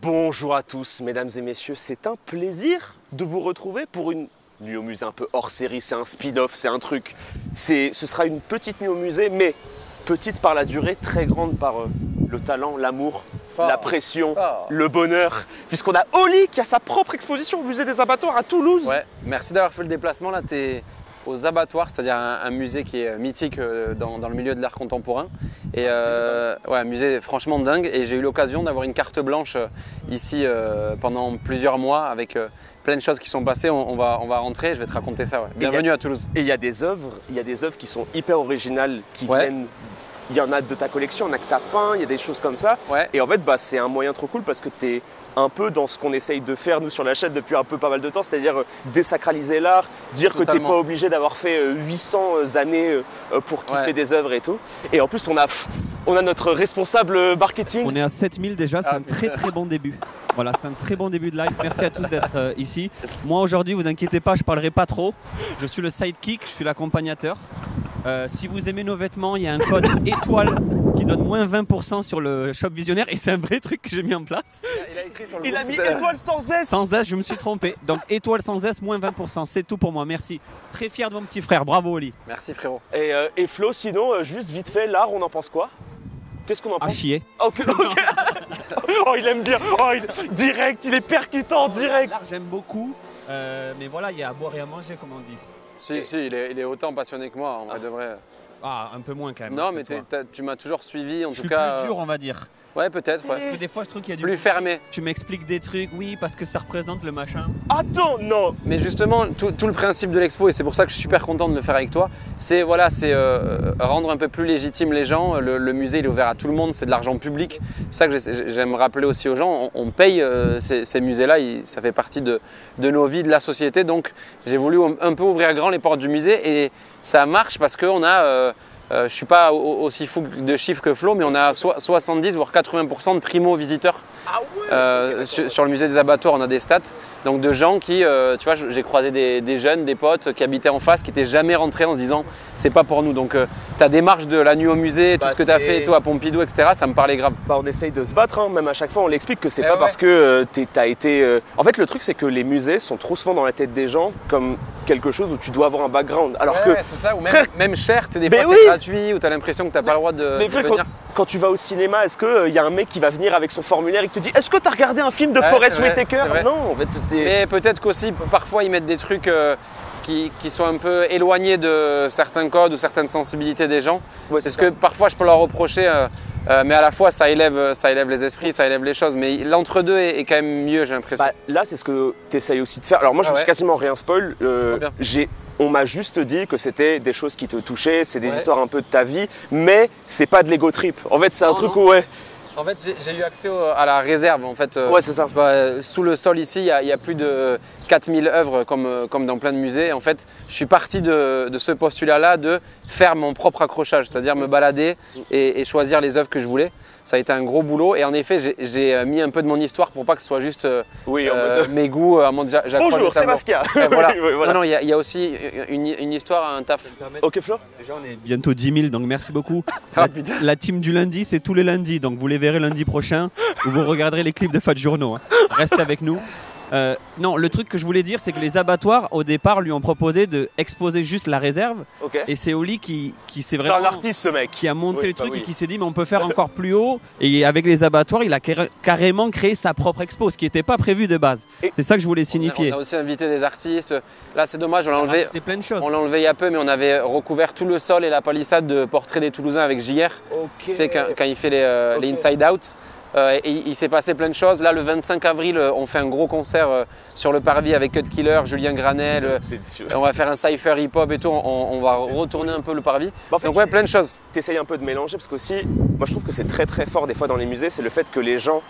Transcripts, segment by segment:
Bonjour à tous, mesdames et messieurs, c'est un plaisir de vous retrouver pour une nuit au musée un peu hors série, c'est un speed-off, c'est un truc. Ce sera une petite nuit au musée, mais petite par la durée, très grande par le talent, l'amour, la pression, le bonheur. Puisqu'on a Oli qui a sa propre exposition au musée des abattoirs à Toulouse. Ouais, merci d'avoir fait le déplacement. Là, tu es aux abattoirs, c'est-à-dire un musée qui est mythique dans le milieu de l'art contemporain. Et ouais, un musée franchement dingue. Et j'ai eu l'occasion d'avoir une carte blanche ici pendant plusieurs mois avec plein de choses qui sont passées. On va rentrer, je vais te raconter ça. Ouais. Bienvenue à Toulouse. Et il y a des œuvres qui sont hyper originales, qui viennent. Il y en a de ta collection, il y en a que tu as peint, il y a des choses comme ça. Ouais. Et en fait, c'est un moyen trop cool parce que tu es un peu dans ce qu'on essaye de faire nous sur la chaîne depuis un peu pas mal de temps, c'est-à-dire désacraliser l'art, dire que tu n'es pas obligé d'avoir fait 800 années pour kiffer des œuvres et tout. Et en plus, on a notre responsable marketing. On est à 7000 déjà, c'est un très bon début. Voilà, c'est un très bon début de live. Merci à tous d'être ici. Moi aujourd'hui, vous inquiétez pas, je parlerai pas trop. Je suis le sidekick, je suis l'accompagnateur. Si vous aimez nos vêtements, il y a un code étoile qui donne moins 20% sur le shop visionnaire et c'est un vrai truc que j'ai mis en place. Il a écrit sur le Il a mis étoile sans S. Sans S, je me suis trompé. Donc étoile sans S, moins 20%. C'est tout pour moi, merci. Très fier de mon petit frère, bravo Oli. Merci frérot. Et Flo, sinon, juste vite fait, l'art, on en pense quoi? Qu'est-ce qu'on en pense? À chier. Ok. Oh, il aime bien. Oh, direct, il est percutant, direct. L'art, j'aime beaucoup. Mais voilà, il y a à boire et à manger, comme on dit. Si, il est autant passionné que moi, en vrai de vrai. Ah, un peu moins quand même. Non, mais tu m'as toujours suivi, en je tout suis cas. Plus dur, on va dire. Ouais, peut-être. Ouais. Parce que des fois, je trouve qu'il y a du plus fermé. Tu m'expliques des trucs, oui, parce que ça représente le machin. Attends, non. Mais justement, tout le principe de l'expo, et c'est pour ça que je suis super content de le faire avec toi, c'est rendre un peu plus légitime les gens. Le musée, il est ouvert à tout le monde, c'est de l'argent public. C'est ça que j'aime rappeler aussi aux gens. On paye ces musées-là, ça fait partie de nos vies, de la société. Donc, j'ai voulu un peu ouvrir grand les portes du musée et ça marche parce qu'on a... je ne suis pas aussi fou de chiffres que Flo, mais on a 70 voire 80% de primo-visiteurs. Ah ouais, sur le musée des abattoirs, on a des stats. Donc de gens qui, tu vois, j'ai croisé des jeunes, des potes qui habitaient en face, qui n'étaient jamais rentrés en se disant c'est pas pour nous. Donc ta démarche de la nuit au musée, tout ce que tu as fait toi à Pompidou, etc., ça me parlait grave. On essaye de se battre, hein. Même à chaque fois on l'explique que c'est pas parce que t'as été... En fait le truc c'est que les musées sont trop souvent dans la tête des gens comme quelque chose où tu dois avoir un background. Alors c'est ça, ou même cher, des fois c'est gratuit, ou tu as l'impression que tu n'as pas le droit de venir. Quand tu vas au cinéma, est-ce qu'il y a un mec qui va venir avec son formulaire et qui te dit est-ce que tu as regardé un film de Forest Whitaker? Non, en fait. Mais peut-être qu'aussi, parfois, ils mettent des trucs qui sont un peu éloignés de certains codes ou certaines sensibilités des gens. Ouais, c'est ce que parfois je peux leur reprocher, mais à la fois ça élève les esprits, ça élève les choses. Mais l'entre-deux est quand même mieux, j'ai l'impression. Là, c'est ce que tu essayes aussi de faire. Alors moi, je me suis quasiment rien spoil. On m'a juste dit que c'était des choses qui te touchaient, c'est des histoires un peu de ta vie, mais c'est pas de l'ego trip. En fait, c'est un truc où En fait, j'ai eu accès à la réserve. En fait, ouais, c'est ça. Sous le sol ici, il y a plus de 4000 œuvres comme dans plein de musées. En fait, je suis parti de ce postulat-là de faire mon propre accrochage, c'est-à-dire me balader et choisir les œuvres que je voulais. Ça a été un gros boulot et en effet, j'ai mis un peu de mon histoire pour pas que ce soit juste mes goûts. Bonjour, Sébastien. Voilà. Non, il y a aussi une histoire, un taf. Ok, Flo. Déjà, on est bientôt 10 000, donc merci beaucoup. La team du lundi, c'est tous les lundis, donc vous les verrez lundi prochain où vous regarderez les clips de Fat Journaux. Restez avec nous. Non, le truc que je voulais dire, c'est que les abattoirs, au départ, lui ont proposé d'exposer juste la réserve. Et c'est Oli qui s'est vraiment... C'est un artiste, ce mec. Qui a monté le truc et qui s'est dit, mais on peut faire encore plus haut. Et avec les abattoirs, il a carrément créé sa propre expo, ce qui n'était pas prévu de base. C'est ça que je voulais signifier. On a aussi invité des artistes. Là, c'est dommage, on l'a enlevé. Plein de choses. On l'a enlevé il y a peu, mais on avait recouvert tout le sol et la palissade de portraits des Toulousains avec JR. Tu sais, quand il fait les Inside Out. Et il s'est passé plein de choses. Là, le 25 avril, on fait un gros concert sur le parvis avec Cut Killer, Julien Granel. On va faire un cypher hip-hop et tout. On va retourner un peu le parvis. Donc ouais, plein de choses. Tu essayes un peu de mélanger parce qu'aussi, moi je trouve que c'est très fort des fois dans les musées, c'est le fait que les gens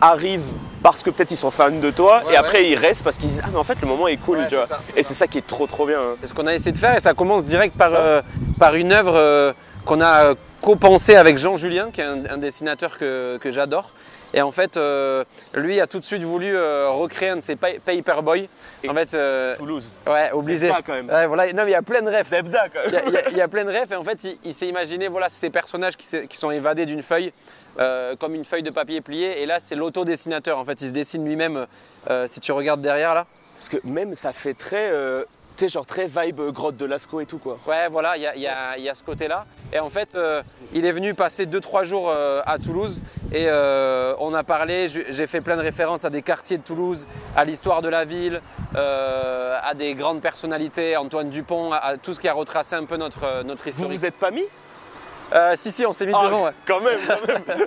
arrivent parce que peut-être ils sont fans de toi et après ils restent parce qu'ils disent ah mais en fait le moment est cool, tu vois. Et c'est ça qui est trop bien. C'est ce qu'on a essayé de faire et ça commence direct par une œuvre qu'on a co-pensé avec Jean Julien, qui est un dessinateur que j'adore. Et en fait, lui a tout de suite voulu recréer un de ses Paperboy. En fait, Toulouse. Ouais, obligé. Zebda, quand même. Ouais, voilà. Non, mais il y a plein de rêves. Zebda quand même. Il y a plein de rêves et en fait, il s'est imaginé voilà, ces personnages qui sont évadés d'une feuille, comme une feuille de papier pliée. Et là, c'est l'autodessinateur. En fait, il se dessine lui-même. Si tu regardes derrière là. Parce que même ça fait très, tu sais, genre très vibe grotte de Lascaux et tout quoi. Ouais, voilà, il y a ce côté-là. Et en fait, il est venu passer 2-3 jours à Toulouse et on a parlé, j'ai fait plein de références à des quartiers de Toulouse, à l'histoire de la ville, à des grandes personnalités, Antoine Dupont, à tout ce qui a retracé un peu notre Vous historique. vous êtes pas mis? Si, on s'est mis devant. Ouais. Quand même, quand même.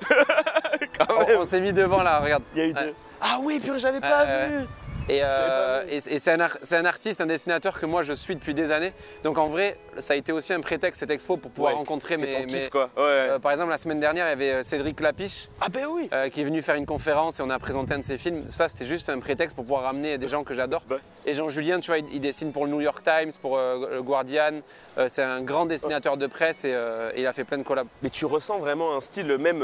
Quand même. On s'est mis devant là, regarde. Il y a eu Ouais. Ah oui, puis j'avais pas vu. Et c'est un artiste, un dessinateur que moi je suis depuis des années. Donc en vrai, ça a été aussi un prétexte cette expo pour pouvoir rencontrer C'est ton mes. kiff, quoi. Ouais. Par exemple, la semaine dernière, il y avait Cédric Lapiche Ah ben oui. qui est venu faire une conférence et on a présenté un de ses films. Ça, c'était juste un prétexte pour pouvoir ramener des gens que j'adore. Ouais. Et Jean Julien, tu vois, il dessine pour le New York Times, pour le Guardian. C'est un grand dessinateur de presse et il a fait plein de collabs. Mais tu ressens vraiment un style même,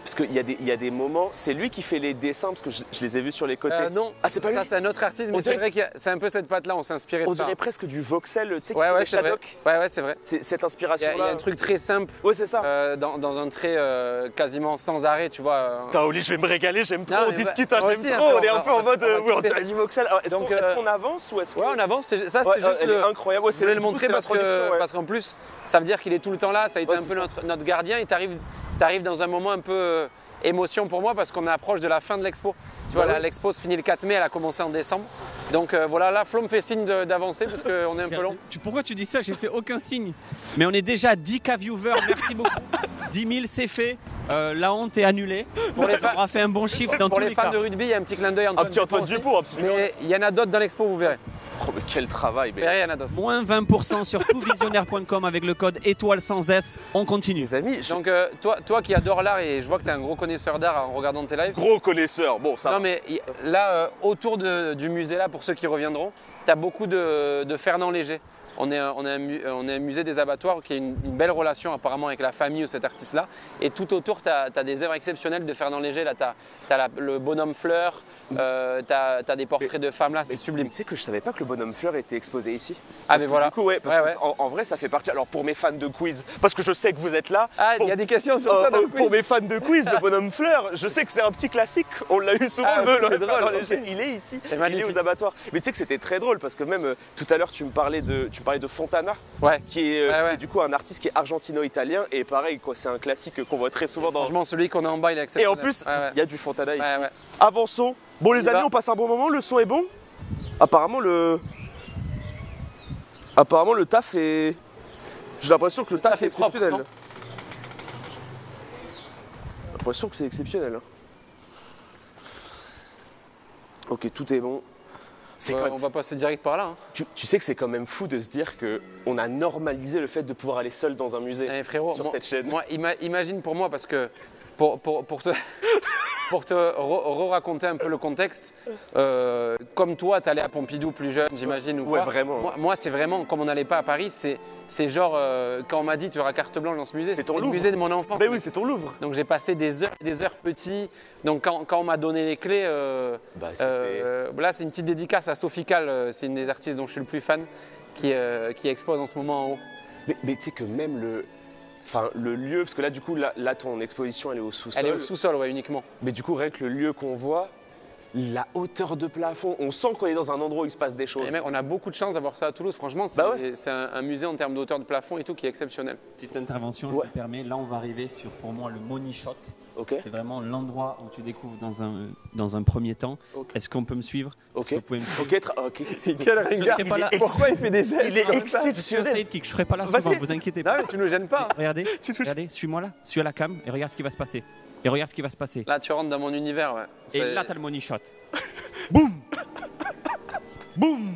parce qu'il y a des moments, c'est lui qui fait les dessins, parce que je les ai vus sur les côtés. Non, Ah, c'est pas ça lui. c'est un autre artiste, mais On c'est dirait- vrai que c'est un peu cette patte-là, on s'est inspiré de On ça. dirait presque du voxel, tu sais, qui Ouais, fait ouais, des c'est vrai. Shadok. Ouais, c'est vrai. C'est cette Il y inspiration-là. a un truc très simple, Ouais, c'est ça. dans un trait quasiment sans arrêt, tu vois. Putain, Oli, je vais me régaler, j'aime trop, Non, on mais discute, moi j'aime aussi, un trop. peu, On est un peu en mode, on va on kiffer. dirait du voxel. Alors, est-ce Donc, qu'on avance ou est-ce que. Ouais, on avance. Ça, Ouais, c'était juste elle est incroyable. Ouais, Je voulais le montrer la parce production, ouais. qu'en plus, ça veut dire qu'il est tout le temps là. Ça a été Ouais, un peu c'est ça. notre gardien. Et t'arrives dans un moment un peu émotion pour moi parce qu'on approche de la fin de l'expo. Tu vois, Ouais, ouais. l'expo se finit le 4 mai, elle a commencé en décembre. Donc voilà, là, Flo me fait signe d'avancer parce qu'on est un peu long. Pourquoi tu dis ça? J'ai fait aucun signe. Mais on est déjà à 10K viewers, merci beaucoup. 10 000, c'est fait. La honte est annulée. Pour les, On aura fait un bon chiffre dans pour tous les les fans cas. de rugby, il y a un petit clin d'œil Un petit Antoine aussi. Dupont, un petit. Mais il y en a d'autres dans l'expo, vous verrez. Oh, mais quel travail. Vous verrez, il y en a d'autres. Moins 20% sur toutvisionnaire.com avec le code étoile sans S. On continue. Les amis, Donc toi qui adores l'art et je vois que tu es un gros connaisseur d'art en regardant tes lives. gros connaisseur. Bon, ça. Non mais là, autour du musée, là, pour ceux qui reviendront, tu as beaucoup de Fernand Léger. On est un musée des abattoirs qui a une belle relation apparemment avec la famille de cet artiste-là. Et tout autour, tu as des œuvres exceptionnelles de Fernand Léger. Là, tu as le bonhomme fleur, tu as des portraits de femmes là, c'est sublime. Tu sais que je savais pas que le bonhomme fleur était exposé ici. Ah Parce mais que voilà. Du coup, ouais, parce Ouais, que en vrai, ça fait partie. Alors pour mes fans de quiz, parce que je sais que vous êtes là. Ah, il y a des questions sur ça dans le Pour quiz. mes fans de quiz, le bonhomme fleur, je sais que c'est un petit classique. On l'a eu souvent. Ah, ok, c'est le drôle, Fernand ok. Léger, il est ici. C'est Il est magnifique. aux abattoirs. Mais tu sais que c'était très drôle parce que même tout à l'heure, tu parlais de Fontana, Ouais. qui est, Ouais, ouais. qui est du coup un artiste qui est argentino-italien et pareil, quoi, c'est un classique qu'on voit très souvent dans. Franchement, celui qu'on a en bas, il est Et exceptionnel. en plus, Ouais, ouais. il y a du Fontana ici. Ouais, ouais. Avançons. Bon les y amis, va. on passe un bon moment, le son est bon. Apparemment le taf est. J'ai l'impression que le taf est est propre, exceptionnel. non J'ai l'impression que c'est exceptionnel. hein. Ok, tout est bon. C'est quand même- On va passer direct par là. Hein. tu sais que c'est quand même fou de se dire que on a normalisé le fait de pouvoir aller seul dans un musée Eh, frérot, sur moi, cette chaîne. moi, imagine pour moi, parce que pour te, pour te raconter un peu le contexte, comme toi, tu allais à Pompidou plus jeune, j'imagine, ou Ouais, quoi. vraiment. Moi, c'est vraiment, comme on n'allait pas à Paris, c'est genre, quand on m'a dit tu auras carte blanche dans ce musée, C'est ton c'était le Louvre. musée de mon enfance. Ben oui, c'est ton Louvre. Donc j'ai passé des heures petit. Donc quand on m'a donné les clés, Bah, c'était- là c'est une petite dédicace à Sophie Calle, c'est une des artistes dont je suis le plus fan, qui expose en ce moment en haut. Mais tu sais que même le lieu, parce que là du coup là ton exposition elle est au sous-sol. Elle est au sous-sol, ouais, uniquement. Mais du coup rien que le lieu qu'on voit, la hauteur de plafond, on sent qu'on est dans un endroit où il se passe des choses. Et mec, on a beaucoup de chance d'avoir ça à Toulouse. Franchement, c'est Bah ouais. c'est un musée en termes d'auteur de plafond et tout qui est exceptionnel. Petite intervention, Ouais. je me permets. Là, on va arriver sur, pour moi, le money shot. Ok. C'est vraiment l'endroit où tu découvres dans un premier temps. Ok. Est-ce qu'on peut me suivre? Est-ce Ok. que vous pouvez me suivre? Ok. Quel Je serai pas là. Pourquoi il fait des gestes Il est comme ça Je suis un exceptionnel. sidekick, je serai pas là Vas-y. souvent, vous inquiétez pas. Non, mais tu nous gênes pas. hein. Regardez, Tu touches. regardez, suis-moi là, suis à la cam et regarde ce qui va se passer. Et regarde ce qui va se passer. Là, tu rentres dans mon univers. Ouais. Et C'est- là, t'as le money shot. Boum Boum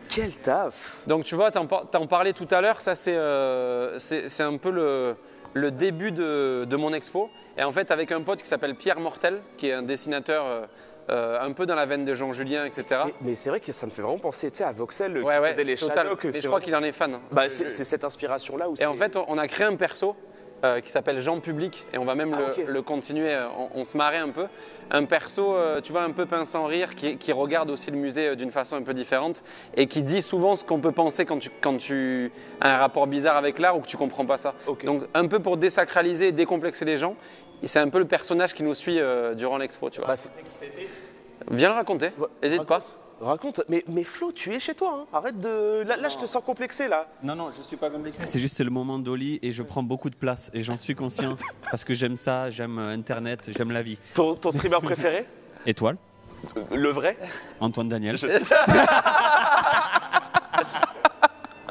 Quel taf. Donc tu vois, t'en parlais tout à l'heure, ça c'est un peu le début de mon expo. Et en fait, avec un pote qui s'appelle Pierre Mortel, qui est un dessinateur un peu dans la veine de Jean Julien, etc. Mais c'est vrai que ça me fait vraiment penser, tu sais, à Voxel Ouais, qui ouais, faisait les total. Shadows. Et je crois qu'il en est fan. hein. Bah, c'est cette inspiration là où Et en fait, on a créé un perso qui s'appelle Jean Public et on va même ok. le continuer, on se marrait un peu. Un perso, tu vois, un peu pince sans rire, qui regarde aussi le musée d'une façon un peu différente et qui dit souvent ce qu'on peut penser quand tu as un rapport bizarre avec l'art ou que tu comprends pas ça. Ok. Donc un peu pour désacraliser et décomplexer les gens. Et c'est un peu le personnage qui nous suit durant l'expo, tu vois. Bah, Viens le raconter, n'hésite pas. Raconte. Mais Flo, tu es chez toi. Hein. Arrête de. Là, je te sens complexé là. Non, je suis pas complexé. C'est juste c'est le moment d'Oli et je prends beaucoup de place et j'en suis conscient parce que j'aime ça, j'aime Internet, j'aime la vie. Ton streamer préféré? Étoile, Le vrai? Antoine Daniel.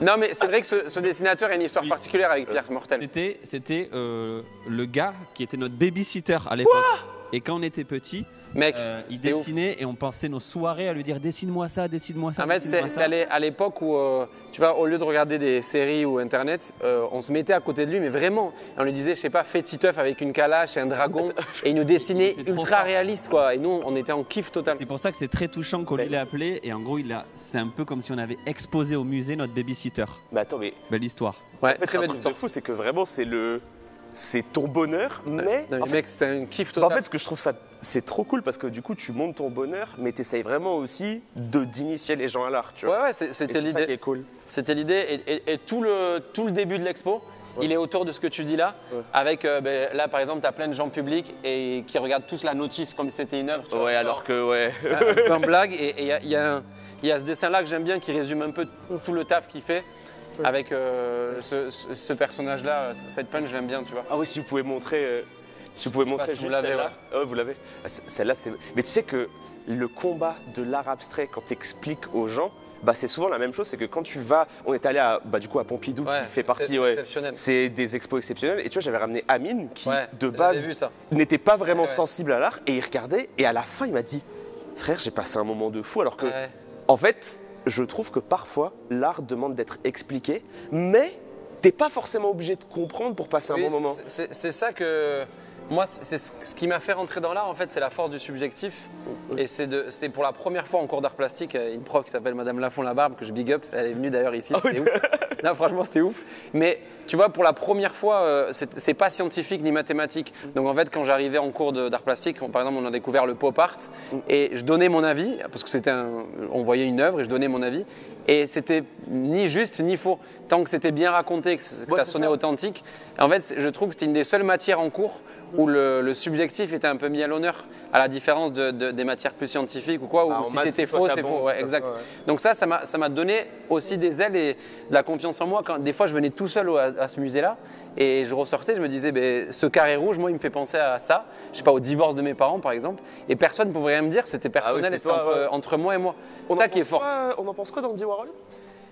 Non, mais c'est vrai que ce dessinateur a une histoire particulière avec Pierre Mortel. C'était le gars qui était notre babysitter à l'époque. Et quand on était petit, Mec, il c'était ouf. dessinait et on passait nos soirées à lui dire dessine-moi ça, dessine-moi ça. En fait, dessine-moi c'était ça. à l'époque où, tu vois, au lieu de regarder des séries ou Internet, on se mettait à côté de lui, mais vraiment. On lui disait, je sais pas, fais Titeuf avec une calache et un dragon. Et il nous dessinait Il était trop ultra fort. réaliste, quoi. Et nous, on était en kiff total. C'est pour ça que c'est très touchant qu'on l'ait appelé. Et en gros, c'est un peu comme si on avait exposé au musée notre babysitter. Mais attends, mais Belle histoire. Ouais, en fait, c'est très un belle truc histoire. de fou, c'est que vraiment, c'est ton bonheur, mais. Non, mais en fait, mec, c'était un kiff bah, total. en fait, ce que je trouve ça, c'est trop cool parce que du coup, tu montes ton bonheur, mais tu essayes vraiment aussi d'initier les gens à l'art, tu vois. Ouais, Et c'était c'est ça qui l'idée. est cool. C'était l'idée. Et tout le début de l'expo, il est autour de ce que tu dis là. Ouais. Avec, là, par exemple, tu as plein de gens publics et qui regardent tous la notice comme si c'était une œuvre. tu vois. Ouais, alors que, ouais. Un peu en blague. Et il y a ce dessin-là que j'aime bien qui résume un peu tout le taf qu'il fait. Avec ce personnage-là, cette punch, j'aime bien, tu vois. Ah oui, si vous pouvez montrer. Si vous pouvez montrer si vous juste l'avez, celle-là. Ah ouais, vous l'avez. Ah, celle-là, c'est. Mais tu sais que le combat de l'art abstrait, quand tu expliques aux gens, bah, c'est souvent la même chose. C'est que quand tu vas. On est allé à, bah, du coup, à Pompidou, Ouais, qui fait partie. c'est Ouais, exceptionnel. c'est des expos exceptionnels. Et tu vois, j'avais ramené Amine, qui Ouais, de j'avais base vu ça. n'était pas vraiment Ouais. sensible à l'art. Et il regardait. Et à la fin, il m'a dit, frère, j'ai passé un moment de fou. Alors que, Ouais. en fait, je trouve que parfois, l'art demande d'être expliqué, mais t'es pas forcément obligé de comprendre pour passer un Oui, bon moment. c'est ça que. Moi, c'est ce qui m'a fait rentrer dans l'art, en fait, c'est la force du subjectif. Et c'est pour la première fois en cours d'art plastique, une prof qui s'appelle Madame Lafont-Labarbe, que je big up, elle est venue d'ailleurs ici, c'était ouf. Non, franchement, c'était ouf. Mais tu vois, pour la première fois, c'est pas scientifique ni mathématique. Donc en fait, quand j'arrivais en cours d'art plastique, par exemple, on a découvert le pop art, et je donnais mon avis, parce que on voyait une œuvre et je donnais mon avis. Et c'était ni juste ni faux. Tant que c'était bien raconté, que ça sonnait authentique. Et en fait, je trouve que c'était une des seules matières en cours où le subjectif était un peu mis à l'honneur, à la différence des matières plus scientifiques ou quoi, où Ah, en si maths, c'était soit faux, t'as c'est bon, faux. soit Ouais, t'as exact. pas, ouais. Donc ça m'a donné aussi des ailes et de la confiance en moi. Quand, des fois, je venais tout seul à ce musée-là et je ressortais, je me disais, ben, ce carré rouge, moi, il me fait penser à ça. Je sais pas, au divorce de mes parents, par exemple. Et personne ne pouvait rien me dire, c'était personnel c'est et c'était toi, ouais. entre moi et moi. On ça en qui est pense fort. quoi, on en pense quoi d'Andy Warhol?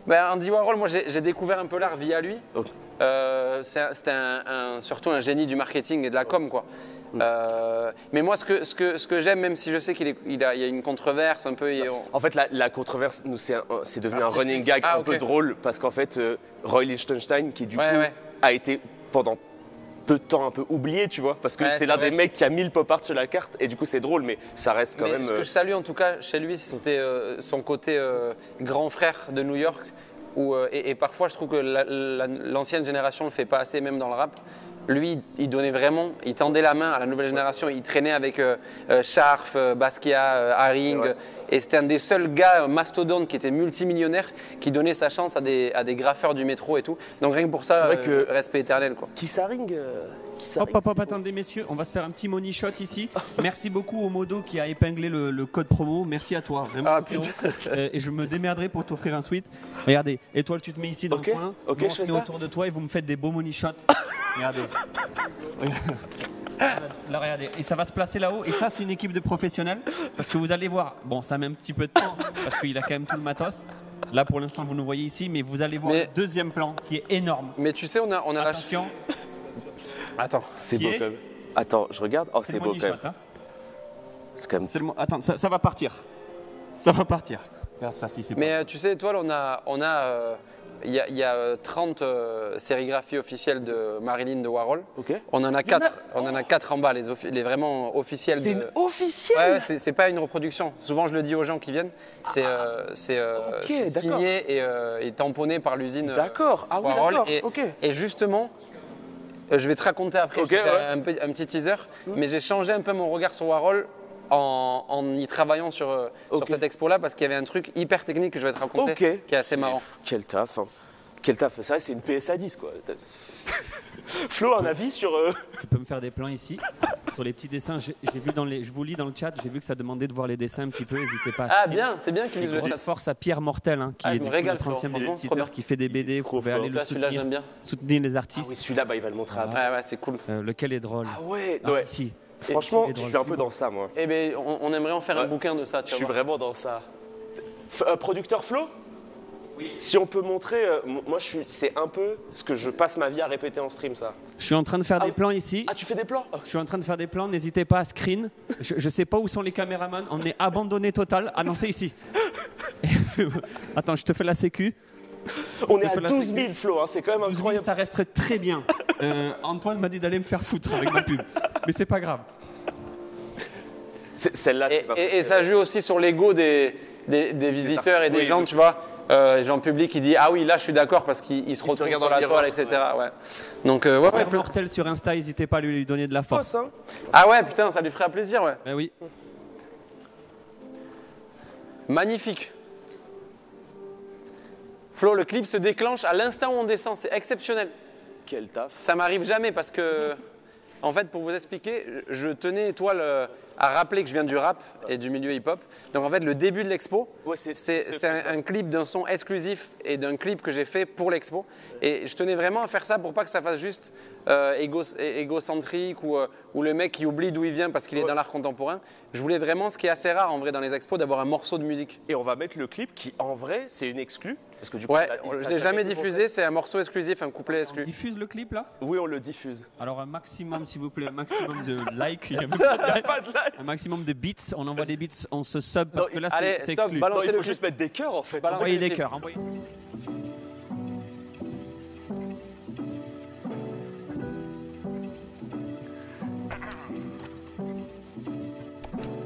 Ben, Andy Warhol, moi j'ai découvert un peu l'art via lui. Ok. C'était surtout un génie du marketing et de la com, quoi. Mais moi, ce que j'aime, même si je sais qu'il y a une controverse un peu. En fait, la controverse, nous, c'est devenu un Artistique. running gag Ah, un ok. peu drôle parce qu'en fait, Roy Lichtenstein, qui du Ouais, coup ouais. a été pendant peu de temps un peu oublié, tu vois, parce que Ouais, c'est c'est l'un vrai. des mecs qui a mis le pop art sur la carte et du coup, c'est drôle, mais ça reste quand Mais même. ce que je salue en tout cas chez lui, c'était son côté grand frère de New York. Et parfois, je trouve que l'ancienne génération ne le fait pas assez, même dans le rap. Lui, il donnait vraiment, il tendait la main à la nouvelle génération. Il traînait avec Scharf, Basquiat, Haring. vrai. Et c'était un des seuls gars mastodontes qui était multimillionnaire, qui donnait sa chance à des graffeurs du métro et tout. Donc rien que pour ça, C'est vrai que- respect éternel, quoi. Kissaring, Hop, attendez messieurs, on va se faire un petit money shot ici. Merci beaucoup au Modo qui a épinglé le code promo. Merci à toi, vraiment. Ah, frérot. Et je me démerderai pour t'offrir un suite. Regardez, Étoile, tu te mets ici dans Ok, le coin. ok, Nous, on je se fais met ça. autour de toi et vous me faites des beaux money shots. Regardez. Là, regardez. Et ça va se placer là-haut. Et ça, c'est une équipe de professionnels. Parce que vous allez voir, bon, ça met un petit peu de temps parce qu'il a quand même tout le matos. Là, pour l'instant, vous nous voyez ici, mais vous allez voir Mais- le deuxième plan qui est énorme. Mais tu sais, on a la Attention, Attends. c'est Qui beau est quand même. Attends, je regarde. Oh, c'est c'est le beau money quand même. shot. Hein. C'est quand même. C'est le Attends, ça va partir. Ça va partir. Regarde ça, si c'est Mais tu sais, Étoile, il y a 30 sérigraphies officielles de Marilyn de Warhol. Ok. On en a 4, on en a 4 en bas, les vraiment officielles. C'est une officielle. Ouais, c'est pas une reproduction. Souvent, je le dis aux gens qui viennent, c'est ok, c'est signé et tamponné par l'usine D'accord. Ah oui, Warhol. d'accord. Et, Ok. et justement, Je vais te raconter après, Ok, je te fais ouais. un petit teaser, mais j'ai changé un peu mon regard sur Warhol en y travaillant sur cette expo-là parce qu'il y avait un truc hyper technique que je vais te raconter Ok. qui est assez marrant. Quel taf, hein. Quel taf. C'est vrai, c'est une PSA 10 quoi. Flo, un avis sur. Tu peux me faire des plans ici sur les petits dessins. J'ai vu je vous lis dans le chat, j'ai vu que ça demandait de voir les dessins un petit peu. N'hésitez pas. Ah bien, c'est bien qu'il Et nous le grosse dise. force à Pierre Mortel, hein, qui Ah, est je me du coup régale, notre Florent. ancien Franchement, éditeur qui fait des BD. Vous trop pouvez fort. aller le Là, celui-là, j'aime soutenir. bien. Soutenir les Ah artistes. oui, celui-là, bah, il va le montrer après. Ouais, c'est cool. Lequel est drôle. Ah ouais, Ah, ouais. ici. Franchement, Il est je drôle. suis un peu dans ça, moi. Eh bien, on aimerait en faire un Ouais. bouquin de ça, tu Je suis vois. vraiment dans ça. Producteur Flo. Oui. Si on peut montrer, moi, c'est un peu ce que je passe ma vie à répéter en stream, ça. Je suis en train de faire Ah, des plans ici. Ah, tu fais des plans? Je suis en train de faire des plans, n'hésitez pas à screen. Je ne sais pas où sont les caméramans, on est abandonné total. Ah non, c'est ici. Attends, je te fais la sécu. On est te fais à la 12 sécu. 000 Flo, hein, c'est quand même 12 000, incroyable. ça reste très bien. Antoine m'a dit d'aller me faire foutre avec ma pub. Mais c'est pas grave. Celle-là, c'est pas Et ça joue aussi sur l'ego des visiteurs et des Oui, gens, oui. tu vois. Les gens publics qui disent ah oui là je suis d'accord parce qu'ils se retrouvent regardent sur dans la le toile, miroir, etc. Ouais. Donc ouais, Pierre Mortel sur Insta, n'hésitez pas à lui donner de la force. Hein. ah ouais putain ça lui ferait plaisir ouais. Ben oui. Magnifique. Flo, le clip se déclenche à l'instant où on descend, c'est exceptionnel. Quel taf. Ça m'arrive jamais parce que, en fait, pour vous expliquer, je tenais, étoile, à rappeler que je viens du rap et du milieu hip-hop. Donc, en fait, le début de l'expo, Ouais, c'est un clip d'un son exclusif et d'un clip que j'ai fait pour l'expo. Et je tenais vraiment à faire ça pour pas que ça fasse juste égocentrique ou le mec qui oublie d'où il vient parce qu'il est dans l'art contemporain. Je voulais vraiment, ce qui est assez rare en vrai dans les expos, d'avoir un morceau de musique. Et on va mettre le clip qui, en vrai, c'est une exclue. Parce que du coup, Ouais, ça je a l'ai jamais été diffusé, c'est un morceau exclusif, un couplet On exclusif. diffuse le clip là? montré. Oui, on le diffuse. Alors un maximum s'il vous plaît, un maximum de likes. Il y a même pas de likes. Pas de like. Un maximum de beats. On envoie des beats, on se sub parce Non, que là allez, c'est stop, exclu. balance. Non, il le faut clip. juste mettre des cœurs, en fait. Balance. Envoyez des clip. cœurs. Envoyez.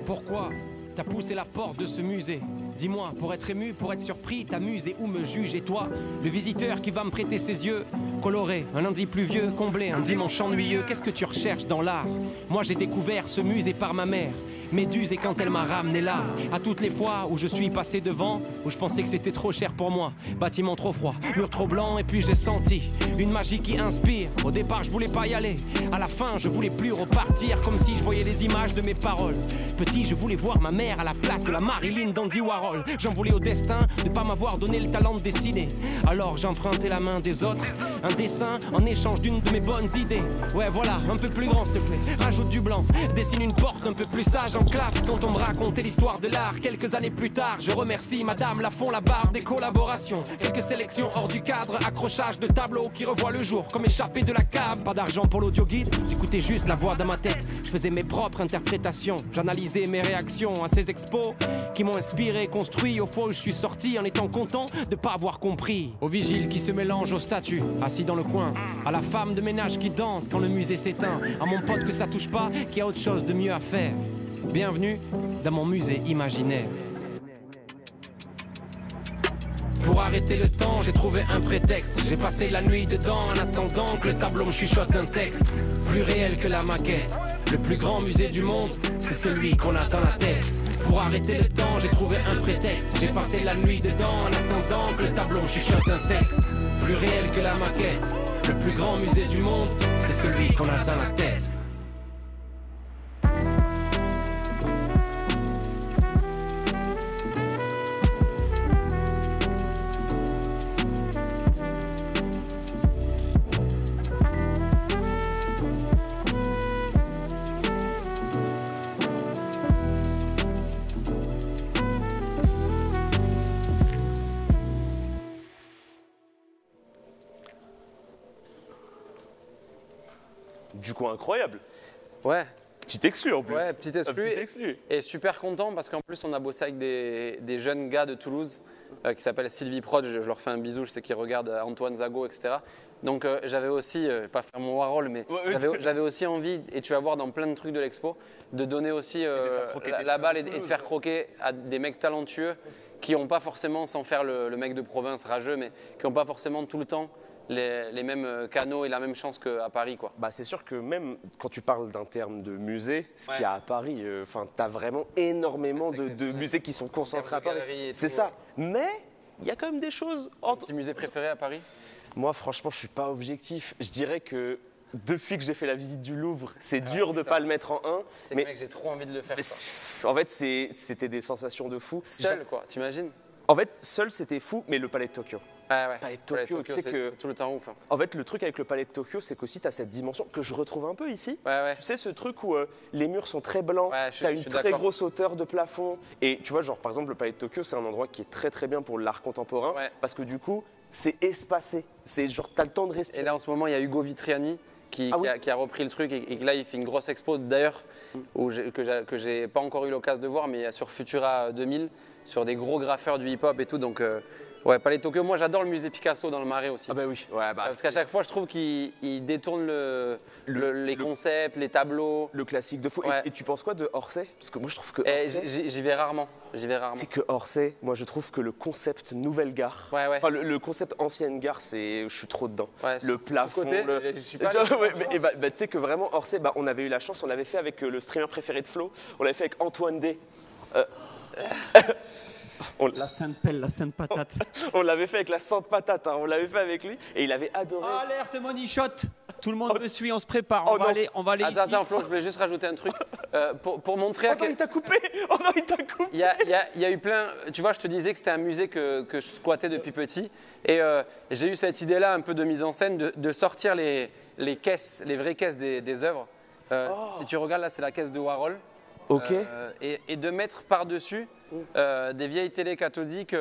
Pourquoi t'as poussé la porte de ce musée? Dis-moi, pour être ému, pour être surpris, t'amuses et où me juge? Et toi, le visiteur qui va me prêter ses yeux colorés, un lundi pluvieux, comblé, un dimanche ennuyeux, qu'est-ce que tu recherches dans l'art? Moi j'ai découvert ce musée par ma mère, Méduse, et quand elle m'a ramené là, à toutes les fois où je suis passé devant, où je pensais que c'était trop cher pour moi, bâtiment trop froid, mur trop blanc, et puis j'ai senti une magie qui inspire. Au départ je voulais pas y aller, à la fin je voulais plus repartir, comme si je voyais les images de mes paroles. Petit je voulais voir ma mère à la place de la Marilyn d'Andy Warhol. J'en voulais au destin de pas m'avoir donné le talent de dessiner. Alors j'empruntais la main des autres, un dessin en échange d'une de mes bonnes idées. Ouais voilà, un peu plus grand s'il te plaît, rajoute du blanc, dessine une porte un peu plus sage en classe. Quand on me racontait l'histoire de l'art, quelques années plus tard, je remercie Madame Lafont, la barbe des collaborations. Quelques sélections hors du cadre, accrochage de tableaux qui revoient le jour comme échappé de la cave. Pas d'argent pour l'audio guide, j'écoutais juste la voix dans ma tête. Je faisais mes propres interprétations, j'analysais mes réactions à ces expos qui m'ont inspiré, construit. Au fond, je suis sorti en étant content de pas avoir compris. Au vigile qui se mélange aux statues, assis dans le coin. À la femme de ménage qui danse quand le musée s'éteint. À mon pote que ça touche pas, qui a autre chose de mieux à faire. Bienvenue dans mon musée imaginaire. Pour arrêter le temps, j'ai trouvé un prétexte. J'ai passé la nuit dedans en attendant que le tableau me chuchote un texte. Plus réel que la maquette. Le plus grand musée du monde, c'est celui qu'on a dans la tête. Pour arrêter le temps, j'ai trouvé un prétexte. J'ai passé la nuit dedans en attendant que le tableau me chuchote un texte. Plus réel que la maquette. Le plus grand musée du monde, c'est celui qu'on a dans la tête. Du coup, incroyable. Ouais, Petit exclu en plus. ouais, petit Un exclu. petit exclu. Et super content parce qu'en plus on a bossé avec des jeunes gars de Toulouse qui s'appellent Sylvie Prod, je leur fais un bisou, je sais qu'ils regardent Antoine Zago, etc. Donc j'avais aussi, pas faire mon Warhol, mais j'avais aussi envie, et tu vas voir dans plein de trucs de l'expo, de donner aussi la balle et de faire croquer à des mecs talentueux qui n'ont pas forcément, sans faire le mec de province rageux, mais qui n'ont pas forcément tout le temps les mêmes canaux et la même chance qu'à Paris, quoi. Bah, c'est sûr que même quand tu parles d'un terme de musée, ce Ouais. qu'il y a à Paris, tu as vraiment énormément C'est de exceptionnel. musées qui sont concentrés à Paris. Galeries et C'est tout, ça. ouais. Mais il y a quand même des choses. Petit musée préféré à Paris? Moi, franchement, je suis pas objectif. Je dirais que depuis que j'ai fait la visite du Louvre, c'est dur de pas le mettre en un. C'est Mais que mec, j'ai trop envie de le faire. mais Quoi. en fait, c'était des sensations de fou. Seul, quoi, t'imagines? En fait, seul, c'était fou, mais le palais de Tokyo. Ouais. Palais de Palais Tokyo, tu sais c'est que- c'est tout le temps ouf. Hein. En fait, le truc avec le palais de Tokyo, c'est qu'aussi, tu as cette dimension que je retrouve un peu ici. Ouais. Tu sais, ce truc où les murs sont très blancs, Ouais, je tu as une suis très d'accord. grosse hauteur de plafond. Et tu vois, genre, par exemple, le palais de Tokyo, c'est un endroit qui est très très bien pour l'art contemporain. Ouais. Parce que du coup, c'est espacé. C'est genre, tu as le temps de respirer. Et là, en ce moment, il y a Hugo Vitriani qui, Ah oui. qui a repris le truc et que là, il fait une grosse expo d'ailleurs que j'ai pas encore eu l'occasion de voir, mais il y a sur Futura 2000, sur des gros graffeurs du hip-hop et tout. Donc, ouais, Palais de Tokyo. Moi, j'adore le musée Picasso dans le Marais aussi. Ah bah oui. Ouais, bah, Parce qu'à chaque fois, je trouve qu'il détourne les concepts, les tableaux. le classique de fou. Ouais. Et tu penses quoi de Orsay? Parce que moi, je trouve que Et Orsay, j'y vais rarement. c'est que Orsay, moi, je trouve que le concept nouvelle gare, Ouais. enfin le concept ancienne gare, je suis trop dedans. Ouais, Le plafond, côté, le- je suis pas allé. Ouais, mais, tu sais que vraiment Orsay, on avait eu la chance, on l'avait fait avec le streamer préféré de Flo, on l'avait fait avec Antoine D. La sainte pelle, la sainte patate. On l'avait fait avec la Sainte Patate, hein, on l'avait fait avec lui et il avait adoré. Alerte money shot. Tout le monde me suit, on se prépare. On Oh va non. aller Attends, ici. attends, Flo, je voulais juste rajouter un truc. Pour montrer à Oh non, quel. il t'a coupé. Oh non, il t'a coupé. Il y a eu plein. Tu vois, je te disais que c'était un musée que je squattais depuis petit. Et j'ai eu cette idée-là, un peu de mise en scène, de sortir les caisses, les vraies caisses des œuvres. Si tu regardes là, c'est la caisse de Warhol. Ok. Et de mettre par-dessus des vieilles télé cathodiques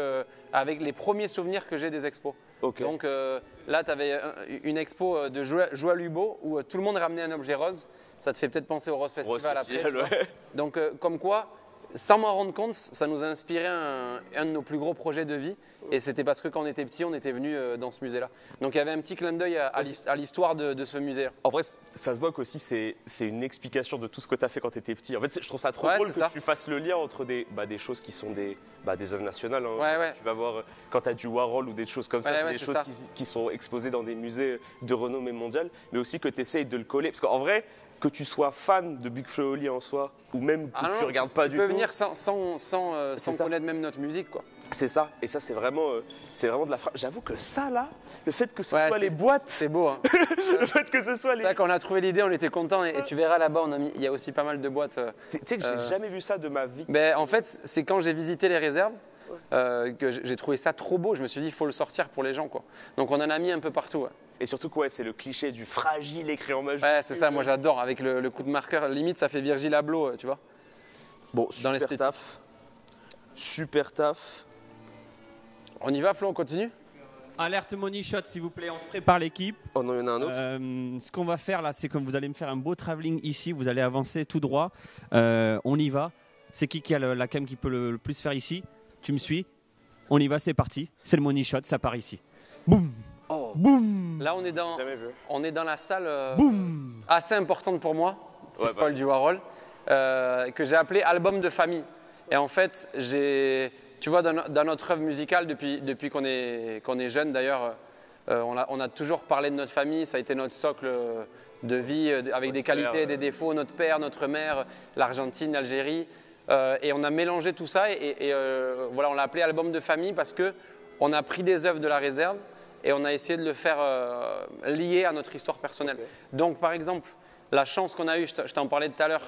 avec les premiers souvenirs que j'ai des expos. Ok. Donc là, tu avais une expo de Joie Lubot où tout le monde ramenait un objet rose. Ça te fait peut-être penser au Rose Festival Rose après. Festival, tu vois. ouais. Donc comme quoi, sans m'en rendre compte, ça nous a inspiré un de nos plus gros projets de vie. Et c'était parce que quand on était petit, on était venu dans ce musée-là. Donc il y avait un petit clin d'œil à l'histoire de ce musée. En vrai, ça se voit qu'aussi c'est une explication de tout ce que tu as fait quand tu étais petit. En fait, je trouve ça trop Ouais, drôle c'est que ça. tu fasses le lien entre des choses qui sont des œuvres nationales. Hein. Ouais. Tu vas voir quand tu as du Warhol ou des choses comme ça, Ouais, c'est ouais, des c'est choses ça. qui sont exposées dans des musées de renommée mondiale, mais aussi que tu essayes de le coller. Parce qu'en vrai, que tu sois fan de Big Flo et Oli en soi, ou même que Ah non, tu regardes pas tu du peux tout, venir sans C'est ça. connaître même notre musique, quoi. c'est ça. Et ça, c'est vraiment de la frappe. J'avoue que ça, là, le fait que ce Ouais, soit c'est- les boîtes, C'est beau, hein. le fait que ce soit C'est les... ça, quand on a trouvé l'idée, on était content. Et tu verras là-bas, il y a aussi pas mal de boîtes. Tu sais que j'ai jamais vu ça de ma vie. En fait, c'est quand j'ai visité les réserves que j'ai trouvé ça trop beau. Je me suis dit, il faut le sortir pour les gens, quoi. Donc on en a mis un peu partout. Ouais, Et surtout, quoi, c'est le cliché du fragile écrit en majuscule. Ouais, c'est ça, moi j'adore. Avec le coup de marqueur, limite, ça fait Virgil Abloh, tu vois. Bon, dans super l'esthétique. taf. Super taf. On y va, Flo, on continue? Alerte money shot, s'il vous plaît. On se prépare l'équipe. Oh non, il y en a un autre. Ce qu'on va faire là, c'est que vous allez me faire un beau travelling ici. Vous allez avancer tout droit. On y va. C'est qui a la cam qui peut le plus faire ici? Tu me suis? On y va, c'est parti. C'est le money shot, ça part ici. Boum, Oh, boum, Là, jamais vu. on est dans la salle boum. assez importante pour moi, petit Ouais, spoil du Warhol, que j'ai appelé album de famille. Et en fait, tu vois, dans notre œuvre musicale, depuis qu'on est jeune d'ailleurs, on a toujours parlé de notre famille, ça a été notre socle de vie, avec des qualités, des défauts, notre père, notre mère, l'Argentine, l'Algérie. Et on a mélangé tout ça et voilà, on l'a appelé album de famille parce qu'on a pris des œuvres de la réserve et on a essayé de le faire lier à notre histoire personnelle. Donc par exemple, la chance qu'on a eue, je t'en parlais tout à l'heure,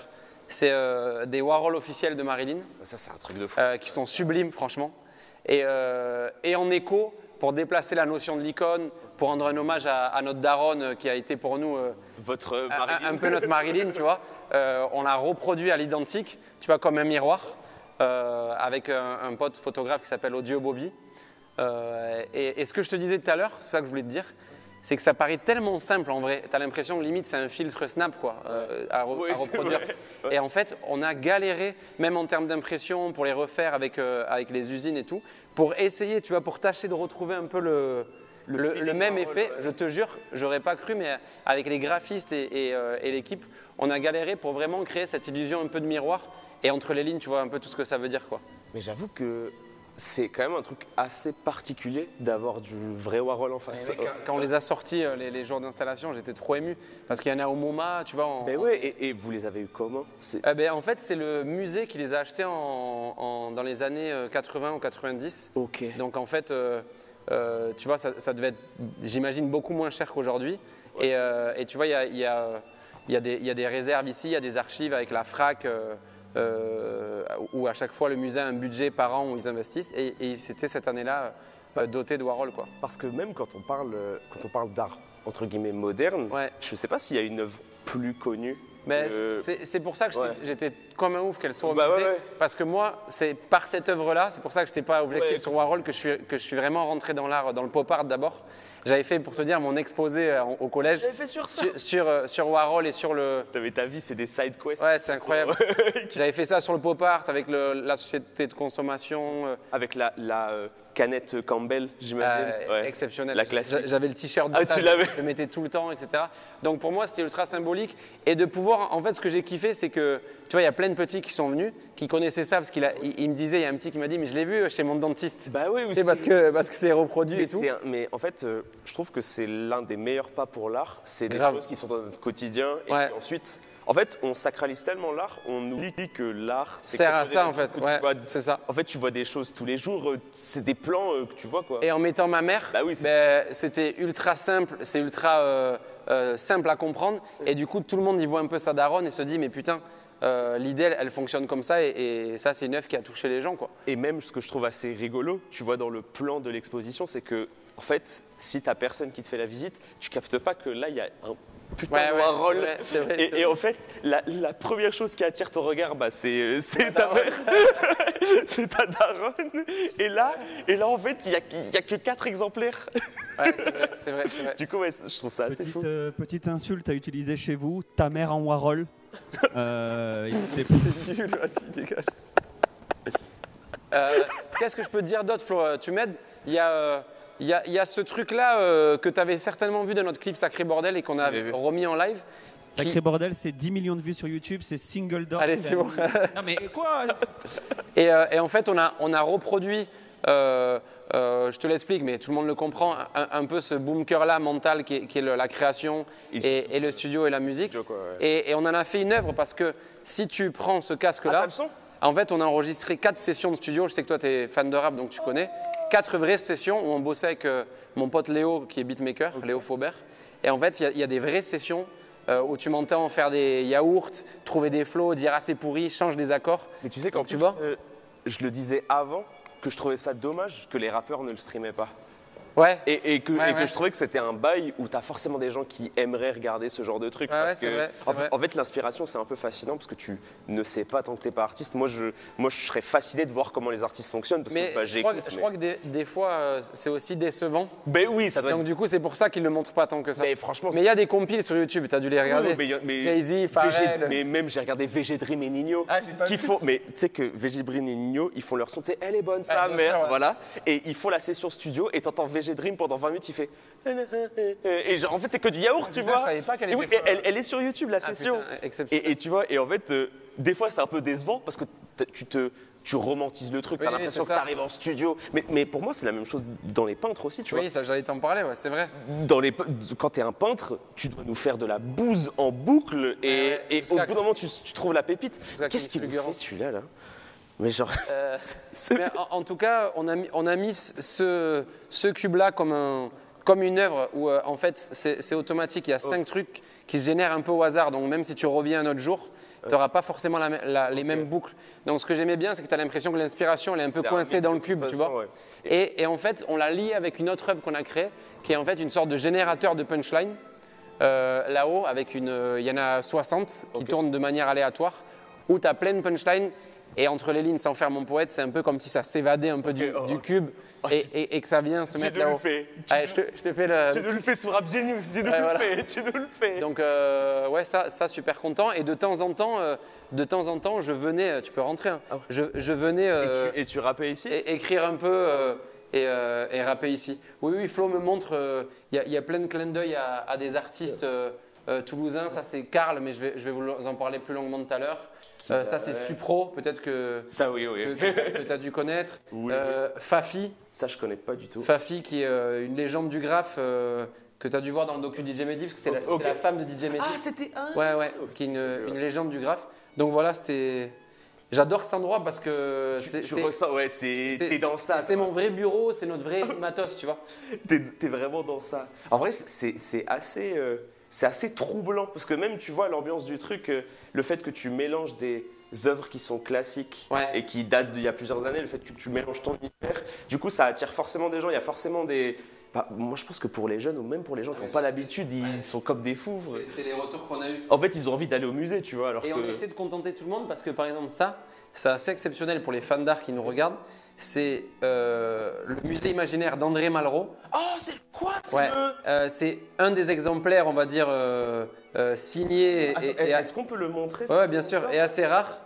c'est des Warhol officiels de Marilyn, Ça, c'est un truc de fou. qui sont sublimes franchement. Et en écho, pour déplacer la notion de l'icône, pour rendre un hommage à notre daronne qui a été pour nous Votre un Marilyn. peu notre Marilyn, tu vois. On l'a reproduit à l'identique, tu vois, comme un miroir, avec un pote photographe qui s'appelle Odieux Bobby. Et ce que je te disais tout à l'heure, c'est ça que je voulais te dire, c'est que ça paraît tellement simple en vrai. Tu as l'impression que limite c'est un filtre Snap quoi, à Oui, c'est reproduire. vrai. Ouais. Et en fait, on a galéré, même en termes d'impression, pour les refaire avec les usines et tout, pour essayer, tu vois, pour tâcher de retrouver un peu le même effet. Je te jure, j'aurais pas cru, mais avec les graphistes et l'équipe, on a galéré pour vraiment créer cette illusion un peu de miroir. Et entre les lignes, tu vois un peu tout ce que ça veut dire quoi. Mais j'avoue que c'est quand même un truc assez particulier d'avoir du vrai Warhol en face. Quand on les a sortis, les jours d'installation, j'étais trop ému. Parce qu'il y en a au MoMA, tu vois. Ouais, et vous les avez eu comment? En fait, c'est le musée qui les a achetés dans les années 80 ou 90. Ok. Donc en fait, tu vois, ça devait être, j'imagine, beaucoup moins cher qu'aujourd'hui. Ouais. Et tu vois, il y a des réserves ici, il y a des archives avec la FRAC. Où à chaque fois le musée a un budget par an où ils investissent et c'était cette année-là doté de Warhol, quoi. Parce que même quand on parle d'art entre guillemets moderne, je ne sais pas s'il y a une œuvre plus connue. Mais c'est pour ça que j'étais comme un ouf qu'elle soit au musée, parce que moi, c'est par cette œuvre-là, c'est pour ça que je n'étais pas objectif sur Warhol que je suis vraiment rentré dans l'art, dans le pop art d'abord. J'avais fait, pour te dire, mon exposé au collège sur Warhol et sur le… T'avais ta vie, c'est des side quests. Ouais, c'est incroyable. J'avais fait ça sur le pop art avec la société de consommation. Avec la canette Campbell, j'imagine. Exceptionnel. La classique. J'avais le t-shirt de ça, tu l'avais. je le mettais tout le temps, etc. Donc pour moi, c'était ultra symbolique. Et de pouvoir, en fait, ce que j'ai kiffé, c'est que, tu vois, il y a plein de petits qui sont venus, qui connaissaient ça, parce qu'il me disait, il y a un petit qui m'a dit, mais je l'ai vu chez mon dentiste. Bah oui, aussi. Parce que c'est reproduit et tout. Mais en fait, je trouve que c'est l'un des meilleurs pas pour l'art. C'est des choses qui sont dans notre quotidien. Et puis ensuite… En fait, on sacralise tellement l'art, on oublie que l'art, c'est sert à ça en fait. C'est ça. En fait, tu vois des choses tous les jours, c'est des plans que tu vois, quoi. Et en mettant ma mère, c'était ultra simple, c'est ultra simple à comprendre. Et du coup, tout le monde y voit un peu sa daronne et se dit, mais putain, l'idée, elle fonctionne comme ça. Et ça, c'est une œuvre qui a touché les gens, quoi. Et même ce que je trouve assez rigolo, tu vois, dans le plan de l'exposition, c'est que, en fait, si tu n'as personne qui te fait la visite, tu captes pas que là, il y a un putain de Warhol. C'est vrai. Et en fait, la première chose qui attire ton regard, c'est ta mère, c'est ta daronne. Et là, en fait, il y a que 4 exemplaires. Ouais, c'est vrai. Du coup, je trouve ça assez fou. Petite insulte à utiliser chez vous, ta mère en Warhol. C'est nul, vas-y, dégage. Qu'est-ce que je peux te dire d'autre, Flo? Tu m'aides? Il y a ce truc-là que tu avais certainement vu dans notre clip Sacré Bordel et qu'on a remis en live. Sacré Bordel, c'est 10 millions de vues sur YouTube, c'est single door. Allez, c'est bon. Non mais quoi? Et en fait, on a reproduit, je te l'explique, mais tout le monde le comprend, un peu ce bunker-là mental qui est la création et le studio et la musique. Et on en a fait une œuvre parce que si tu prends ce casque-là, en fait, on a enregistré 4 sessions de studio. Je sais que toi, tu es fan de rap, donc tu connais. 4 vraies sessions où on bossait avec mon pote Léo, qui est beatmaker, Léo Faubert. Et en fait, il y a des vraies sessions où tu m'entends faire des yaourts, trouver des flows, dire ah c'est pourri, change des accords. Mais tu sais quand je le disais avant, que je trouvais ça dommage que les rappeurs ne le streamaient pas. Et que je trouvais que c'était un bail où tu as forcément des gens qui aimeraient regarder ce genre de truc. Parce que, en fait, l'inspiration, c'est un peu fascinant parce que tu ne sais pas tant que tu n'es pas artiste. Moi, je serais fasciné de voir comment les artistes fonctionnent. Parce que, je crois que des fois, c'est aussi décevant. Ben oui, ça doit Donc, du coup, c'est pour ça qu'ils ne le montrent pas tant que ça. Mais franchement, il y a des compiles sur YouTube, tu as dû les regarder. Jay-Z, Pharrell. Mais même, j'ai regardé VG Dream et Nino. Mais tu sais que VG Dream et Nino, ils font leur son. Tu sais, elle est bonne, sa mère. Voilà. Et ils font la session studio et tu entends VG Dream pendant 20 minutes, il fait. Et genre, en fait, c'est que du yaourt, tu vois. Je savais pas qu'elle était elle est sur YouTube, la session. Et tu vois, et en fait, des fois, c'est un peu décevant parce que tu romantises le truc, tu as l'impression que tu arrives en studio. Mais pour moi, c'est la même chose dans les peintres aussi, tu vois. Oui, ça, j'allais t'en parler, c'est vrai. Quand tu es un peintre, tu dois nous faire de la bouse en boucle et au bout d'un moment, tu trouves la pépite. Qu'est-ce qu'il fait celui-là, là? Mais genre, mais en tout cas, on a mis ce cube-là comme une œuvre où en fait c'est automatique. Il y a 5 trucs qui se génèrent un peu au hasard. Donc même si tu reviens un autre jour, tu n'auras pas forcément les mêmes boucles. Donc ce que j'aimais bien, c'est que tu as l'impression que l'inspiration elle est un peu coincée dans le cube, tu vois. Et en fait, on l'a lié avec une autre œuvre qu'on a créée, qui est en fait une sorte de générateur de punchline. Là-haut, il y en a 60 qui tournent de manière aléatoire, où tu as plein de punchlines. Et entre les lignes, sans faire mon poète, c'est un peu comme si ça s'évadait un peu du cube et que ça vient se mettre là-haut. Je te fais le… Tu nous le fais sur Rap Genius, tu nous le fais. Donc ça super content. Et de temps en temps, je venais, tu peux rentrer, hein, je venais… et tu rappais ici écrire un peu et rapper ici. Oui, Flo me montre, il y a plein de clins d'œil à des artistes toulousains. Ça c'est Karl, mais je vais vous en parler plus longuement tout à l'heure. Ça, c'est Supro, peut-être que, Ça, oui, oui. que tu as dû connaître. Oui. Fafi. Ça, je connais pas du tout. Fafi, qui est une légende du graphe que tu as dû voir dans le docu DJ Mehdi, parce que c'était la femme de DJ Mehdi. Ah, c'était un. Ouais, ouais, qui est une légende du graphe. Donc voilà, c'était. J'adore cet endroit parce que Tu ressens, ouais, t'es dans ça. C'est mon vrai bureau, c'est notre vrai matos, tu vois. T'es vraiment dans ça. En vrai, c'est assez troublant parce que même, tu vois, l'ambiance du truc, le fait que tu mélanges des œuvres qui sont classiques et qui datent d'il y a plusieurs années, le fait que tu mélanges ton univers, du coup, ça attire forcément des gens. Il y a forcément des. Bah, moi, je pense que pour les jeunes ou même pour les gens qui n'ont pas l'habitude, ils sont comme des fous. C'est les retours qu'on a eus. En fait, ils ont envie d'aller au musée, tu vois. Et on essaie de contenter tout le monde parce que, par exemple, ça, c'est assez exceptionnel pour les fans d'art qui nous regardent. C'est le musée imaginaire d'André Malraux. Oh, c'est quoi? C'est un des exemplaires, on va dire, signés. Est-ce qu'on peut le montrer? Ouais, bien sûr, et assez rare.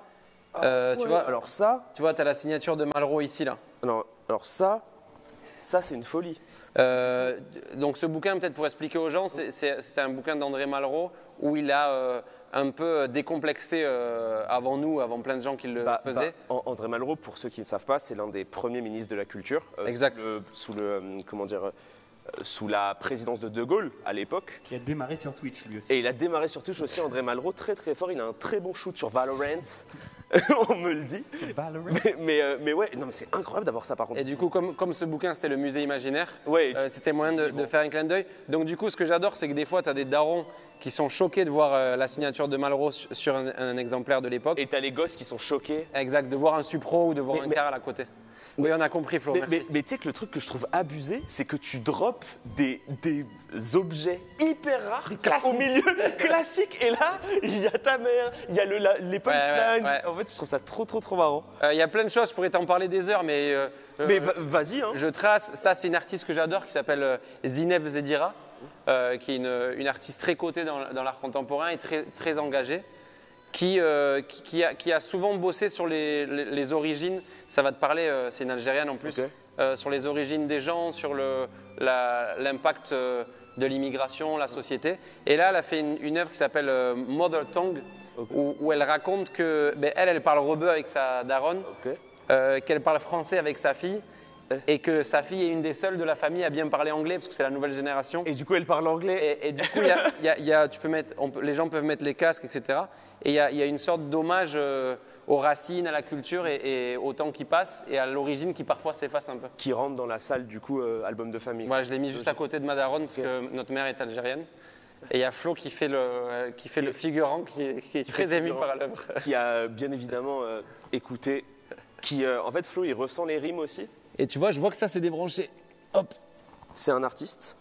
Tu vois, alors ça. Tu vois, tu as la signature de Malraux ici, là. Non, alors ça c'est une folie. Donc ce bouquin, peut-être pour expliquer aux gens, c'était un bouquin d'André Malraux où il a un peu décomplexé avant nous, avant plein de gens qui le faisaient. André Malraux, pour ceux qui ne savent pas, c'est l'un des premiers ministres de la culture. Exact. Sous la présidence de Gaulle à l'époque. Qui a démarré sur Twitch lui aussi. Et il a démarré sur Twitch aussi, André Malraux, très très fort. Il a un très bon shoot sur Valorant. On me le dit. Mais ouais, non, mais c'est incroyable d'avoir ça par contre. Et du coup, comme ce bouquin c'était le musée imaginaire, ouais, c'était moyen de faire un clin d'œil. Donc du coup, ce que j'adore, c'est que des fois, tu as des darons qui sont choqués de voir la signature de Malraux sur un exemplaire de l'époque. Et tu as les gosses qui sont choqués. Exact, de voir un Supro ou de voir un Carl à côté. Oui, on a compris, Flo. Mais tu sais que le truc que je trouve abusé, c'est que tu drops des objets hyper rares au milieu classique. Et là, il y a ta mère, il y a les punchlines. Ouais. En fait, je trouve ça trop marrant. Il y a plein de choses, je pourrais t'en parler des heures, mais vas-y. Hein. Je trace. Ça, c'est une artiste que j'adore qui s'appelle Zineb Zedira, qui est une artiste très cotée dans l'art contemporain et très engagée. Qui a souvent bossé sur les origines, ça va te parler, c'est une Algérienne en plus, sur les origines des gens, sur l'impact de l'immigration, la société. Et là, elle a fait une œuvre qui s'appelle Mother Tongue, où elle raconte que elle parle rebeu avec sa daronne, qu'elle parle français avec sa fille, et que sa fille est une des seules de la famille à bien parler anglais parce que c'est la nouvelle génération. Et du coup, elle parle anglais. Et du coup, les gens peuvent mettre les casques, etc. Et il y a une sorte d'hommage aux racines, à la culture et au temps qui passe et à l'origine qui parfois s'efface un peu. Qui rentre dans la salle du coup album de famille. Voilà, je l'ai mis juste à côté de ma daronne parce que notre mère est algérienne. Et il y a Flo qui fait le figurant qui est très ému par l'œuvre. Qui a bien évidemment écouté. En fait, Flo, il ressent les rimes aussi. Et tu vois, je vois que ça c'est débranché. Hop. C'est un artiste.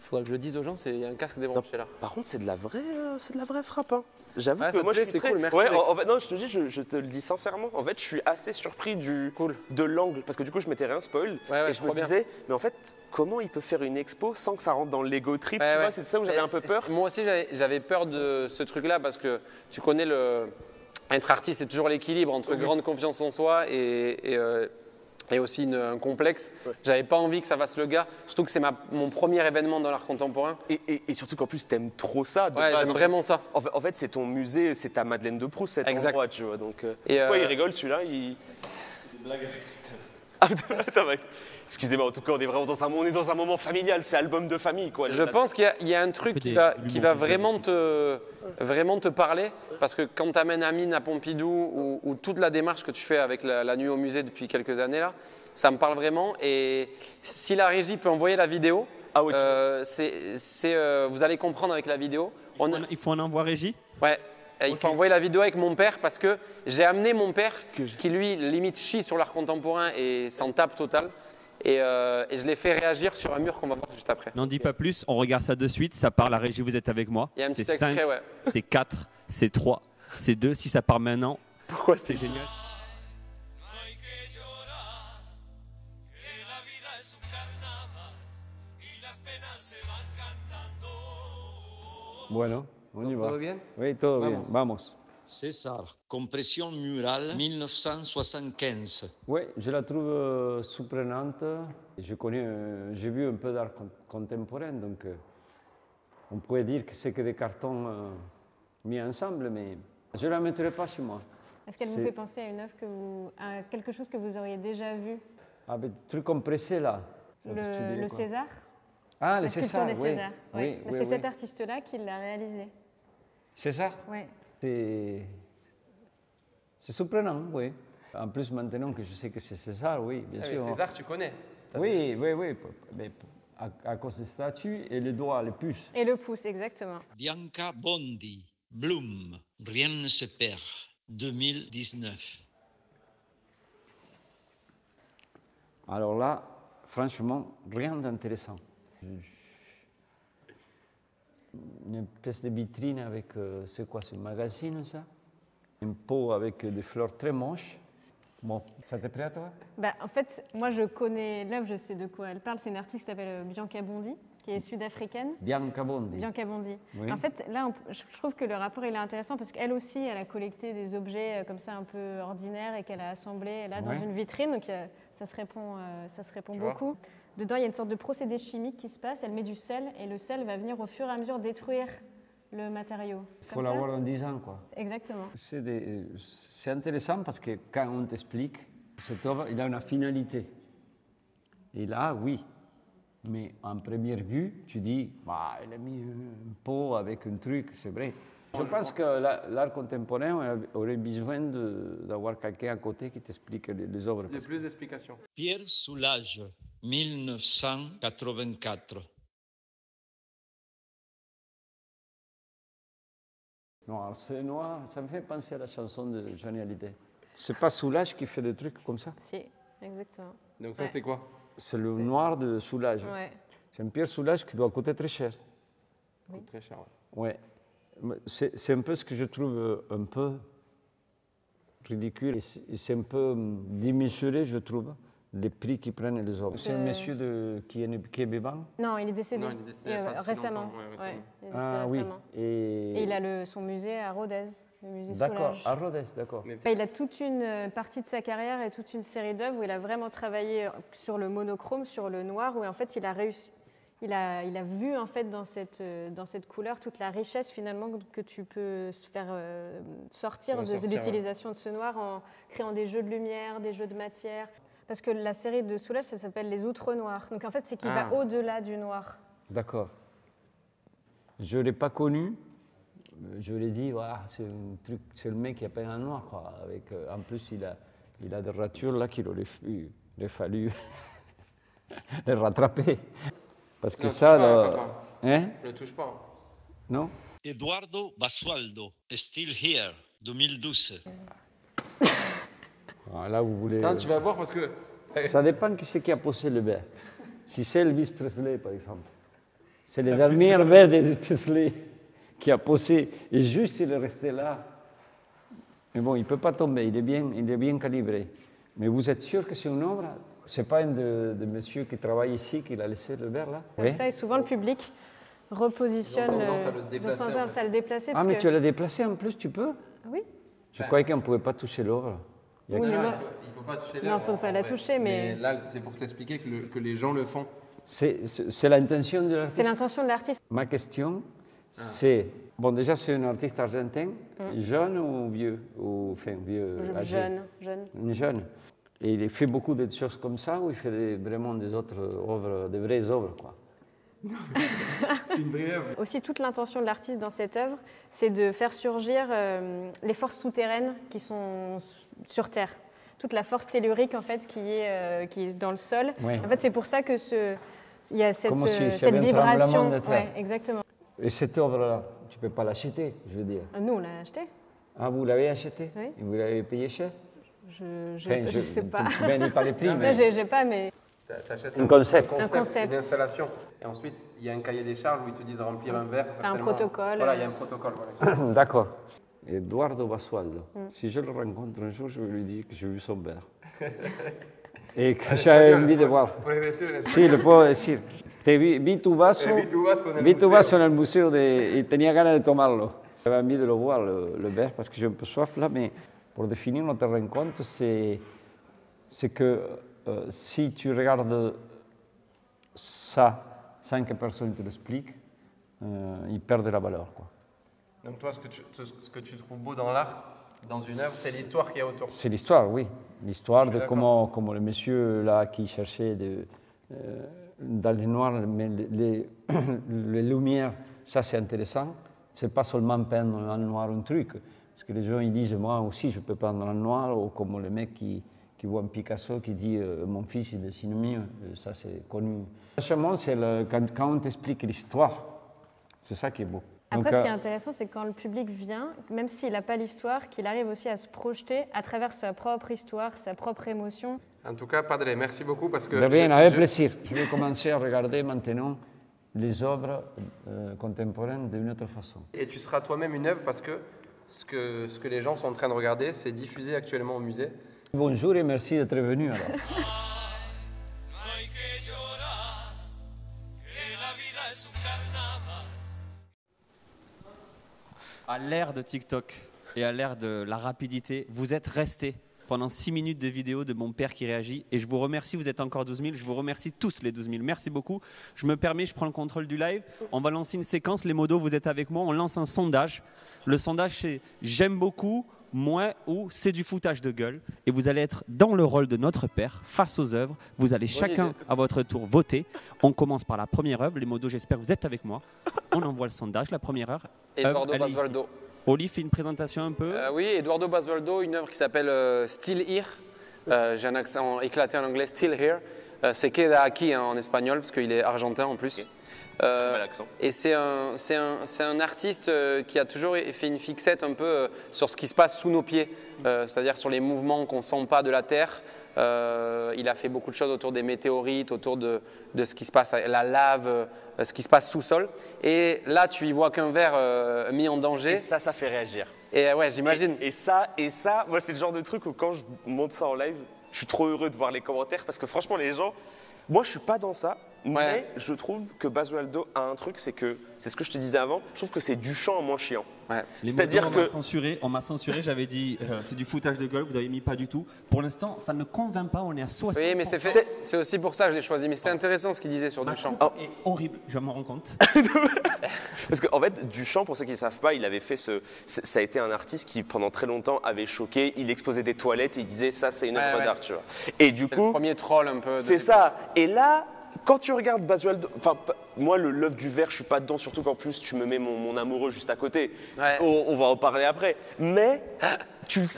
Il faudra que je le dise aux gens, il y a un casque débranché là. Par contre, c'est de la vraie frappe. Hein. J'avoue que moi je suis cool, merci. Ouais, en fait, non, je te dis, je te le dis sincèrement. En fait, je suis assez surpris de l'angle parce que du coup, je m'étais rien spoil et je me disais, mais en fait, comment il peut faire une expo sans que ça rentre dans le Lego trip tu vois, c'est ça où j'avais un peu peur. Moi aussi, j'avais peur de ce truc-là parce que tu connais être artiste, c'est toujours l'équilibre entre grande confiance en soi et aussi un complexe. J'avais pas envie que ça fasse le gars, surtout que c'est mon premier événement dans l'art contemporain. Et surtout qu'en plus, t'aimes trop ça. J'aime vraiment ça. En fait, c'est ton musée, c'est ta Madeleine de Proust, cet endroit, tu vois. Donc, il rigole celui-là, il... Des blagues avec... Excusez-moi, en tout cas, on est dans un moment familial, c'est album de famille, quoi. Je pense qu'il y a un truc qui va vraiment te parler, parce que quand tu amènes Amine à Pompidou ou toute la démarche que tu fais avec la nuit au musée depuis quelques années là, ça me parle vraiment. Et si la régie peut envoyer la vidéo, vous allez comprendre avec la vidéo. Il faut un envoi régie. Ouais. Il faut envoyer la vidéo avec mon père parce que j'ai amené mon père qui lui limite chie sur l'art contemporain et s'en tape total. Et je l'ai fait réagir sur un mur qu'on va voir juste après. N'en dis pas plus, on regarde ça de suite. Ça part, la régie, vous êtes avec moi. Il y a un petit extrait, 5, ouais. C'est 4, c'est 3, c'est 2. Si ça part maintenant, pourquoi c'est génial. Bueno, on y va. ¿Todo bien? Oui, todo bien. Vamos. César, Compression murale 1975. Oui, je la trouve surprenante. J'ai vu un peu d'art contemporain, donc on pourrait dire que c'est que des cartons mis ensemble, mais Je ne la mettrai pas chez moi. Est-ce qu'elle vous fait penser à une œuvre à quelque chose que vous auriez déjà vu? Avec des trucs compressés là. Le César? Ah, le La sculpture César, des oui. Césars. Oui. C'est cet artiste-là qui l'a réalisé. César? Oui. C'est surprenant, oui. En plus, maintenant que je sais que c'est César, oui, bien sûr. César, tu connais. Oui. Mais à cause des statues et les doigts, les puces. Et le pouce, exactement. Bianca Bondi, Bloom, rien ne se perd, 2019. Alors là, franchement, rien d'intéressant. Une espèce de vitrine avec, c'est quoi, ce magazine, ça? Un pot avec des fleurs très moches. Bon, ça te plaît à toi? En fait, moi je connais l'œuvre, je sais de quoi elle parle. C'est une artiste qui s'appelle Bianca Bondi, qui est sud-africaine. Bianca Bondi. Bianca Bondi. Oui. En fait, là, je trouve que le rapport il est intéressant parce qu'elle aussi, elle a collecté des objets comme ça un peu ordinaires et qu'elle a assemblés là dans une vitrine. Donc ça se répond beaucoup. Dedans, il y a une sorte de procédé chimique qui se passe. Elle met du sel et le sel va venir au fur et à mesure détruire le matériau. Il faut l'avoir en 10 ans, quoi. Exactement. C'est intéressant parce que quand on t'explique, cette œuvre, il a une finalité. Et là, oui. Mais en première vue, tu dis, bah, elle a mis un pot avec un truc, c'est vrai. Je pense que l'art contemporain aurait besoin d'avoir quelqu'un à côté qui t'explique les œuvres. Il y a plus d'explications. Pierre Soulages, 1984. Noir, c'est noir, ça me fait penser à la chanson de Johnny Hallyday. C'est pas Soulage qui fait des trucs comme ça? Si, exactement. Donc ça, c'est quoi? C'est le noir de Soulage. Ouais. C'est un Pierre Soulage qui doit coûter très cher. Oui. Très cher, Ouais. C'est un peu ce que je trouve un peu ridicule. Et c'est un peu démesuré, je trouve, les prix qu'ils prennent les œuvres. C'est un monsieur qui est vivant? Non, il est décédé. Non, il est décédé récemment. récemment. Il est décédé récemment. Et il a son musée à Rodez, le musée D'accord, Soulage. à Rodez, d'accord. Il a toute une partie de sa carrière et toute une série d'œuvres où il a vraiment travaillé sur le monochrome, sur le noir, où en fait il a réussi. Il a vu en fait dans cette couleur toute la richesse finalement que tu peux faire sortir de l'utilisation de ce noir en créant des jeux de lumière, des jeux de matière. Parce que la série de Soulage, ça s'appelle Les Outres Noirs. Donc en fait, c'est qu'il va au-delà du noir. D'accord. Je ne l'ai pas connu. Je l'ai dit, c'est un truc, c'est le mec qui a peint en noir, quoi. Avec, en plus, il a des ratures là qu'il aurait fallu les rattraper. Parce que ça, ne le touche pas. Non? Eduardo Basualdo, Still Here, 2012. Là, vous voulez. Non, tu vas voir parce que. Ça dépend qui c'est qui a posé le verre. Si c'est Elvis Presley, par exemple. C'est le dernier verre d'Elvis Presley qui a posé. Et juste, il est resté là. Mais bon, il ne peut pas tomber, il est bien calibré. Mais vous êtes sûr que c'est une œuvre? C'est pas un de monsieur qui travaille ici qui l'a laissé le verre là? Comme ça, et souvent le public repositionne ça le déplacer. Ah, mais tu l'as déplacé en plus, tu peux? Oui. Je croyais qu'on ne pouvait pas toucher l'œuvre. Oui, mais il ne faut pas toucher l'œuvre. Non, il faut la toucher, mais là, c'est pour t'expliquer que les gens le font. C'est l'intention de l'artiste? C'est l'intention de l'artiste. Ma question, c'est... Bon, déjà, c'est un artiste argentin, jeune ou vieux? Enfin, vieux, âgé. Jeune. Et il fait beaucoup de choses comme ça ou il fait vraiment des autres œuvres, des vraies œuvres, quoi? C'est une vraie œuvre. Aussi, toute l'intention de l'artiste dans cette œuvre, c'est de faire surgir les forces souterraines qui sont sur Terre. Toute la force tellurique, en fait, qui est dans le sol. Ouais. En fait, c'est pour ça que il y a cette cette vibration. Ouais, exactement. Et cette œuvre-là, tu ne peux pas l'acheter, je veux dire. Nous, on l'a acheté. Ah, vous l'avez acheté? Oui. Et vous l'avez payé cher? Je sais pas. Tu ne pas les prix, mais... Non, j'ai pas, mais... T'achètes un concept. Une installation. Et ensuite, il y a un cahier des charges où ils te disent remplir un verre. T'as un protocole. Voilà, il y a un protocole. Voilà. D'accord. Eduardo Basualdo. Si je le rencontre un jour, je vais lui dire que j'ai vu son verre. Et que j'avais envie de voir. Sí, le puedo decir. Vi tu vaso en el museo y tenía ganas de tomarlo. J'avais envie de le voir, le verre, parce que j'ai un peu soif là, mais pour définir notre rencontre, c'est que si tu regardes ça sans que personne te l'explique, il perd de la valeur, quoi. Donc toi, ce que tu trouves beau dans l'art, dans une œuvre, c'est l'histoire qu'il y a autour. C'est l'histoire, oui. L'histoire de comment le monsieur là qui cherchait dans les noirs, mais les lumières, ça c'est intéressant. C'est pas seulement peindre en noir un truc. Parce que les gens ils disent, moi aussi je peux peindre en noir, ou comme le mec qui voit un Picasso qui dit, mon fils il dessine mieux. Ça c'est connu. Franchement, c'est quand on t'explique l'histoire, c'est ça qui est beau. Après, ce qui est intéressant, c'est que quand le public vient, même s'il n'a pas l'histoire, qu'il arrive aussi à se projeter à travers sa propre histoire, sa propre émotion. En tout cas, Padre, merci beaucoup parce que... De rien, avec plaisir. Je vais commencer à regarder maintenant les œuvres contemporaines d'une autre façon. Et tu seras toi-même une œuvre parce que ce que les gens sont en train de regarder, c'est diffusé actuellement au musée. Bonjour et merci d'être venu alors. À l'ère de TikTok et à l'ère de la rapidité, vous êtes restés pendant 6 minutes de vidéo de mon père qui réagit. Et je vous remercie, vous êtes encore 12 000. Je vous remercie tous les 12 000. Merci beaucoup. Je me permets, je prends le contrôle du live. On va lancer une séquence. Les modos, vous êtes avec moi. On lance un sondage. Le sondage, c'est j'aime beaucoup, moins ou c'est du foutage de gueule. Et vous allez être dans le rôle de notre père face aux œuvres. Vous allez chacun à votre tour voter. On commence par la première œuvre. Les modos, j'espère que vous êtes avec moi. On envoie le sondage. La première œuvre. Eduardo Basualdo. Oli fait une présentation un peu. Oui, Eduardo Basualdo, une œuvre qui s'appelle Still Here. J'ai un accent éclaté en anglais, Still Here. C'est Queda aquí en espagnol, parce qu'il est argentin en plus. Et c'est un artiste qui a toujours fait une fixette un peu sur ce qui se passe sous nos pieds, c'est-à-dire sur les mouvements qu'on ne sent pas de la Terre. Il a fait beaucoup de choses autour des météorites, autour de ce qui se passe, la lave, ce qui se passe sous-sol. Et là, tu y vois qu'un verre mis en danger. Et ça fait réagir. Et ouais, j'imagine. Et ça, moi, c'est le genre de truc où quand je monte ça en live, je suis trop heureux de voir les commentaires parce que franchement, les gens, moi, je suis pas dans ça. Mais je trouve que Basualdo a un truc, c'est ce que je te disais avant, je trouve que c'est Duchamp en moins chiant. Ouais. C'est-à-dire que on m'a censuré, j'avais dit c'est du foutage de gueule, vous avez mis pas du tout. Pour l'instant, ça ne convainc pas, on est à 60%. Oui, mais c'est aussi pour ça que je l'ai choisi. Mais c'était intéressant ce qu'il disait sur Duchamp. C'est horrible, je m'en rends compte. Parce qu'en fait, Duchamp, pour ceux qui ne savent pas, il avait fait ça a été un artiste qui pendant très longtemps avait choqué. Il exposait des toilettes et il disait ça, c'est une œuvre d'art, tu vois. Et du coup, le premier troll un peu. C'est ça. Et là, quand tu regardes Basualdo, enfin moi l'œuvre du verre, je suis pas dedans, surtout qu'en plus tu me mets mon amoureux juste à côté. Ouais. On va en parler après. Mais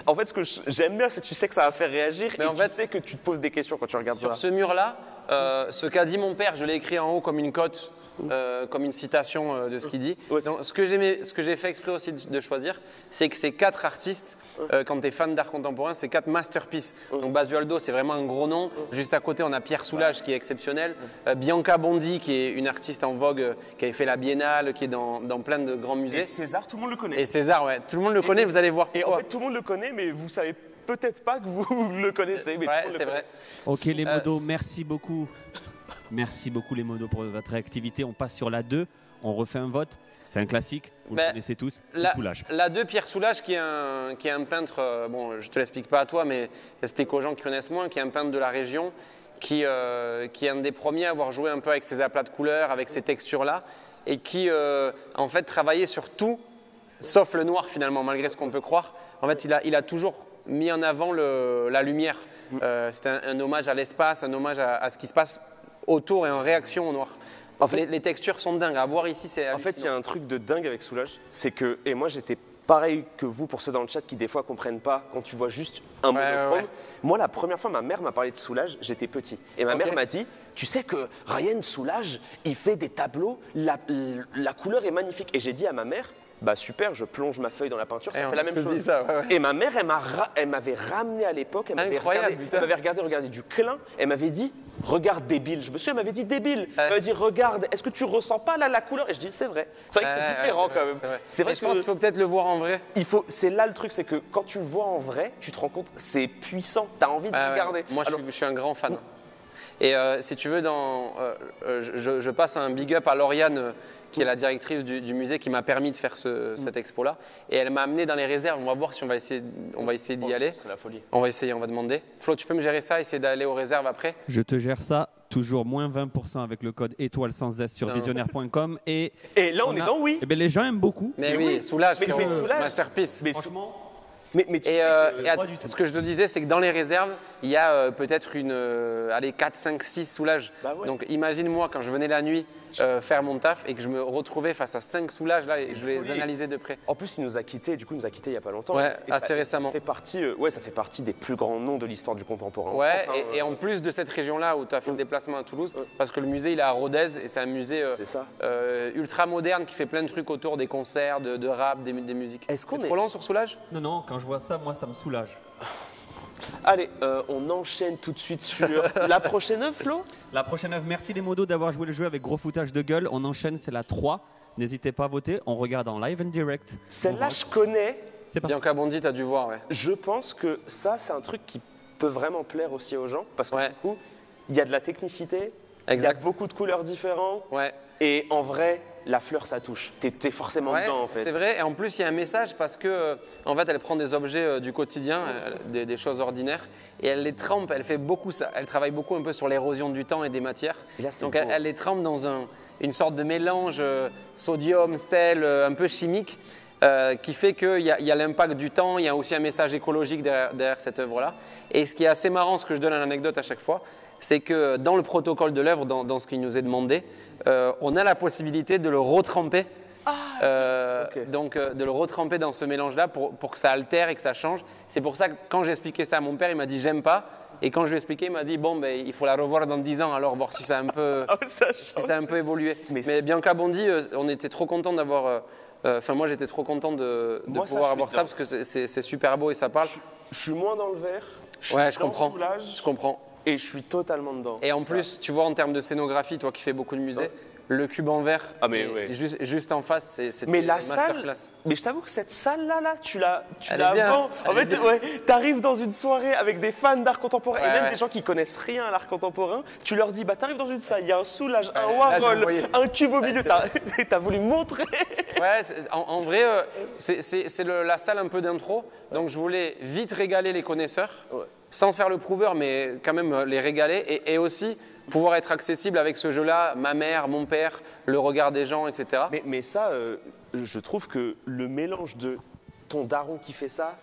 en fait, ce que j'aime bien, c'est que tu sais que ça va faire réagir. Mais tu sais que tu te poses des questions quand tu regardes ça. Sur ce mur-là, ce qu'a dit mon père, je l'ai écrit en haut comme une cote. Comme une citation de ce qu'il dit. Ouais, donc, ce que j'ai fait exprès aussi de choisir, c'est que ces 4 artistes, quand tu es fan d'art contemporain, c'est 4 masterpieces. Donc Basualdo, c'est vraiment un gros nom. Juste à côté, on a Pierre Soulages qui est exceptionnel. Bianca Bondi, qui est une artiste en vogue, qui avait fait la Biennale, qui est dans plein de grands musées. Et César, tout le monde le connaît. Et César, ouais, tout le monde le connaît, vous allez voir pourquoi. Et en fait, tout le monde le connaît, mais vous savez peut-être pas que vous le connaissez. Mais ouais, c'est vrai. Ok, les modos, merci beaucoup. Merci beaucoup les modos pour votre activité. On passe sur la 2, on refait un vote. C'est un classique, vous le connaissez tous, Soulages. La 2, Pierre Soulages, qui est un peintre, bon, je ne te l'explique pas à toi, mais j'explique aux gens qui connaissent moins, qui est un peintre de la région, qui est un des premiers à avoir joué un peu avec ses aplats de couleurs, avec ces textures-là, et qui, en fait, travaillait sur tout, sauf le noir finalement, malgré ce qu'on peut croire. En fait, il a toujours mis en avant la lumière. C'était un hommage à l'espace, un hommage à ce qui se passe autour et en réaction au noir. En fait, les textures sont dingues. À voir ici, c'est hallucinant. En fait, il y a un truc de dingue avec Soulages, c'est que, et moi j'étais pareil que vous pour ceux dans le chat qui des fois comprennent pas quand tu vois juste un monochrome. Ouais. Moi, la première fois, ma mère m'a parlé de Soulages, j'étais petit. Et ma mère m'a dit, tu sais que Ryan Soulages, il fait des tableaux, la couleur est magnifique. Et j'ai dit à ma mère, bah super, je plonge ma feuille dans la peinture, ça fait la même chose. Ça, Et ma mère, elle m'avait ramené à l'époque, elle m'avait regardé du Klein, elle m'avait dit, regarde débile. Je me souviens, elle m'avait dit débile. Elle m'avait dit, regarde, est-ce que tu ressens pas là la couleur? Et je dis, c'est vrai. C'est vrai que c'est différent quand même. C'est vrai que je pense qu'il faut peut-être le voir en vrai. C'est là le truc, c'est que quand tu le vois en vrai, tu te rends compte, c'est puissant. Tu as envie de regarder. Moi, je suis un grand fan. Et si tu veux, je passe un big up à Lauriane, qui est la directrice du musée, qui m'a permis de faire cette expo-là. Et elle m'a amené dans les réserves. On va voir si on va essayer d'y aller. C'est la folie. On va essayer, on va demander. Flo, tu peux me gérer ça, essayer d'aller aux réserves après? Je te gère ça toujours moins 20% avec le code étoile sans S sur visionnaire.com. Et là, on est dans oui. Eh ben, les gens aiment beaucoup. Mais oui, Soulage, Mais Soulage. masterpiece. Mais Franchement, Mais tu Et, sais, ce que je te disais, c'est que dans les réserves, il y a peut-être allez, 4, 5, 6 soulages. Bah ouais. Donc imagine-moi quand je venais la nuit faire mon taf et que je me retrouvais face à 5 soulages là, et je les analysais de près. en plus, il nous a quittés il n'y a pas longtemps. Ouais, Et assez récemment. Ça fait partie des plus grands noms de l'histoire du contemporain. en Ouais, France, hein. et en plus de cette région-là où tu as fait le déplacement à Toulouse, parce que le musée il est à Rodez et c'est un musée C'est ça. ultra moderne qui fait plein de trucs autour des concerts, de rap, des musiques. Est-ce qu'on C'est est- trop lent sur Soulage? non, quand je vois ça, moi, ça me soulage. Allez, on enchaîne tout de suite sur la prochaine œuvre, Flo. La prochaine œuvre, merci les modos d'avoir joué le jeu avec gros foutage de gueule. On enchaîne, c'est la 3. N'hésitez pas à voter, on regarde en live and direct. Celle-là, je connais. C'est parti. Bianca Bondi, tu as dû voir, ouais. Je pense que ça, c'est un truc qui peut vraiment plaire aussi aux gens. Parce que Ouais. du coup, il y a de la technicité, il y a Exact. beaucoup de couleurs différentes. Ouais. Et en vrai, la fleur, ça touche. T'es forcément Ouais, dedans, en fait. c'est vrai. Et en plus, il y a un message parce que, en fait, elle prend des objets du quotidien, des choses ordinaires, et elle les trempe. Elle fait beaucoup ça. Elle travaille beaucoup un peu sur l'érosion du temps et des matières. Et là, c'est Donc, beau. elle les trempe dans une sorte de mélange sodium, sel, un peu chimique, qui fait qu'il y a l'impact du temps. Il y a aussi un message écologique derrière cette œuvre-là. Et ce qui est assez marrant, ce que je donne en anecdote à chaque fois, c'est que dans le protocole de l'œuvre, dans ce qui nous est demandé, on a la possibilité de le retremper. ok. Donc de le retremper dans ce mélange-là pour que ça altère et que ça change. C'est pour ça que quand j'ai expliqué ça à mon père, il m'a dit j'aime pas. Et quand je lui ai expliqué, il m'a dit bon, ben, il faut la revoir dans 10 ans, alors voir si ça a un peu, Ça si ça a un peu évolué. Mais Mais Bianca Bondi, on était trop content d'avoir. Enfin, moi j'étais trop content de Moi, ça, pouvoir je avoir suis ça dedans. parce que c'est super beau et ça parle. Je suis moins dans le vert. Ouais, je suis dans comprends. Soulage, Je comprends. et je suis totalement dedans. Et en Ça. plus, tu vois, en termes de scénographie, toi qui fais beaucoup de musées, le cube en verre, Ah, mais et ouais. juste en face, c'est Mais la masterclass. salle, mais je t'avoue que cette salle-là, tu l'as Elle est bien, avant. En elle est fait, bien. ouais, t'arrives dans une soirée avec des fans d'art contemporain et Ouais, même ouais. des gens qui connaissent rien à l'art contemporain. Tu leur dis, bah t'arrives dans une salle, il y a un Soulage, un là, je Warhol, le voyais. un cube au milieu. c'est T'as voulu montrer. Ouais, en vrai, c'est la salle un peu d'intro. Donc je voulais vite régaler les connaisseurs, Ouais. sans faire le prouveur, mais quand même les régaler. Et aussi pouvoir être accessible avec ce jeu-là, ma mère, mon père, le regard des gens, etc. Mais ça, je trouve que le mélange de ton daron qui fait ça,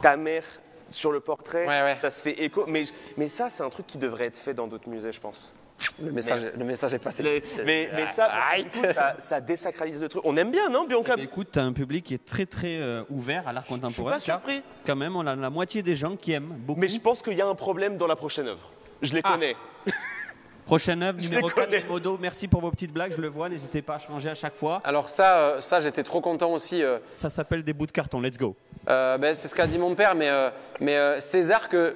ta mère sur le portrait, Ouais. ça se fait écho. Mais ça, c'est un truc qui devrait être fait dans d'autres musées, je pense. Le message est passé. Mais ça, parce que du coup, ça désacralise le truc. On aime bien, non, Bianca? Eh bien, écoute, tu as un public qui est très très ouvert à l'art Je suis contemporain. pas surpris. Quand même, on a la moitié des gens qui aiment beaucoup. Mais je pense qu'il y a un problème dans la prochaine œuvre. Je les connais. Prochaine œuvre, Je numéro les 4, connais. les modos. Merci pour vos petites blagues, je le vois. N'hésitez pas à changer à chaque fois. Alors ça j'étais trop content aussi. Ça s'appelle des bouts de carton. Let's go. C'est ce qu'a dit mon père, mais César que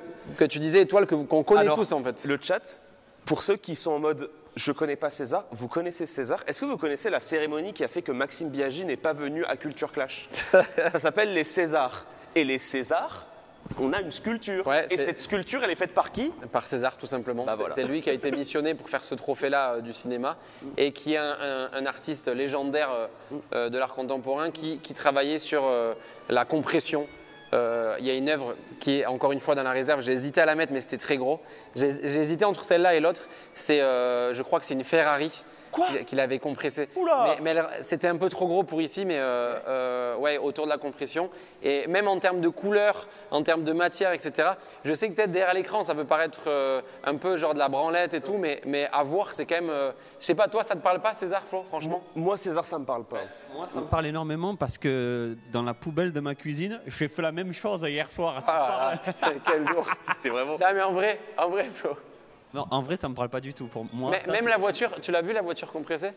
tu disais, étoile, qu'on connaît Alors, tous en fait. Le chat, pour ceux qui sont en mode je connais pas César, vous connaissez César. Est-ce que vous connaissez la cérémonie qui a fait que Maxime Biaggi n'est pas venu à Culture Clash? Ça s'appelle les Césars. Et les Césars, on a une sculpture. Ouais, et c'est- cette sculpture, elle est faite par qui? Par César, tout simplement. Bah, voilà. C'est lui qui a été missionné pour faire ce trophée-là du cinéma et qui est un artiste légendaire de l'art contemporain qui travaillait sur la compression. Il y a une œuvre qui est encore une fois dans la réserve. J'ai hésité à la mettre, mais c'était très gros. J'ai hésité entre celle-là et l'autre. Je crois que c'est une Ferrari. Quoi qu'il avait compressé. Oula Mais c'était un peu trop gros pour ici, mais ouais, autour de la compression. Et même en termes de couleur, en termes de matière, etc. Je sais que peut-être derrière l'écran, ça peut paraître un peu genre de la branlette et tout, mais à voir, c'est quand même. Je sais pas, toi, ça te parle pas, César, Flo, franchement? Moi, César, ça me parle pas. Moi, ça me parle énormément parce que dans la poubelle de ma cuisine, j'ai fait la même chose hier soir. Ah, putain, quel lourd. C'est vraiment. Non, mais en vrai, Flo. Non, en vrai, ça me parle pas du tout. Pour moi, Mais, ça, même c'est- la voiture, tu l'as vu, la voiture compressée?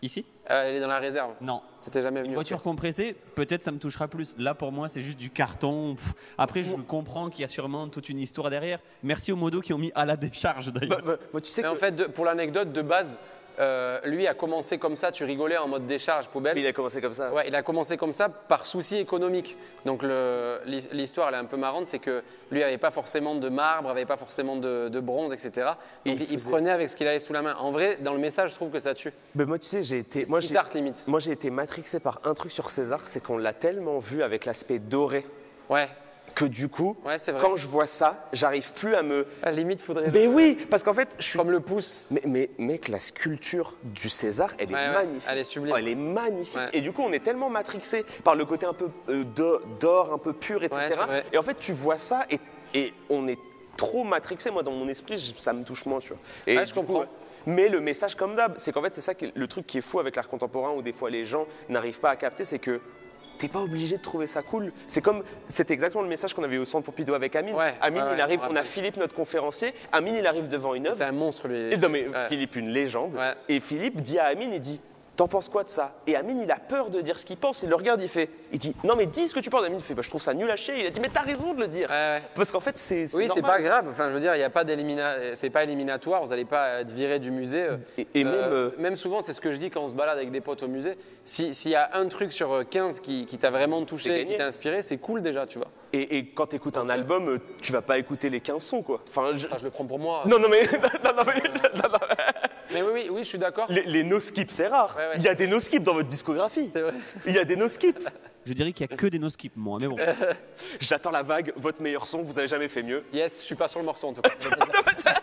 Ici Elle est dans la réserve. Non. C'était jamais venu. Une voiture compressée, peut-être ça me touchera plus. Là, pour moi, c'est juste du carton. Pff. Après, je comprends qu'il y a sûrement toute une histoire derrière. Merci aux modos qui ont mis à la décharge d'ailleurs. Moi, tu sais Mais que en fait, pour l'anecdote, de base, lui a commencé comme ça, tu rigolais en mode décharge, poubelle. il a commencé comme ça. Ouais, il a commencé comme ça par souci économique. Donc l'histoire, elle est un peu marrante, c'est que lui n'avait pas forcément de marbre, n'avait pas forcément de bronze, etc. Et Donc il il faisait- prenait avec ce qu'il avait sous la main. En vrai, dans le message, je trouve que ça tue. Mais moi, tu sais, j'ai été. C'est street art limite. Moi, j'ai été matrixé par un truc sur César, c'est qu'on l'a tellement vu avec l'aspect doré Ouais. que du coup, Ouais, c'est vrai. quand je vois ça, j'arrive plus à me... À la limite, faudrait. Mais oui, parce qu'en fait, je suis... Comme le pouce. Mais mec, la sculpture du César, elle est Ouais, ouais, magnifique. elle est sublime. Oh, elle est magnifique. Ouais. Et du coup, on est tellement matrixé par le côté un peu d'or, un peu pur, etc. Ouais, c'est vrai. Et en fait, tu vois ça et on est trop matrixé. Moi, dans mon esprit, ça me touche moins, tu vois. Et Ouais, je du coup, comprends. mais le message, comme d'hab, c'est qu'en fait, c'est ça le truc qui est fou avec l'art contemporain, où des fois les gens n'arrivent pas à capter, c'est que t'es pas obligé de trouver ça cool. C'était exactement le message qu'on avait eu au Centre Pompidou avec Amine. Ouais, Amine, ouais, il arrive, je me on a rappelle. Philippe, notre conférencier. Amine, il arrive devant une œuvre. C'est un monstre, lui. Et non, mais Ouais. Philippe, une légende. Ouais. Et Philippe dit à Amine, il dit, t'en penses quoi de ça? Et Amine, il a peur de dire ce qu'il pense. Il le regarde, il dit, non mais dis ce que tu penses. Amine fait, bah, je trouve ça nul à chier. Il a dit, mais t'as raison de le dire. Ouais, ouais. Parce qu'en fait, c'est Oui, c'est normal. pas grave. Enfin, je veux dire, il y a pas c'est pas éliminatoire. Vous n'allez pas être viré du musée. Et même, même souvent, c'est ce que je dis quand on se balade avec des potes au musée. S'il y a un truc sur 15 qui t'a vraiment C'est touché, gagné. qui t'a inspiré, c'est cool déjà, tu vois. et quand t'écoutes un album, tu vas pas écouter les 15 sons, quoi. Enfin, Ça, je le prends pour moi. non, mais, non, mais Mais oui, je suis d'accord. les no-skips, c'est rare. Ouais, ouais. Il y a des no-skips dans votre discographie. C'est vrai. Il y a des no-skips. Je dirais qu'il n'y a que des no-skips, moi, mais bon. J'attends la vague, votre meilleur son, vous avez jamais fait mieux. Yes, je suis pas sur le morceau en tout cas. Ça fait plaisir.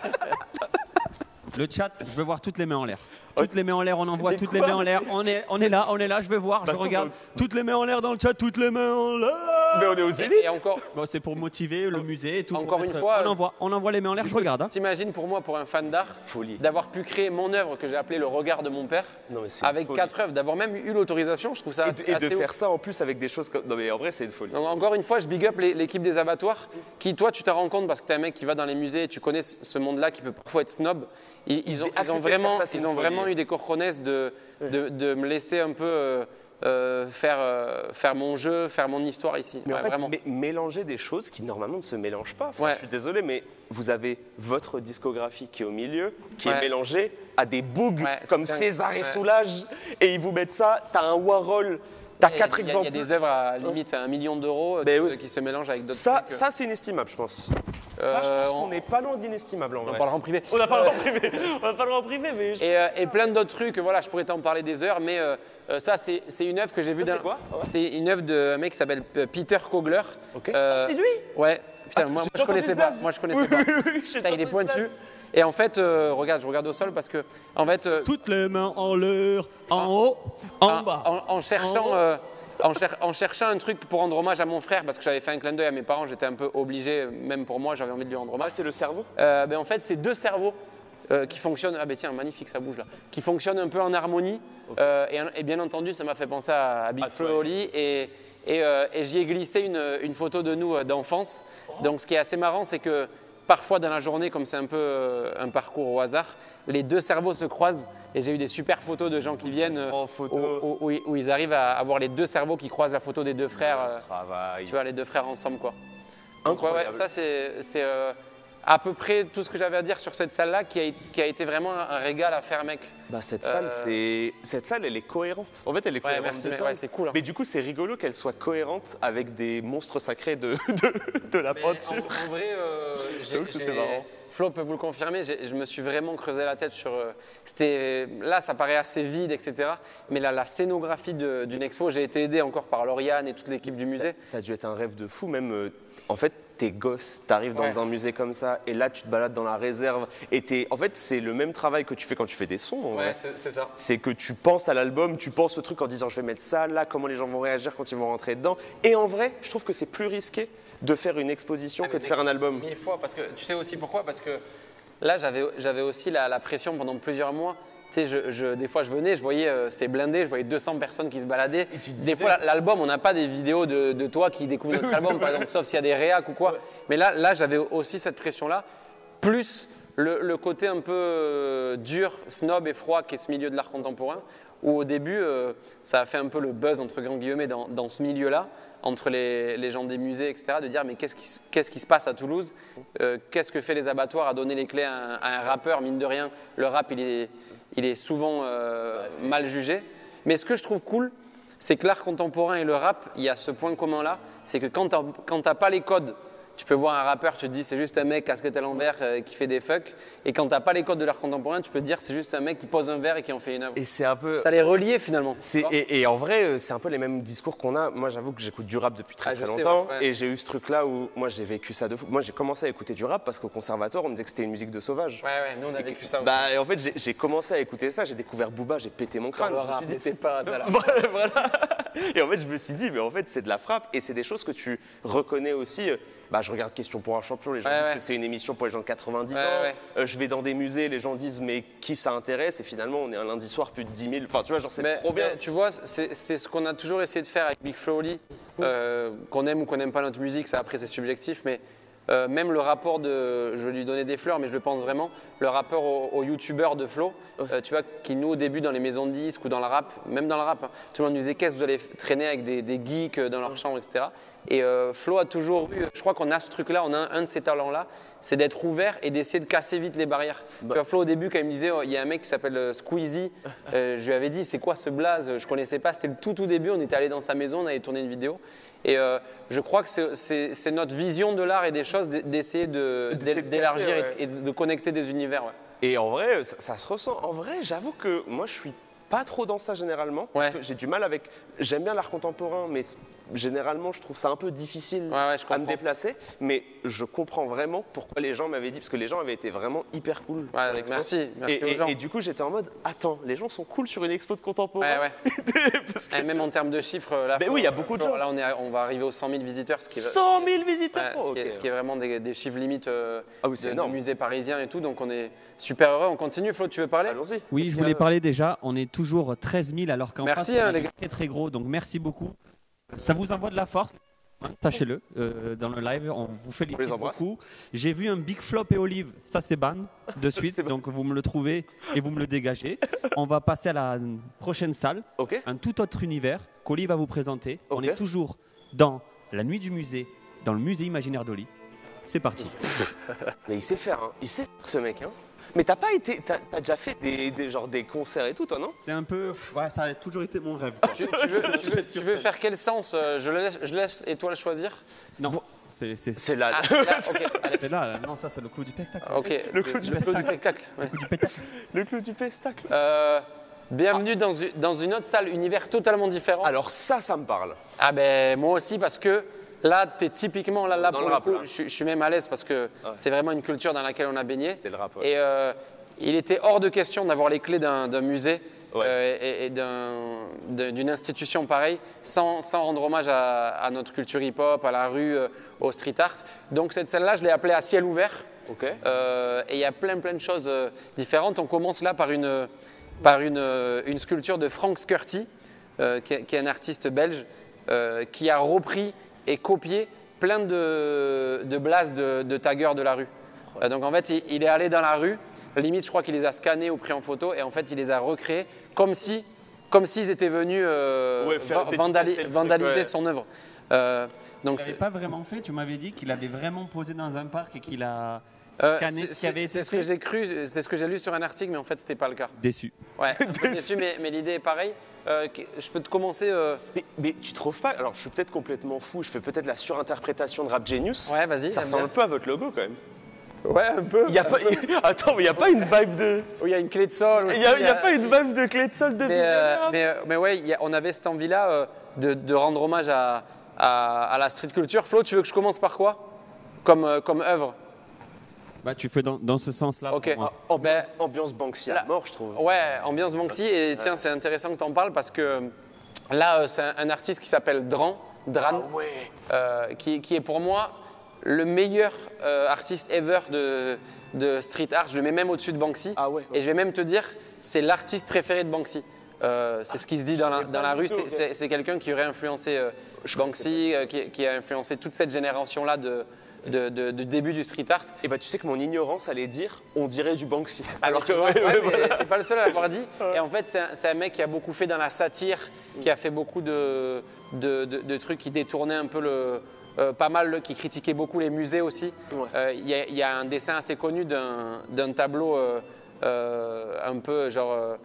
Le chat, je veux voir toutes les mains en l'air. Toutes les mains en l'air, on envoie toutes les mains en l'air. On est là, je vais voir, je Bah, regarde. Toutes les mains en l'air dans le chat, toutes les mains en l'air. Mais on est aux élites. Et encore, Bon, c'est pour motiver le musée et tout. Encore pour une mettre- fois, on envoie les mains en l'air, je regarde. Hein. t'imagines pour moi, pour un fan d'art, Folie. d'avoir pu créer mon œuvre que j'ai appelée Le Regard de mon père, Non, mais c'est avec folie. 4 œuvres, d'avoir même eu l'autorisation, je trouve ça Et assez de ouf. faire ça en plus avec des choses comme. Non, mais en vrai, c'est une folie. Donc, encore une fois, je big up l'équipe des abattoirs qui, toi, tu t'en rends compte parce que tu es un mec qui va dans les musées et tu connais ce monde-là qui peut parfois être snob. Ils ont accepté de vraiment, faire ça, c'est une folie. vraiment eu des cojones de me laisser un peu faire mon jeu, faire mon histoire ici. Mais Ouais, en fait, vraiment. mélanger des choses qui normalement ne se mélangent pas. Enfin, Ouais. Je suis désolé, mais vous avez votre discographie qui est au milieu, qui est Ouais. mélangée à des bougs Ouais, c'est comme dingue. César et Ouais. Soulage, et ils vous mettent ça. T'as un Warhol, t'as Et 4 il y a exemples. des œuvres à limite à 1 million d'euros Ben oui. qui se mélangent avec d'autres Ça, trucs. ça c'est inestimable, je pense. Ça, je pense on- qu'on n'est pas loin d'inestimable en On en vrai. parlera en privé. On n'a pas le droit en privé. On n'a pas le droit en privé, mais. Et plein d'autres trucs, voilà, je pourrais t'en parler des heures, mais ça, c'est une œuvre que j'ai vue Ça, c'est quoi? Ouais. C'est une œuvre d'un mec qui s'appelle Peter Kogler. Ok. Ah, c'est lui? Ouais. Putain, Attends, moi, j'ai je connaissais entendu pas. ce Moi, je blaze. connaissais pas. Oui, j'ai Putain, il est entendu ce pointu. blaze. Et en fait, regarde, je regarde au sol parce que, en fait, Toutes les mains en l'air, en haut, en bas. en cherchant, en cherchant un truc pour rendre hommage à mon frère, parce que j'avais fait un clin d'œil à mes parents, j'étais un peu obligé, même pour moi, j'avais envie de lui rendre Ah, hommage. c'est le cerveau? Ben, en fait, c'est deux cerveaux qui fonctionnent. Ah ben tiens, magnifique, ça bouge là. Qui fonctionnent un peu en harmonie. Et bien entendu, ça m'a fait penser à Big Flo et Oli. Et j'y ai glissé une photo de nous d'enfance. Donc ce qui est assez marrant, c'est que parfois dans la journée, comme c'est un peu un parcours au hasard, les deux cerveaux se croisent. Et j'ai eu des super photos de gens qui viennent prend en photo. où ils arrivent à avoir les deux cerveaux qui croisent la photo des deux frères. Travail. Tu vois, les deux frères ensemble, quoi. Donc, ouais, Incroyable. ça, c'est à peu près tout ce que j'avais à dire sur cette salle-là qui a été vraiment un régal à faire, mec. Bah, cette salle, elle est cohérente. En fait, elle est Ouais, cohérente. merci, de mec. dingue. Ouais, c'est cool. Hein. Mais du coup, c'est rigolo qu'elle soit cohérente avec des monstres sacrés de la Mais peinture. en vrai, J'avoue que c'est marrant. Flo peut vous le confirmer, je me suis vraiment creusé la tête sur. Là, ça paraît assez vide, etc. Mais là, la scénographie d'une expo, j'ai été aidé encore par Lauriane et toute l'équipe du musée. Ça a dû être un rêve de fou, même. En fait, t'es gosse, t'arrives dans Ouais. un musée comme ça, et là, tu te balades dans la réserve. En fait, c'est le même travail que tu fais quand tu fais des sons. en vrai. Ouais, c'est ça. C'est que tu penses à l'album, tu penses au truc en disant je vais mettre ça là, comment les gens vont réagir quand ils vont rentrer dedans. Et en vrai, je trouve que c'est plus risqué de faire une exposition Ah, que mais de faire un album. 1000 fois, parce que tu sais aussi pourquoi? Parce que là, j'avais aussi la pression pendant plusieurs mois. Tu sais, des fois, je venais, je voyais, c'était blindé, je voyais 200 personnes qui se baladaient. Des fois, l'album, on n'a pas des vidéos de toi qui découvre notre album, par exemple, sauf s'il y a des réacs ou quoi. Ouais. Mais là j'avais aussi cette pression-là, plus le côté un peu dur, snob et froid qu'est ce milieu de l'art contemporain, où au début, ça a fait un peu le buzz, entre grands guillemets, dans ce milieu-là, entre les gens des musées, etc., de dire mais qu'est-ce qui se passe à Toulouse? Qu'est-ce que fait les abattoirs à donner les clés à un rappeur? Mine de rien, le rap, il est souvent mal jugé. Mais ce que je trouve cool, c'est que l'art contemporain et le rap, il y a ce point commun-là, c'est que quand tu n'as pas les codes Tu peux voir un rappeur, tu te dis c'est juste un mec casquette à l'envers qui fait des fucks. Et quand tu n'as pas les codes de l'art contemporain, tu peux te dire c'est juste un mec qui pose un verre et qui en fait une œuvre. Et c'est un peu. Ça les reliait finalement. Et en vrai, c'est un peu les mêmes discours qu'on a. Moi, j'avoue que j'écoute du rap depuis très longtemps. Et j'ai eu ce truc-là où moi, j'ai vécu ça de fou. Moi, j'ai commencé à écouter du rap parce qu'au conservatoire, on me disait que c'était une musique de sauvage. Ouais, nous on a vécu ça aussi. Bah, et en fait, j'ai commencé à écouter ça. J'ai découvert Booba, j'ai pété mon crâne. Le rap n'était pas ça là. Voilà. Et en fait, je me suis dit, mais en fait, c'est de la frappe. Et c'est des choses que tu reconnais aussi. Bah, je regarde Question pour un champion, les gens disent que c'est une émission pour les gens de 90 ans. Je vais dans des musées, les gens disent mais qui ça intéresse? Et finalement, on est un lundi soir, plus de 10 000. Enfin, tu vois, genre c'est trop bien. Tu vois, c'est ce qu'on a toujours essayé de faire avec Big Flo Oli. Qu'on aime ou qu'on n'aime pas notre musique, ça après c'est subjectif, mais même le rapport de, je vais lui donner des fleurs, mais je le pense vraiment, le rapport aux youtubeurs de Flo, tu vois, qui nous au début dans les maisons de disques ou dans le rap, même dans le rap, hein, tout le monde nous disait qu'est-ce que vous allez traîner avec des geeks dans leur chambre, etc. Et Flo a toujours eu, je crois qu'on a ce truc-là, on a un de ces talents-là, c'est d'être ouvert et d'essayer de casser vite les barrières. Tu vois, Flo au début, quand il me disait, il y a un mec qui s'appelle Squeezie, je lui avais dit, c'est quoi ce blaze? Je connaissais pas, c'était le tout début, on était allé dans sa maison, on avait tourné une vidéo. Et je crois que c'est notre vision de l'art et des choses d'essayer d'élargir et de connecter des univers. Ouais. Et en vrai, ça se ressent. En vrai, j'avoue que moi, je suis pas trop dans ça généralement. Parce que j'ai du mal avec. J'aime bien l'art contemporain, mais généralement, je trouve ça un peu difficile à me déplacer. Mais je comprends vraiment pourquoi les gens m'avaient dit, parce que les gens avaient été vraiment hyper cool. Ouais, merci aux gens. Et du coup, j'étais en mode, attends, les gens sont cool sur une expo de contemporain. Parce que même en termes de chiffres, là, oui, il y a beaucoup de gens. Là, on va arriver aux 100 000 visiteurs. 100 000 visiteurs ce qui est vraiment des chiffres limites de musées parisiens et tout. Donc, on est super heureux. On continue. Flo, tu veux parler? Allons-y. Oui, je voulais parler déjà. On est toujours 13 000 alors qu'en face, les gars. c'est très gros. Donc, merci beaucoup. Ça vous envoie de la force. Sachez-le, dans le live, on vous félicite beaucoup. J'ai vu un Big Flop et Olive, ça c'est ban de suite, donc vous me le trouvez et vous me le dégagez. On va passer à la prochaine salle, un tout autre univers qu'Olive va vous présenter. On est toujours dans la nuit du musée, dans le musée imaginaire d'Oli. C'est parti. Mais il sait faire, hein. Il sait faire ce mec. Hein. Mais t'as déjà fait des concerts et tout, toi, non? C'est un peu, ça a toujours été mon rêve. Tu veux faire quel sens? Je laisse Étoile choisir. Non, c'est là. C'est là. Non, ça c'est le clou du spectacle. Ok. Le clou du spectacle. Le clou du spectacle. Le clou du spectacle. Bienvenue dans une autre salle, univers totalement différent. Alors ça me parle. Ah ben moi aussi parce que là, tu es typiquement là pour le coup, là. je suis même à l'aise parce que c'est vraiment une culture dans laquelle on a baigné. C'est le rap. Et il était hors de question d'avoir les clés d'un musée et d'une institution pareille sans rendre hommage à notre culture hip-hop, à la rue, au street art. Donc cette salle-là, je l'ai appelée à ciel ouvert. Et il y a plein de choses différentes. On commence là par une sculpture de Frank Skirty, qui est un artiste belge, qui a repris et copié plein de blazes de taggeurs de la rue. Donc en fait, il est allé dans la rue, limite je crois qu'il les a scannés ou pris en photo et en fait il les a recréés comme s'ils étaient venus vandaliser son œuvre. Donc c'est pas vraiment fait, tu m'avais dit qu'il avait vraiment posé dans un parc et qu'il a scanné ce qui avait été fait. C'est ce que j'ai cru, c'est ce que j'ai lu sur un article, mais en fait c'était pas le cas. Déçu. Ouais, un peu déçu, mais l'idée est pareille. Je peux te commencer. Mais tu trouves pas? Alors je suis peut-être complètement fou, je fais peut-être la surinterprétation de Rap Genius. Ouais, vas-y. Ça ressemble un peu à votre logo quand même. Ouais, un peu. Attends, mais il n'y a pas une vibe de. Oui, il y a une clé de sol aussi. Il n'y a pas une vibe de clé de sol de visionnaire. Mais ouais, on avait cette envie-là de rendre hommage à la street culture. Flo, tu veux que je commence par quoi comme œuvre? Bah, tu fais dans ce sens-là. Ok. Ambiance Banksy à mort, je trouve. Ouais, ambiance Banksy. Et tiens, c'est intéressant que tu en parles parce que là, c'est un artiste qui s'appelle Dran, qui est pour moi le meilleur artiste ever de street art. Je le mets même au-dessus de Banksy. Et je vais même te dire, c'est l'artiste préféré de Banksy. C'est ce qui se dit dans la rue. C'est quelqu'un qui aurait influencé Banksy, qui a influencé toute cette génération-là du début du street art. Et bah tu sais que mon ignorance allait dire on dirait du Banksy. Alors que t'es pas le seul à l'avoir dit. Et en fait c'est un mec qui a beaucoup fait dans la satire, qui a fait beaucoup de trucs qui détournaient un peu pas mal, qui critiquait beaucoup les musées aussi. Il y a un dessin assez connu d'un tableau un peu genre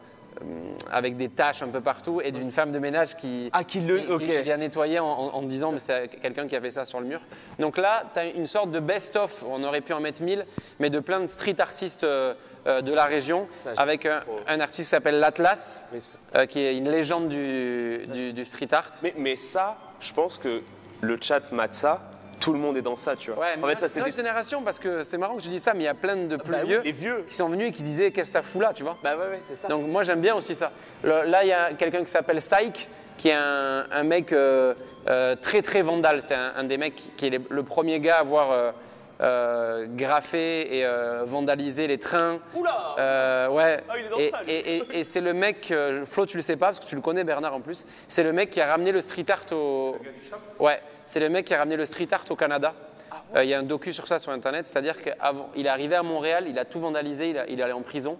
avec des taches un peu partout et d'une femme de ménage qui vient nettoyer en disant mais c'est quelqu'un qui a fait ça sur le mur. Donc là, tu as une sorte de best-of, on aurait pu en mettre 1000, mais de plein de street artistes de la région, avec un artiste qui s'appelle l'Atlas, qui est une légende du street art. Mais ça, je pense que le chat mate ça. Tout le monde est dans ça, tu vois. Ouais, mais en fait, ça, c'est notre génération, parce que c'est marrant que je dis ça, mais il y a plein de plus vieux, les vieux qui sont venus et qui disaient qu'est-ce que ça fout là, tu vois. Bah ouais, c'est ça. Donc moi j'aime bien aussi ça. Là il y a quelqu'un qui s'appelle Psych, qui est un mec très très vandale. C'est un des mecs qui est le premier gars à avoir graffé et vandalisé les trains. Oula ouais. Ah, il est dans ça, lui. Et c'est le mec, Flo tu le sais pas parce que tu le connais Bernard en plus, c'est le mec qui a ramené le street art au... Le gars du shop. Ouais. C'est le mec qui a ramené le street art au Canada. Il y a un docu sur ça sur Internet, c'est-à-dire qu'il est arrivé à Montréal, il a tout vandalisé, il est allé en prison.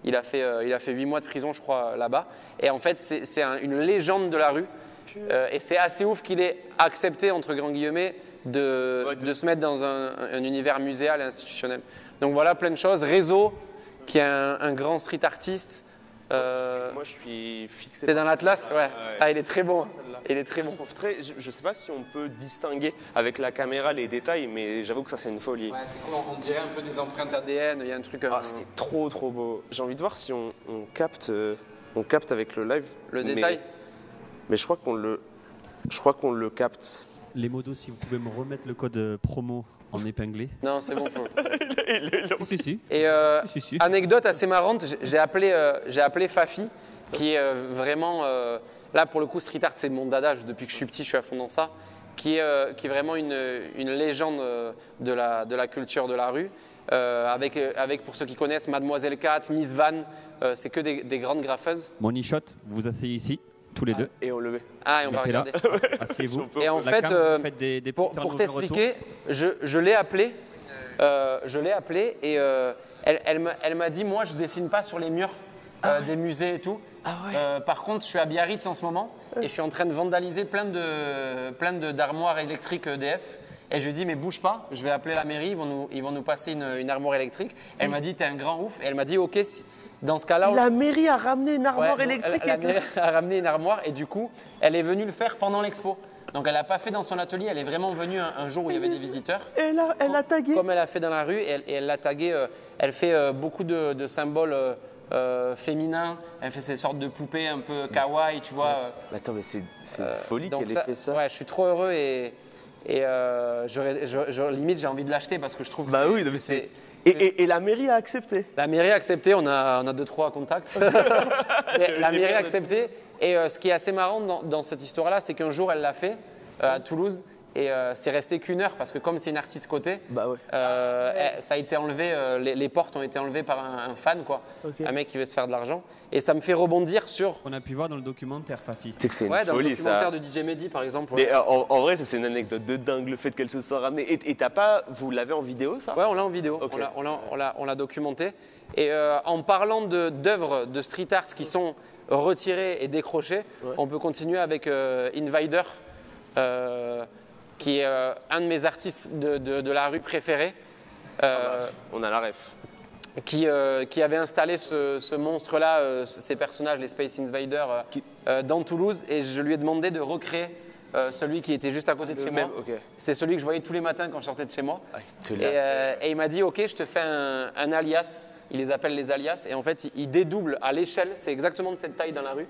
Il a fait 8 mois de prison, je crois, là-bas. Et en fait, c'est une légende de la rue. Et c'est assez ouf qu'il ait accepté, entre grands guillemets, de se mettre dans un univers muséal et institutionnel. Donc voilà, plein de choses. Réseau, qui est un grand street artiste. Moi, je suis fixé. T'es dans l'Atlas, ouais. Ah, il est très bon. Il est très bon. Je ne sais pas si on peut distinguer avec la caméra les détails, mais j'avoue que ça, c'est une folie. Ouais, c'est cool. On dirait un peu des empreintes ADN. Il y a un truc. C'est trop beau. J'ai envie de voir si on capte avec le live. Le détail. Mais je crois qu'on le capte. Les modos, si vous pouvez me remettre le code promo en épinglé. Non, c'est bon. Si. Et Si. anecdote assez marrante, j'ai appelé Fafi, qui est vraiment, là pour le coup street art c'est mon dada, depuis que je suis petit je suis à fond dans ça, qui est vraiment une légende de la culture de la rue, avec pour ceux qui connaissent Mademoiselle Cat, Miss Van, c'est que des grandes graffeuses. Money Shot, vous vous asseyez ici, tous les deux. Et on le met. Ah, et on va Mettez-la. regarder. Asseyez-vous. Et en La fait, cam, vous faites des pour petits t'expliquer, je l'ai appelée et elle m'a dit, moi je dessine pas sur les murs des musées et tout. Par contre, je suis à Biarritz en ce moment et je suis en train de vandaliser plein d'armoires électriques EDF. Et je lui ai dit, mais bouge pas, je vais appeler la mairie, ils vont nous passer une armoire électrique. Elle m'a dit, t'es un grand ouf. Et elle m'a dit, ok, dans ce cas-là. La mairie a ramené une armoire Ouais, électrique. La mairie a ramené une armoire et du coup, elle est venue le faire pendant l'expo. Donc elle l'a pas fait dans son atelier, elle est vraiment venue un jour où il y avait des visiteurs. Et là, elle a tagué. Comme elle a fait dans la rue et elle l'a tagué. Elle fait beaucoup de symboles féminins. Elle fait ces sortes de poupées un peu kawaii, tu vois. Attends, mais c'est une folie Donc qu'elle ait fait ça. Ouais, je suis trop heureux et limite j'ai envie de l'acheter parce que je trouve que Bah oui, mais c'est. Et la mairie a accepté. La mairie a accepté, on a 2-3 contacts. La mairie a accepté. Et ce qui est assez marrant dans cette histoire-là, c'est qu'un jour, elle l'a fait à Toulouse. Et c'est resté qu'1 heure parce que comme c'est une artiste cotée, ça a été enlevé, les portes ont été enlevées par un fan, quoi, un mec qui veut se faire de l'argent. Et ça me fait rebondir sur. On a pu voir dans le documentaire, Fafi. C'est que c'est une dans folie, le documentaire ça. de DJ Mehdi, par exemple. Mais en vrai, ça c'est une anecdote de dingue, le fait qu'elle se soit ramenée. Et t'as pas, vous l'avez en vidéo, ça? Ouais, on l'a en vidéo. Okay. On l'a documenté. Et en parlant d'œuvres de street art qui sont retirées et décrochées, on peut continuer avec Invader. Qui est un de mes artistes de la rue préférés. On a la ref. Qui avait installé ce monstre-là, ces personnages, les Space Invaders, dans Toulouse. Et je lui ai demandé de recréer celui qui était juste à côté de chez moi. C'est celui que je voyais tous les matins quand je sortais de chez moi. Et il m'a dit, ok, je te fais un alias. Il les appelle les alias. Et en fait, il dédouble à l'échelle. C'est exactement de cette taille dans la rue.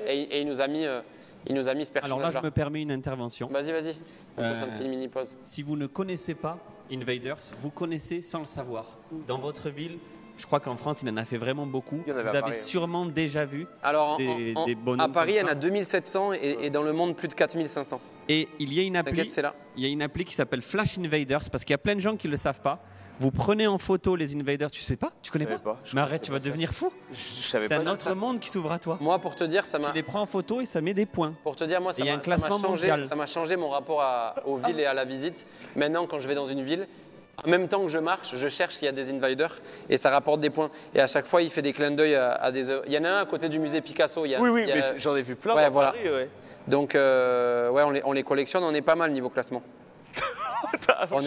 Et il nous a mis... ce personnage-là. Alors là, je me permets une intervention. Vas-y. Comme ça me fait une mini-pause. Si vous ne connaissez pas Invaders, vous connaissez sans le savoir. Dans votre ville, je crois qu'en France, il en a fait vraiment beaucoup. Vous avez sûrement déjà vu des bonhommes. À Paris, il y en a 2700 et dans le monde, plus de 4500. Et il y a une appli, T'inquiète, c'est là. Il y a une appli qui s'appelle Flash Invaders parce qu'il y a plein de gens qui ne le savent pas. Vous prenez en photo les invaders, tu sais pas? Tu connais pas? Mais arrête, tu vas devenir fou. C'est un autre monde qui s'ouvre à toi. Moi, pour te dire, ça m'a. Tu les prends en photo et ça met des points. Pour te dire, moi, ça m'a changé mon rapport aux villes et à la visite. Maintenant, quand je vais dans une ville, en même temps que je marche, je cherche s'il y a des invaders et ça rapporte des points. Et à chaque fois, il fait des clins d'œil à des œuvres. Il y en a un à côté du musée Picasso. Oui, mais j'en ai vu plein dans Paris. Donc, on les collectionne, on est pas mal niveau classement. On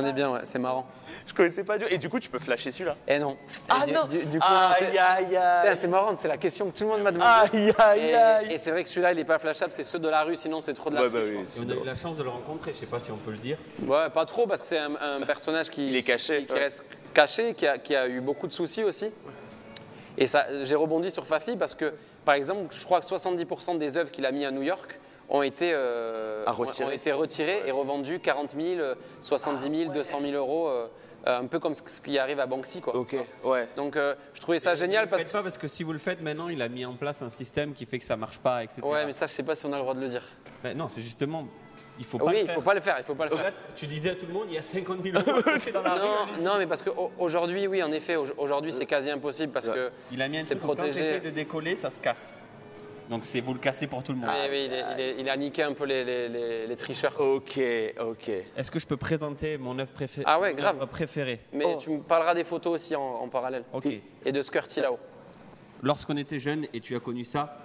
est bien, ouais, c'est marrant. Je connaissais pas du tout. Et du coup, tu peux flasher celui-là. Eh non. Ah Et non. du coup, Aïe, aïe, aïe. c'est marrant, c'est la question que tout le monde m'a demandé. Aïe, aïe, aïe. Et c'est vrai que celui-là, il est pas flashable, c'est ceux de la rue, sinon c'est trop de la Ouais, triche, bah oui, quoi. c'est Et on a eu drôle. la chance de le rencontrer, je sais pas si on peut le dire. Ouais, pas trop, parce que c'est un personnage qui, Il est caché, qui ouais. reste caché, qui a eu beaucoup de soucis aussi. Et ça, j'ai rebondi sur Fafi parce que, par exemple, je crois que 70% des œuvres qu'il a mis à New York ont été retirées et revendues 40 000, 70 000, 200 000 euros, un peu comme ce qui arrive à Banksy, quoi. Ok, ouais. Donc, je trouvais ça génial Parce parce que... pas parce que si vous le faites maintenant, il a mis en place un système qui fait que ça marche pas, etc. que. Ouais, mais ça, je sais pas si on a le droit de le dire. Ben non, c'est justement, il faut pas Oui, le il faire. faut pas le faire, il faut pas le faire. Là, tu disais à tout le monde, il y a 50 000 euros dans la rue. Non, mais parce qu'aujourd'hui, oui, en effet, aujourd'hui, c'est quasi impossible parce que. Il a mis un C'est truc où quand tu protégé. essaies de décoller, ça se casse. Donc c'est vous le cassez pour tout le monde. Oui, il a niqué un peu les tricheurs. Ok, ok. Est-ce que je peux présenter mon œuvre préférée? Ah ouais, grave. Préférée. Mais tu me parleras des photos aussi en parallèle. Ok. Et de Skirty là-haut. Lorsqu'on était jeune et tu as connu ça,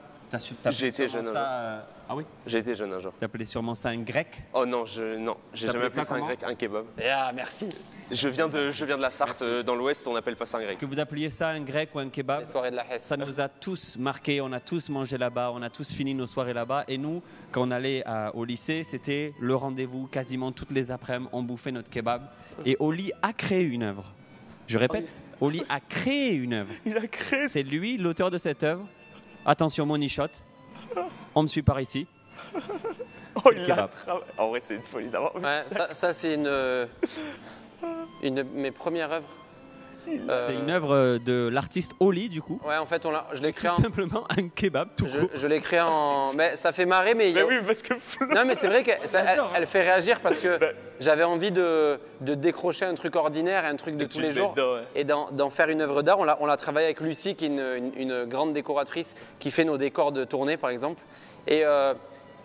J'ai été jeune Ah oui. J'ai été jeune un jour. T'appelais sûrement ça un grec. Oh non, non, j'ai jamais T'appelais appelé ça ça un comment grec, un kebab. Ah, merci. Je viens de la Sarthe, dans l'Ouest, on n'appelle pas ça un grec. Que vous appeliez ça un grec ou un kebab. Les soirées de la Hesse. Ça nous a tous marqués, on a tous mangé là-bas, on a tous fini nos soirées là-bas. Et nous, quand on allait au lycée, c'était le rendez-vous. Quasiment toutes les après-midi, on bouffait notre kebab. Et Oli a créé une œuvre. Je répète, Oli a créé une œuvre. Il a créé C'est lui, l'auteur de cette œuvre. Attention, money shot. On me suit par ici. Oh, le il kebab. l'a travaillé. En vrai, c'est une folie d'avoir vu Ouais, ça c'est une de mes premières œuvres. C'est une œuvre de l'artiste Oli, du coup. Ouais, en fait, je l'ai créé Tout simplement un kebab, tout court. je l'ai créé en. Mais ça fait marrer, mais. Mais oui, parce que Non, mais c'est vrai qu'elle fait réagir parce que j'avais envie de décrocher un truc ordinaire et un truc de Et tous tu les le jours mets dedans, ouais. et d'en faire une œuvre d'art. On l'a travaillé avec Lucie, qui est une grande décoratrice qui fait nos décors de tournée, par exemple. Et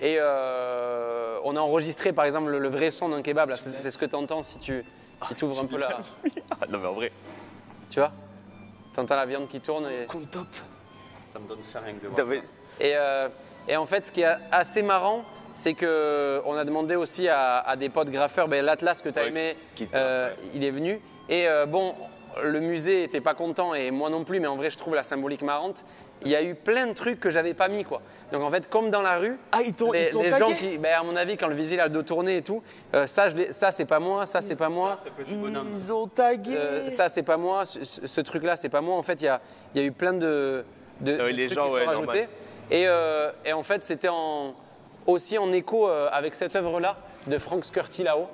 on a enregistré, par exemple, le vrai son d'un kebab. Là. C'est ce que tu entends si tu ouvres un peu la. Ah, non, mais en vrai, Tu vois? Tu entends la viande qui tourne. Et... top. Ça me donne faim rien que de voir T'avais- ça. Et en fait, ce qui est assez marrant, c'est qu'on a demandé aussi à des potes graffeurs, l'Atlas que tu as Ouais, aimé, qui te graffe, il est venu. Et bon, le musée n'était pas content et moi non plus, mais en vrai, je trouve la symbolique marrante. Il y a eu plein de trucs que j'avais pas mis, quoi. Donc en fait, comme dans la rue, Ah, ils t'ont les tagué gens qui, à mon avis, quand le vigile a le dos tourné et tout, ça c'est pas moi, ça c'est pas moi. Ils ont tagué. Ça, c'est pas moi. Ce truc-là, c'est pas moi. En fait, il y a eu plein de les trucs gens, qui sont ouais, rajoutés. Et en fait, c'était aussi en écho avec cette œuvre-là de Frank Skirty là-haut.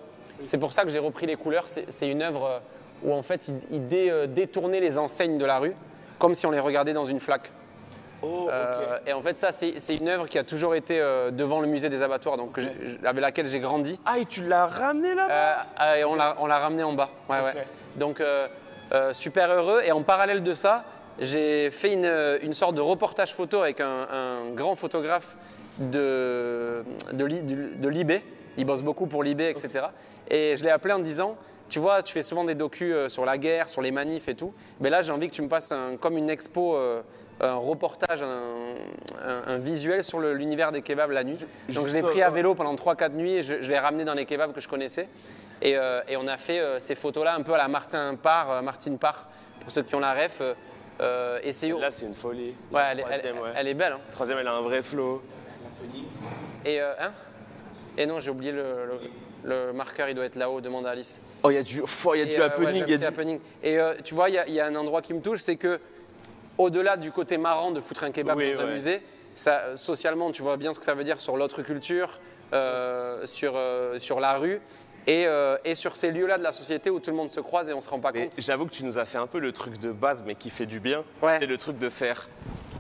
C'est pour ça que j'ai repris les couleurs. C'est une œuvre où en fait, il détournait les enseignes de la rue, comme si on les regardait dans une flaque. Oh, ok. Et en fait, ça, c'est une œuvre qui a toujours été devant le musée des abattoirs, donc avec laquelle j'ai grandi. Ah, et tu l'as ramené là-bas Et on l'a ramené en bas. Ouais, Ok. ouais. Donc, super heureux. Et en parallèle de ça, j'ai fait une sorte de reportage photo avec un grand photographe de l'IB. Il bosse beaucoup pour l'IB, etc. Et je l'ai appelé en disant, tu vois, tu fais souvent des docus sur la guerre, sur les manifs et tout. Mais là, j'ai envie que tu me passes comme une expo, un reportage, un visuel sur l'univers des kebabs la nuit. Donc je l'ai pris à vélo pendant 3-4 nuits et je l'ai ramené dans les kebabs que je connaissais. Et on a fait ces photos-là un peu à la Martine Parr, pour ceux qui ont la ref. Et Là, c'est une folie. Ouais, La troisième, ouais. elle est belle. Hein. La troisième, elle a un vrai flow. Et non, j'ai oublié le marqueur, il doit être là-haut, demande à Alice. Oh, il y a du happening. Ouais, happening. Et tu vois, il y a un endroit qui me touche, c'est que au-delà du côté marrant de foutre un kebab dans un musée, ça, socialement, tu vois bien ce que ça veut dire sur l'autre culture, sur la rue et sur ces lieux-là de la société où tout le monde se croise et on se rend pas compte. J'avoue que tu nous as fait un peu le truc de base, mais qui fait du bien. Ouais. C'est le truc de faire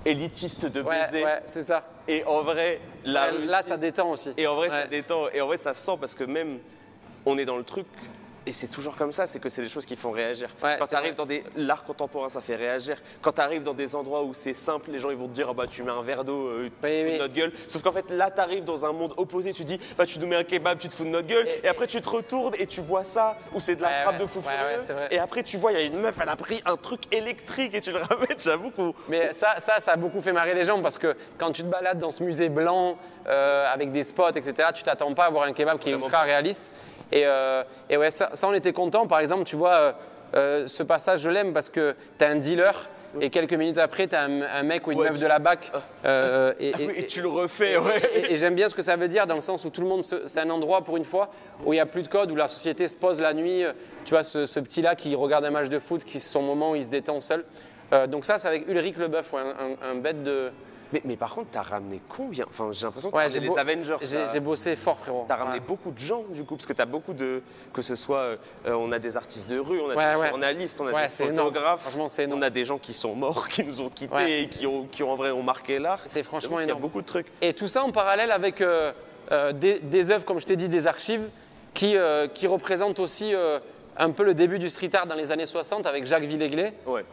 élitiste de baiser. Ouais, c'est ça. Et en vrai, Là, ça détend aussi. Et en vrai, Ouais. ça détend. Et en vrai, ça se sent parce que même on est dans le truc. Et c'est toujours comme ça, c'est que c'est des choses qui font réagir. Ouais, Quand c'est tu arrives vrai. dans l'art contemporain, ça fait réagir. Quand tu arrives dans des endroits où c'est simple, les gens ils vont te dire ah bah tu mets un verre d'eau, tu te fous de notre gueule. Sauf qu'en fait là tu arrives dans un monde opposé, tu dis bah tu nous mets un kebab, tu te fous de notre gueule. Et après tu te retournes et tu vois ça où c'est de la frappe de fou furieux. c'est vrai. Et après tu vois il y a une meuf, elle a pris un truc électrique et tu le ramènes. J'avoue qu'on Mais ça a beaucoup fait marrer les gens parce que quand tu te balades dans ce musée blanc avec des spots, etc., tu t'attends pas à voir un kebab qui est ultra réaliste. Et ouais, ça, on était content. Par exemple, tu vois, ce passage, je l'aime parce que tu as un dealer et quelques minutes après, tu as un mec ou une meuf de la BAC. Et tu le refais, ouais. Et j'aime bien ce que ça veut dire dans le sens où tout le monde, c'est un endroit pour une fois où il n'y a plus de code, où la société se pose la nuit. Tu vois, ce petit-là qui regarde un match de foot, qui c'est son moment où il se détend seul. Donc ça, c'est avec Ulrich Leboeuf, ouais, un bête de… Mais par contre, t'as ramené combien? Enfin, j'ai l'impression que Ouais, t'as les Avengers. J'ai bossé fort, frérot. T'as ramené Ouais. beaucoup de gens, du coup, parce que t'as beaucoup de… Que ce soit… on a des artistes de rue, on a des journalistes, on a des c'est énorme. photographes. Franchement, c'est énorme. On a des gens qui sont morts, qui nous ont quittés Ouais. et qui en vrai ont marqué l'art. C'est franchement Donc, il y a énorme. beaucoup de trucs. Et tout ça en parallèle avec des œuvres, comme je t'ai dit, des archives, qui représentent aussi un peu le début du street art dans les années 60 avec Jacques Villéglet. Ouais.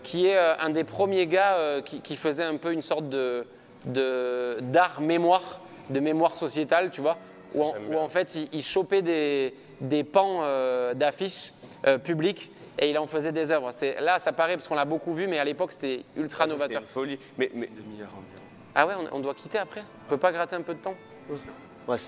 Qui est un des premiers gars qui faisait un peu une sorte d'art mémoire, de mémoire sociétale, tu vois, où en fait il chopait des pans d'affiches publiques et il en faisait des œuvres. Là, ça paraît parce qu'on l'a beaucoup vu, mais à l'époque c'était ultra novateur. C'était une folie. Mais Ah ouais, on doit quitter après. On peut pas gratter un peu de temps? on va se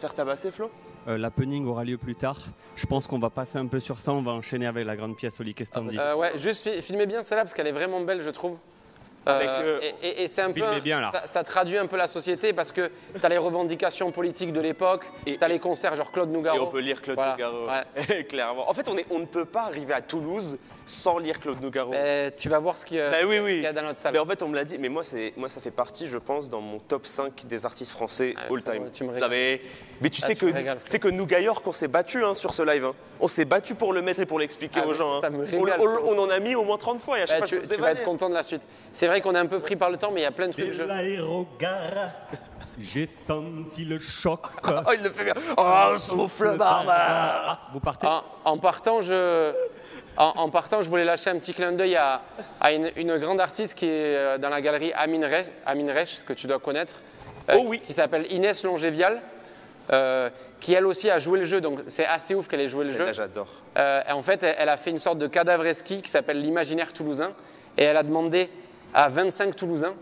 faire tabasser, Flo? L'happening aura lieu plus tard. Je pense qu'on va passer un peu sur ça. On va enchaîner avec la grande pièce Oli Kestandi. Ouais, juste filmez bien celle-là parce qu'elle est vraiment belle, je trouve. Et c'est un peu, Filmez bien, là. ça traduit un peu la société parce que tu as les revendications politiques de l'époque, tu as les concerts genre Claude Nougaro. Et on peut lire Claude Nougaro, Ouais. clairement. En fait, on ne peut pas arriver à Toulouse sans lire Claude Nougaro. Tu vas voir ce qu'il y a dans notre salle. Mais en fait, on me l'a dit, mais moi, ça fait partie, je pense, dans mon top 5 des artistes français all time. Tu me Non, régales. mais tu sais tu me régales, que New York, on s'est battu sur ce live. Hein. On s'est battu pour le mettre et pour l'expliquer aux gens. ça me régale. On en a mis au moins 30 fois et à chaque fois, je me faisais tu vas être vanner. content de la suite. C'est vrai qu'on est un peu pris par le temps, mais il y a plein de trucs. L'aérogare, j'ai senti le choc. Oh, il le fait bien. Oh, souffle barbare. Vous partez En partant, je voulais lâcher un petit clin d'œil à une grande artiste qui est dans la galerie Amin Reich, que tu dois connaître, Oh oui. qui s'appelle Inès Longévial, qui elle aussi a joué le jeu, donc c'est assez ouf qu'elle ait joué le jeu. Là, j'adore. Et en fait, elle a fait une sorte de cadavreski qui s'appelle l'imaginaire toulousain, et elle a demandé à 25 Toulousains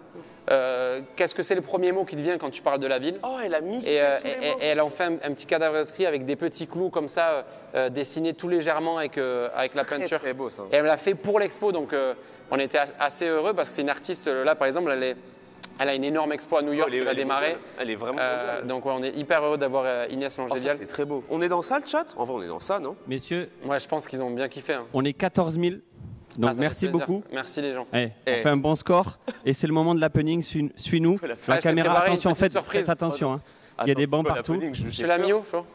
qu'est-ce que c'est le premier mot qui te vient quand tu parles de la ville. Oh, elle a mis Et elle en fait un petit cadavreski avec des petits clous comme ça, dessinés tout légèrement avec la peinture. Très beau, ça. Et elle l'a fait pour l'expo, donc on était assez heureux parce que c'est une artiste, là par exemple, elle a une énorme expo à New York qui va démarrer. Mondiale. Elle est vraiment mondiale. Donc ouais, on est hyper heureux d'avoir Inès Oh, ça, Longévial. c'est très beau. On est dans ça, le chat? En vrai, on est dans ça, non? Messieurs, Ouais, je pense qu'ils ont bien kiffé. Hein. on est 14 000. Donc Ah, ça merci fait plaisir. beaucoup. Merci les gens. On fait un bon score. Et c'est le moment de l'happening. Suis-nous. Ouais, La je t'ai caméra, préparé une attention, petite surprise. faites attention. hein. Il y a Attends, des c'est bancs quoi partout. l'happening? J'ai Tu l'as peur. mis où, Flo?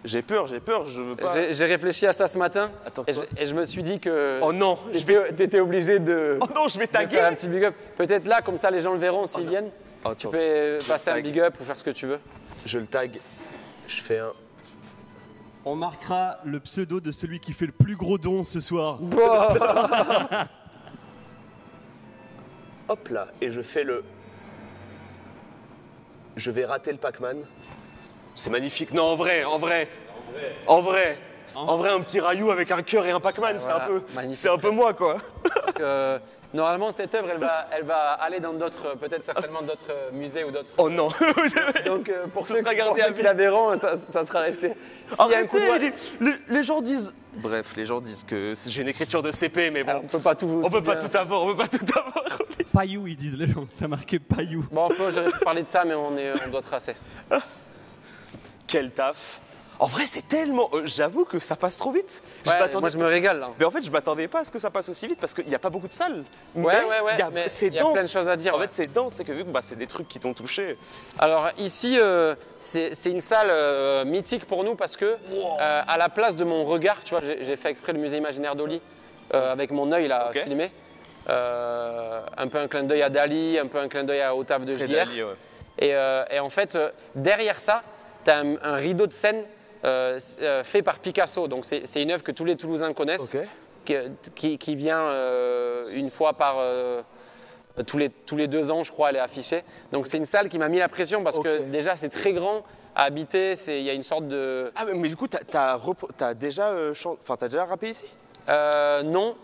J'ai peur, je veux pas. J'ai réfléchi à ça ce matin Attends, et quoi je me suis dit que Oh non, t'étais obligé de, Oh non, je vais de taguer. faire un petit big up. Peut-être là, comme ça les gens le verront s'ils viennent. Oh, Tu attends, peux passer un tag. big up ou faire ce que tu veux. je le tag. Je fais un. On marquera le pseudo de celui qui fait le plus gros don ce soir. Hop là, et je fais le. Je vais rater le Pac-Man. C'est magnifique. Non, en vrai. En vrai, un petit Rayou avec un cœur et un Pac-Man, Voilà, magnifique. c'est un peu moi, quoi. Normalement, cette œuvre, elle va aller dans d'autres, peut-être certainement d'autres musées ou d'autres. Oh non. Donc pour Ce ceux, sera gardé à qui vie. la verront, ça sera resté. S'il y a un coup de Arrêtez, les gens disent. Bref, les gens disent que j'ai une écriture de CP, mais bon. on peut pas tout. On peut pas bien. tout avoir, on peut pas tout avoir. Paillou, ils disent les gens. T'as marqué Paillou. Bon, Flo, j'aurais pu parler de ça, mais on doit tracer. Quel taf. En vrai, c'est tellement. J'avoue que ça passe trop vite. Moi, je me régale là. Mais en fait, je m'attendais pas à ce que ça passe aussi vite parce qu'il n'y a pas beaucoup de salles. Ouais, mais c'est il y a dense. plein de choses à dire, En ouais. fait, c'est dense, c'est que vu que c'est des trucs qui t'ont touché. Alors ici, c'est une salle mythique pour nous parce que à la place de mon regard, tu vois, j'ai fait exprès le musée imaginaire d'Oli avec mon œil là Ok. filmé. Un peu un clin d'œil à Dali, un peu un clin d'œil à Octave de Très JR. Dali, ouais. Et en fait, derrière ça, tu as un rideau de scène fait par Picasso. Donc c'est une œuvre que tous les Toulousains connaissent, qui vient une fois par tous les 2 ans, je crois, elle est affichée. Donc c'est une salle qui m'a mis la pression parce que déjà c'est très grand à habiter. Il y a une sorte de Ah, mais du coup, t'as déjà, t'as déjà rappé ici? non.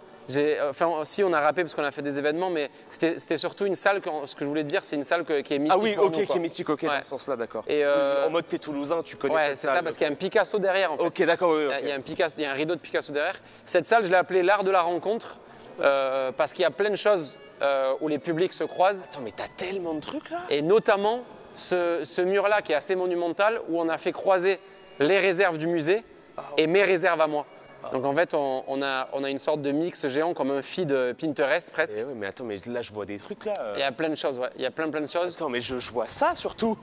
Enfin, si on a rappé parce qu'on a fait des événements, mais c'était surtout une salle, ce que je voulais te dire, c'est une salle qui est mythique. Ah oui, pour ok, nous, qui est mythique, ok, Ouais. dans ce sens-là, d'accord. Et, En mode t'es toulousain, tu connais Ouais, cette c'est salle. ça, parce qu'il y a un Picasso derrière en fait. Ok, d'accord, oui, Il y a un Picasso, il y a un rideau de Picasso derrière. Cette salle, je l'ai appelée l'art de la rencontre parce qu'il y a plein de choses où les publics se croisent. Attends, mais t'as tellement de trucs là. Et notamment ce mur-là qui est assez monumental où on a fait croiser les réserves du musée et mes réserves à moi. Donc en fait, on a une sorte de mix géant comme un feed Pinterest presque. Oui, mais attends, mais là je vois des trucs là. Il y a plein de choses, ouais. Il y a plein de choses. Attends, mais je vois ça surtout.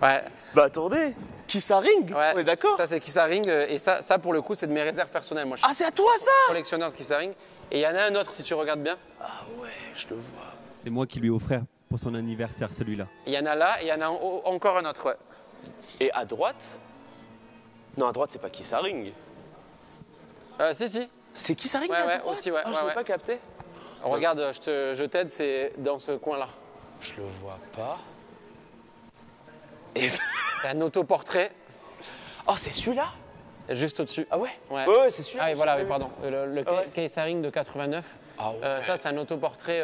Ouais. Bah attendez, Kissaring, Ouais. on est d'accord? Ça c'est Kissaring et ça pour le coup c'est de mes réserves personnelles. Moi je suis Ah, c'est à toi ça? collectionneur de Kissaring. Et il y en a un autre si tu regardes bien. Ah ouais, je le vois. C'est moi qui lui ai offert pour son anniversaire celui-là. Il y en a là et il y en a encore un autre. Ouais. Et à droite? Non, à droite c'est pas Kissaring. Si. C'est Kissaring Ouais, à ouais, droite? aussi, ouais, Ah, je ouais, l'ai ouais. pas capté. Regarde, je t'aide, c'est dans ce coin-là. Je le vois pas. Et... C'est un autoportrait oh, c'est celui-là? juste au-dessus. Ah ouais? Ouais. Ouais, c'est celui-là. Ah oui, voilà, oui, oui, pardon. Le Ah ouais. Kissaring de 89. Ah ouais. Ça, c'est un autoportrait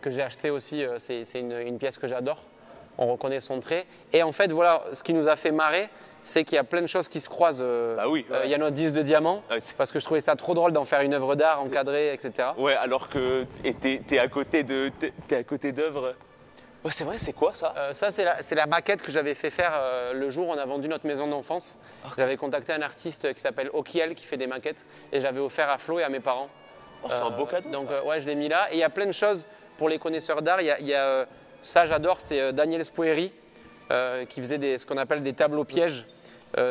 que j'ai acheté aussi. C'est une pièce que j'adore. On reconnaît son trait. Et en fait, voilà, ce qui nous a fait marrer, c'est qu'il y a plein de choses qui se croisent. Bah oui, ouais. Il y a notre 10 de diamant, Ah, c'est- parce que je trouvais ça trop drôle d'en faire une œuvre d'art encadrée, etc. Ouais, alors que t'es à côté d'œuvres. Ouais, c'est vrai, c'est quoi ça? Ça, c'est la maquette que j'avais fait faire le jour où on a vendu notre maison d'enfance. J'avais contacté un artiste qui s'appelle Okiel qui fait des maquettes et j'avais offert à Flo et à mes parents. Oh, c'est un beau cadeau. Donc ça. ouais, je l'ai mis là. Et il y a plein de choses pour les connaisseurs d'art. Il y a, ça, j'adore, c'est Daniel Spoeri qui faisait ce qu'on appelle des tableaux pièges.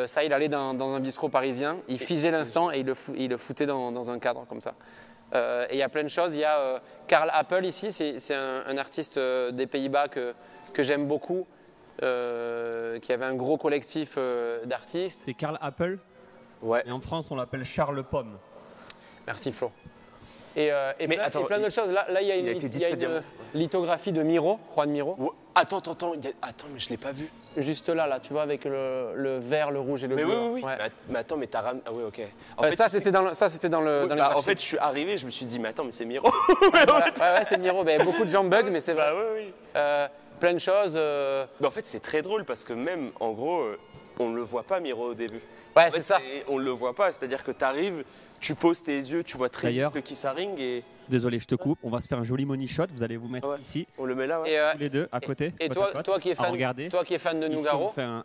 Ça, il allait dans un bistrot parisien, il figeait l'instant et il le foutait dans un cadre comme ça. Et il y a plein de choses. Il y a Karl Appel ici, c'est un artiste des Pays-Bas que j'aime beaucoup, qui avait un gros collectif d'artistes. C'est Karl Appel. Ouais. Et en France, on l'appelle Charles Pomme. Merci Flo. Et Mais plein, attends, et plein d'autres choses. Là, il y a il a une, été il y a disque diamant. une lithographie de Miro, Juan Miro. Ouais. Attends, attends, mais je l'ai pas vu. Juste là, tu vois, avec le vert, le rouge et le Mais bleu. oui. Ouais. Mais attends, mais t'as ramené. Ah ouais, ok. En Ça, tu sais- c'était dans les bah, en archives. fait, je suis arrivé, je me suis dit, mais attends, mais c'est Miro. Voilà. Ouais, c'est Miro. Ben, beaucoup de gens bug, mais c'est vrai. Bah oui. Plein de choses. Mais en fait, c'est très drôle parce que même, en gros, on le voit pas Miro au début. Ouais, En fait, c'est ça. On le voit pas, c'est-à-dire que t'arrives, tu poses tes yeux, tu vois très D'ailleurs- vite le Kissaring et Désolé, je te coupe. On va se faire un joli money shot. Vous allez vous mettre Ouais. ici, on le met là. Ouais. Et, tous les deux, à côté. et côte toi, à côte, toi qui es à fan, regarder. toi qui es fan de Ici, Nougaro, on fait un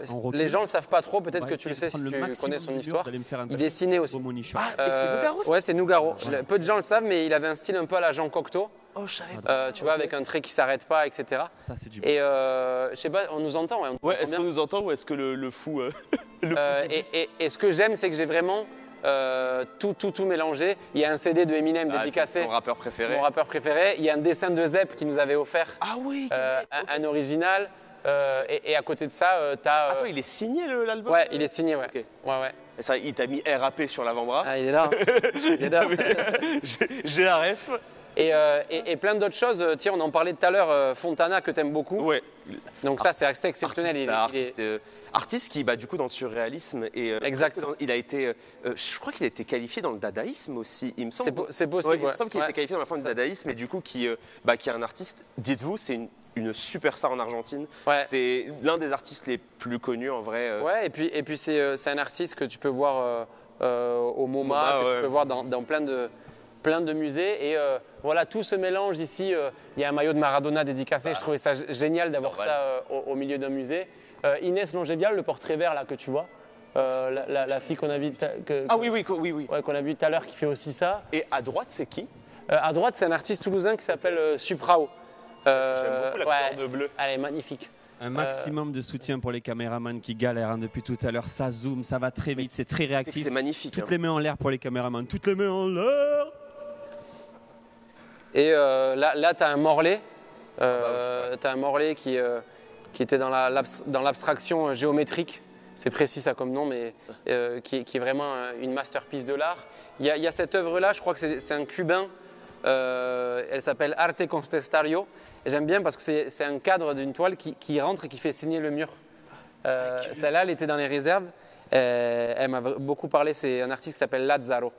recul. les gens ne le savent pas trop. Peut-être On va que tu le essayer sais de si prendre le tu connais maximum son du mur, histoire. vous allez me faire un Il dessinait aussi. beau money shot. Ah, et c'est Nougaro ça? Ouais, c'est Nougaro. Voilà. Peu de gens le savent, mais il avait un style un peu à la Jean Cocteau. Oh, je savais pas. Tu vois, avec un trait qui s'arrête pas, etc. Ça, c'est du Et je sais pas, on nous entend, ouais, on nous Ouais, entend est-ce bien. qu'on nous entend ou est-ce que le fou. Le fou Et ce que j'aime, c'est que j'ai vraiment tout mélangé. Il y a un CD de Eminem dédicacé, Ton rappeur préféré. mon rappeur préféré. Il y a un dessin de Zep qui nous avait offert, Ah oui. un original. Et à côté de ça, tu as. Attends, il est signé l'album? Ouais, il est signé, ouais. Ok. Ouais. Et ça, il t'a mis RAP sur l'avant-bras. Ah, il est là. Il est là. J'ai la ref. Et plein d'autres choses. Tiens, on en parlait tout à l'heure, Fontana, que tu aimes beaucoup. Ouais. Donc ça, c'est assez exceptionnel. Artiste qui, du coup, dans le surréalisme. Et, Exact. parce que il a été, je crois qu'il a été qualifié dans le dadaïsme aussi, il me semble. C'est possible. Ouais, il me semble qu'il a Ouais. été qualifié dans la forme du dadaïsme et du coup, qui est un artiste, dites-vous, c'est une superstar en Argentine. Ouais. C'est l'un des artistes les plus connus en vrai. Ouais, et puis c'est un artiste que tu peux voir au MoMA, MoMA, que ouais. tu peux voir dans plein de musées. Et voilà, tout se mélange ici. Il y a un maillot de Maradona dédicacé. Je trouvais ça génial d'avoir normal. ça au milieu d'un musée. Inès Longévial, le portrait vert là que tu vois, la fille qu'on a vue Ah oui. ouais, qu'on a vu tout à l'heure qui fait aussi ça. Et à droite, c'est qui? À droite, c'est un artiste toulousain qui s'appelle Suprao. J'aime beaucoup la couleur de bleu. Elle est magnifique. Un maximum de soutien pour les caméramans qui galèrent hein, depuis tout à l'heure. Ça zoome, ça va très vite, c'est très C'est que réactif. c'est magnifique. Toutes hein. les mains en l'air pour les caméramans. Toutes les mains en l'air. Et là tu as un Morlaix. ouais. Tu as un Morlaix qui était dans l'abstraction géométrique. C'est précis ça comme nom, mais qui est vraiment une masterpiece de l'art. Il y a cette œuvre-là, je crois que c'est un Cubain. Elle s'appelle Arte Contestario. Et j'aime bien parce que c'est un cadre d'une toile qui rentre et qui fait signer le mur. Celle-là, elle était dans les réserves. Elle m'a beaucoup parlé. C'est un artiste qui s'appelle Lazzaro.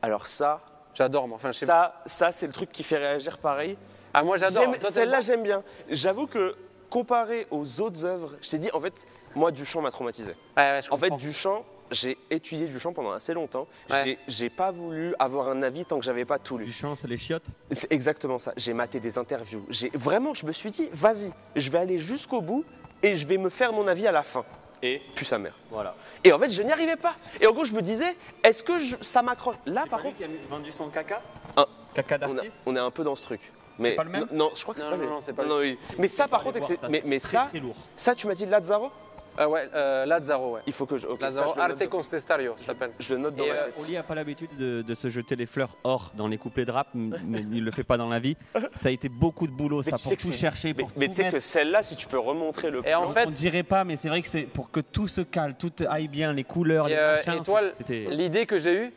Alors ça, J'adore, moi. Enfin, je sais ça c'est le truc qui fait réagir pareil. Ah, moi, j'adore. Toi, t'aimes Celle-là, pas j'aime bien. J'avoue que comparé aux autres œuvres, je t'ai dit, en fait, moi, Duchamp m'a traumatisé. Ouais, je En fait, comprends. Duchamp, j'ai étudié Duchamp pendant assez longtemps. Ouais. J'ai pas voulu avoir un avis tant que j'avais pas tout lu. Duchamp, c'est les chiottes. C'est exactement ça. J'ai maté des interviews. Vraiment, je me suis dit, vas-y, je vais aller jusqu'au bout et je vais me faire mon avis à la fin. Et puis sa mère. Voilà. Et en fait, je n'y arrivais pas. Et en gros, je me disais, est-ce que ça m'accroche? Là, par contre, qui a vendu son caca Ah, Caca on d'artiste. est un peu dans ce truc. C'est pas le même? Non, je crois que c'est Non, pas non, lui. non, c'est pas Non, oui. Mais ça, par contre, mais très, ça, très lourd. ça, tu m'as dit Lazzaro? Ouais, Lazzaro, ouais. Il faut que je. ok, Lazzaro, ça, je le note Arte Contestario, ça s'appelle. Je le note dans Et, ma tête. Oli n'a pas l'habitude de se jeter les fleurs or dans les couplets de rap, mais il le fait pas dans la vie. Ça a été beaucoup de boulot, ça, tu pour sais que tout c'est- chercher, pour Mais tout tu sais mettre. que celle-là, si tu peux remontrer le Et en plan, fait, On dirait pas, mais c'est vrai que c'est pour que tout se cale, tout aille bien, les couleurs, les machins. et toi, c'était l'idée que j'ai eue,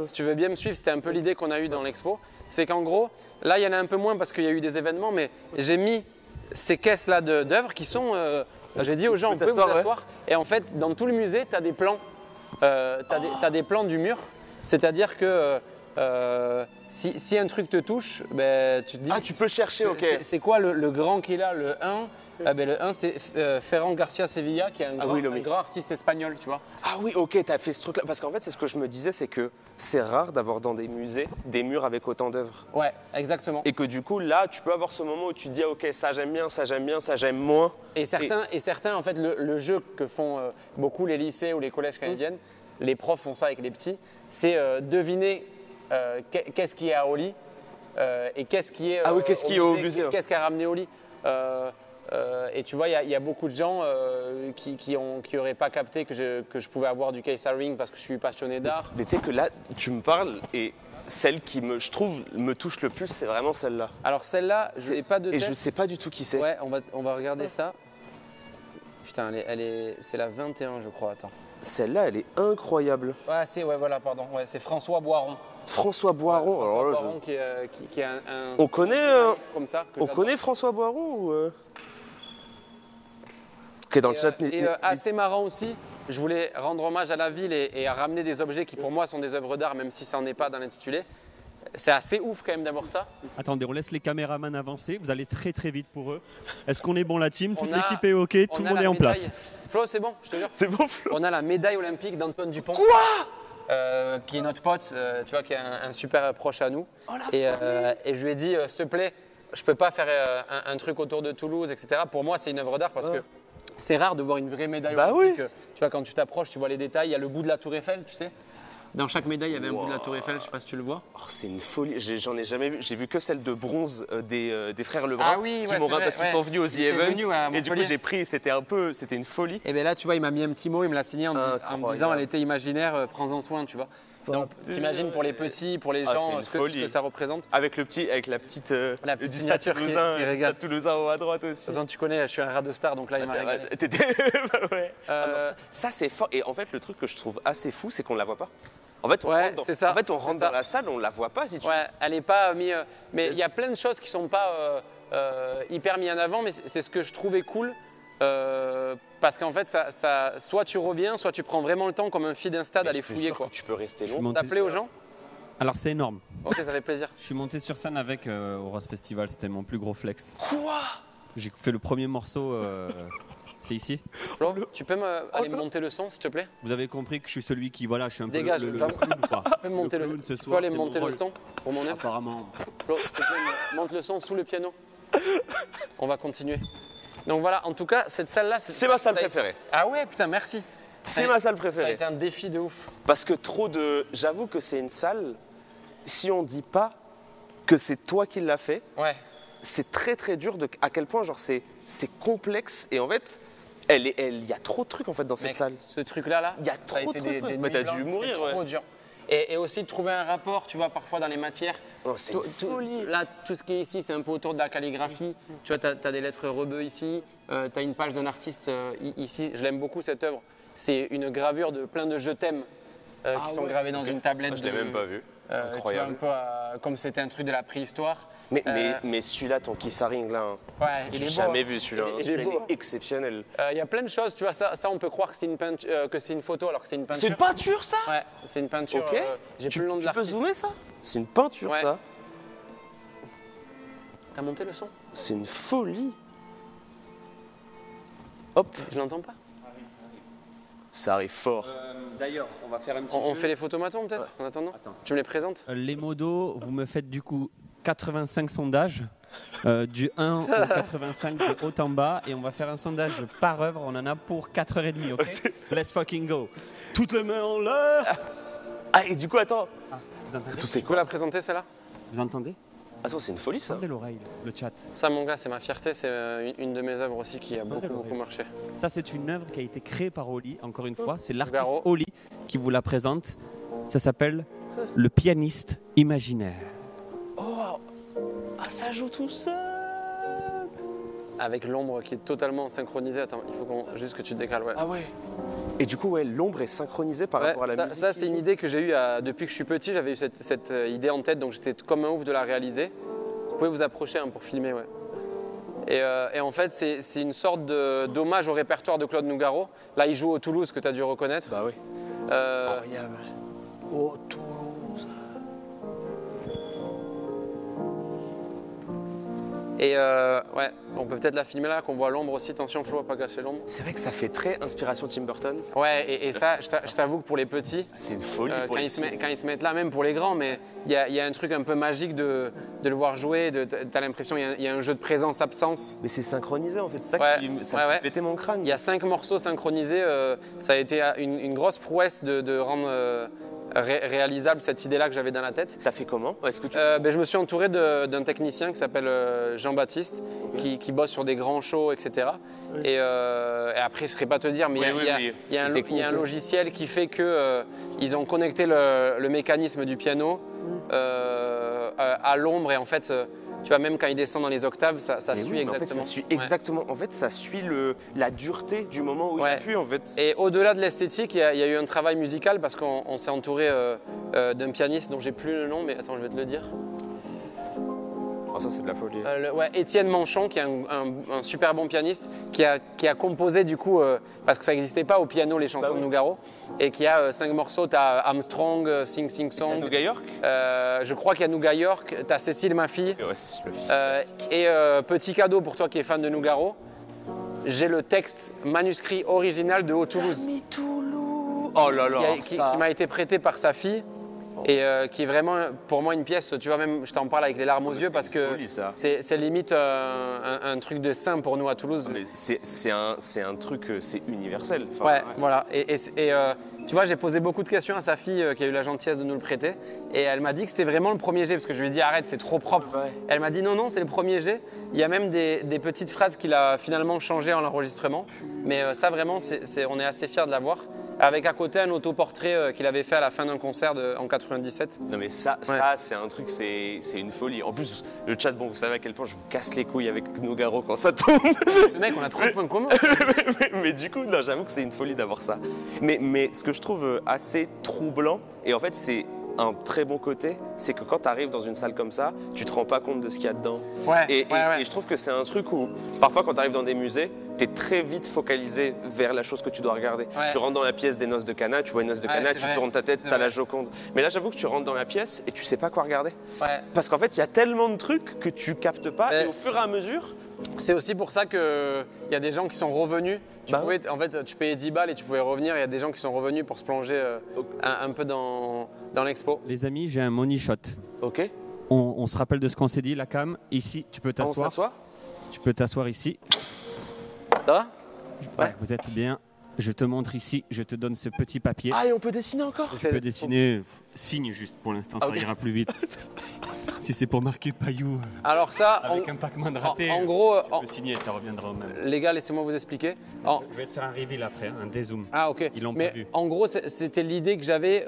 si tu veux bien me suivre, c'était un peu l'idée qu'on a eue dans l'expo, c'est qu'en gros, là il y en a un peu moins parce qu'il y a eu des événements, mais j'ai mis ces caisses-là d'œuvres qui sont, j'ai dit aux gens, on peut vous t'asseoir, ouais. asseoir, et en fait, dans tout le musée, tu as des plans, t'as des plans du mur, c'est-à-dire que si un truc te touche, ben, tu te dis, ah, tu peux chercher, ok. c'est quoi le grand qu'il a, le 1 le 1, c'est Ferran Garcia Sevilla, qui est un grand artiste espagnol, tu vois. Ah oui, ok, t'as fait ce truc-là. Parce qu'en fait, c'est ce que je me disais, c'est que c'est rare d'avoir dans des musées des murs avec autant d'œuvres. Ouais, exactement. Et que du coup, là, tu peux avoir ce moment où tu te dis, ok, ça j'aime bien, ça j'aime bien, ça j'aime moins. Et certains, en fait, le jeu que font beaucoup les lycées ou les collèges quand ils viennent, les profs font ça avec les petits, c'est deviner qu'est-ce qui est à Oli et qu'est-ce qui est, qu'est-ce qui est au musée, ouais. qu'est-ce qu'a ramené Oli. Et tu vois, il y a beaucoup de gens qui n'auraient pas capté que je pouvais avoir du Kaiserring parce que je suis passionné d'art. Mais tu sais que là, tu me parles et celle qui je trouve, me touche le plus, c'est vraiment celle-là. Alors celle-là, je n'ai pas de Et tête. je sais pas du tout qui c'est. Ouais, on va regarder ça. Putain, c'est la 21, je crois. Attends. Celle-là, elle est incroyable. Ouais, voilà, pardon. Ouais, c'est François Boiron. François Boiron. François alors là, Boiron qui a un On connaît, comme ça. on connaît François Boiron ou Ok, dans le chat. Assez marrant aussi, je voulais rendre hommage à la ville et à ramener des objets qui pour moi sont des œuvres d'art, même si ça n'en est pas dans l'intitulé. C'est assez ouf quand même d'avoir ça. Attendez, on laisse les caméramans avancer. Vous allez très très vite pour eux. Est-ce qu'on est bon la team? Toute On a- l'équipe est ok, tout On le a monde la est en médaille. place. Flo, c'est bon, je te jure. C'est bon, Flo. On a la médaille olympique d'Antoine Dupont. Qui est notre pote, tu vois, qui est un super proche à nous. Et je lui ai dit, s'il te plaît, je peux pas faire un truc autour de Toulouse, etc. Pour moi, c'est une œuvre d'art parce que c'est rare de voir une vraie médaille Bah olympique. Tu vois, quand tu t'approches, tu vois les détails. Il y a le bout de la Tour Eiffel, tu sais. Dans chaque médaille, il y avait un bout de la Tour Eiffel, je sais pas si tu le vois. Oh, c'est une folie. J'en ai jamais vu. J'ai vu que celle de bronze des frères Lebrun. Ah oui, qui ouais, m'ont c'est vrai, parce qu'ils ouais. sont venus aux The Ils étaient venus, ouais, à Event. Et du coup, Montpellier. j'ai pris. C'était une folie. Et bien là, tu vois, il m'a mis un petit mot, il me l'a signé en me disant, elle était imaginaire, prends-en soin, tu vois. Donc, t'imagines pour les petits, pour les Ah, c'est gens, une ce que folie. ça représente. Avec la petite petite du signature Stade qui Toulousain, du régale. Stade Toulousain en haut à droite aussi. De toute façon, tu connais, je suis un rat de star, donc là, il m'a régalé. Bah ouais. Ah non, ça c'est fort. Et en fait, le truc que je trouve assez fou, c'est qu'on la voit pas. En fait, on Ouais, rentre, dans, c'est ça, en fait, on c'est rentre ça. dans la salle, on la voit pas si tu. Ouais, elle n'est pas mise. Mais il y a plein de choses qui sont pas hyper mises en avant, mais c'est ce que je trouvais cool. Parce qu'en fait, soit tu reviens, soit tu prends vraiment le temps comme un feed Insta d'aller fouiller. Quoi. Tu peux rester Je suis long. monté- Ça plaît aux gens? Alors c'est énorme. Ok, ça fait plaisir. Je suis monté sur scène avec au Rose Festival, c'était mon plus gros flex. Quoi? J'ai fait le premier morceau, c'est ici. Flo, tu peux aller me monter le son, s'il te plaît? Vous avez compris que je suis celui qui, voilà, je suis un peu Dégage, le j'avoue. clown ou pas? Tu peux me monter clown ce tu peux soir, aller c'est me mon monter le rôle. son pour mon œuvre? Apparemment. Flo, s'il te plaît, monte le son sous le piano. On va continuer. Donc voilà, en tout cas, cette salle-là, C'est ma salle ça a- préférée. Ah ouais, putain, merci. C'est ma salle Ça a préférée. été un défi de ouf. Parce que j'avoue que c'est une salle. Si on dit pas que c'est toi qui l'as fait, Ouais. c'est très très dur à quel point genre c'est complexe et en fait il y a trop de trucs en fait dans cette Mec, salle. ce truc-là, Il y a ça a trop été de des trucs, ouais. nuits Mais t'as blanches, dû c'était mourir, trop ouais. dur. Et aussi de trouver un rapport, tu vois, parfois dans les matières. Oh, c'est une folie. Là, tout ce qui est ici, c'est un peu autour de la calligraphie. Tu vois, tu as des lettres rebeux ici, tu as une page d'un artiste ici. Je l'aime beaucoup cette œuvre. C'est une gravure de plein de je t'aime qui sont gravés dans une tablette. Je l'ai même pas vu. Tu vois, Incroyable. un peu comme c'était un truc de la préhistoire. Mais celui-là, ton Kissaring là, Ouais, il est beau. jamais vu celui-là. Il est Celui-là, beau. il est exceptionnel. Il y a plein de choses, tu vois, ça on peut croire que c'est une peinture, que c'est une photo alors que c'est une peinture. C'est une peinture ça? Ouais, c'est une peinture. Ok. J'ai plus le nom de Tu peux l'artiste. zoomer ça? C'est une peinture Ouais. ça. T'as monté le son? C'est une folie. Hop, Je l'entends pas. ça arrive fort. D'ailleurs, on va faire un petit On fait les photomatons peut-être en attendant. Tu me les présentes? Les modos, vous me faites du coup 85 sondages, du 1 au 85 de haut en bas, et on va faire un sondage par œuvre. On en a pour 4h30, ok? Let's fucking go. Toutes les mains en l'air. Ah, et du coup, attends. Vous entendez? Tout c'est Tu peux la présenter celle-là? Vous entendez? Attends, c'est une folie ça. Tendez l'oreille, le chat. Ça mon gars, c'est ma fierté, c'est une de mes œuvres aussi qui a Tendez beaucoup l'oreille. marché. Ça, c'est une œuvre qui a été créée par Oli, encore une fois. C'est l'artiste Garo. Oli qui vous la présente. Ça s'appelle Le pianiste imaginaire. Oh, ah, ça joue tout seul. Avec l'ombre qui est totalement synchronisée. Attends, il faut juste que tu te décales. Ouais. Ah ouais. Et du coup, ouais, l'ombre est synchronisée par Ouais, rapport à la ça, musique. ça, qui c'est une joue. idée que j'ai eue depuis que je suis petit. J'avais eu cette idée en tête, donc j'étais comme un ouf de la réaliser. Vous pouvez vous approcher pour filmer, ouais. Et en fait, c'est une sorte d'hommage au répertoire de Claude Nougaro. Là, il joue au Toulouse, que tu as dû reconnaître. Bah oui. Incroyable. Oh, Toulouse. Et ouais, on peut peut-être la filmer là, qu'on voit l'ombre aussi. Attention, Flo, à pas gâcher l'ombre. C'est vrai que ça fait très inspiration Tim Burton. Ouais, et ça, je t'avoue que pour les petits, C'est une folie pour quand les ils se mettent là, même pour les grands, mais il y a un truc un peu magique de le voir jouer. T'as l'impression qu'il y a un jeu de présence-absence. Mais c'est synchronisé en fait, c'est ça Ouais, qui ça ouais, me fait ouais. péter mon crâne. Il y a 5 morceaux synchronisés. Ça a été une grosse prouesse de rendre réalisable cette idée-là que j'avais dans la tête. T'as fait comment? Est-ce que tu... Je me suis entouré d'un technicien qui s'appelle Jean-Baptiste, qui bosse sur des grands shows, etc. Et après, je ne saurais pas te dire, mais il y a un logiciel qui fait qu'ils ont connecté le mécanisme du piano à l'ombre. Et en fait, tu vois, même quand il descend dans les octaves, ça Mais suit oui, mais exactement. En fait, ça suit Ouais. exactement. En fait, ça suit la dureté du moment où il Ouais. appuie en fait. Et au-delà de l'esthétique, il y a eu un travail musical parce qu'on s'est entouré d'un pianiste dont j'ai plus le nom, mais attends, je vais te le dire. Oh, ça c'est de la folie. Étienne Manchon, qui est un super bon pianiste, qui a composé du coup, parce que ça n'existait pas au piano les chansons Bah oui. de Nougaro, et qui a 5 morceaux. Tu as Armstrong, Sing Sing T'as Song. New York? Je crois qu'il y a Nouga York, tu as Cécile, ma fille. Ouais, c'est celui-là. Et petit cadeau pour toi qui es fan de Nougaro, j'ai le texte manuscrit original de Haut-Toulouse, Toulouse. Oh là là, qui m'a été prêté par sa fille. Et qui est vraiment pour moi une pièce, tu vois, même je t'en parle avec les larmes aux yeux parce que folie, ça. c'est limite un truc de saint pour nous à Toulouse. Mais c'est un truc, c'est universel. Enfin, Ouais, voilà. Et tu vois, j'ai posé beaucoup de questions à sa fille qui a eu la gentillesse de nous le prêter. Et elle m'a dit que c'était vraiment le premier jet parce que je lui ai dit arrête, c'est trop propre. Ouais. Elle m'a dit non, c'est le premier jet. Il y a même des petites phrases qu'il a finalement changées en l'enregistrement. Mais ça vraiment, on est assez fiers de l'avoir. Avec à côté un autoportrait qu'il avait fait à la fin d'un concert en 97. Non mais ça c'est un truc, c'est une folie. En plus, le chat, bon, vous savez à quel point je vous casse les couilles avec Nougaro quand ça tombe. Ce mec, on a trop de points communs. mais du coup, non, j'avoue que c'est une folie d'avoir ça. Mais ce que je trouve assez troublant, et en fait c'est un très bon côté, c'est que quand tu arrives dans une salle comme ça, tu te rends pas compte de ce qu'il y a dedans. Ouais, Et ouais. je trouve que c'est un truc où, parfois quand tu arrives dans des musées, tu es très vite focalisé vers la chose que tu dois regarder. Ouais. Tu rentres dans la pièce des noces de Cana, tu vois une noce de Ouais, Cana, c'est tu vrai, tournes ta tête, c'est tu as la vrai. Joconde. Mais là, j'avoue que tu rentres dans la pièce et tu sais pas quoi regarder. Ouais. Parce qu'en fait, il y a tellement de trucs que tu captes pas, Ouais. et au fur et à mesure, C'est aussi pour ça qu'il y a des gens qui sont revenus. En fait, tu payais 10 balles et tu pouvais revenir. Il y a des gens qui sont revenus pour se plonger un peu dans l'expo. Les amis, j'ai un money shot. ok, On se rappelle de ce qu'on s'est dit, la cam. Ici, tu peux on t'asseoir. s'assoit. Tu peux t'asseoir ici. Ça va? Ouais, vous êtes bien. Je te montre ici, je te donne ce petit papier. Ah, et on peut dessiner encore. Tu peux dessiner, signe juste pour l'instant, ça ok. ira plus vite. Si c'est pour marquer Payou Alors ça, avec un Pac-Man raté, en gros, tu peux signer, ça reviendra au même. les gars, laissez-moi vous expliquer. Je vais te faire un reveal après, un dézoom. Ah ok. Ils l'ont Mais pas vu. en gros, c'était l'idée que j'avais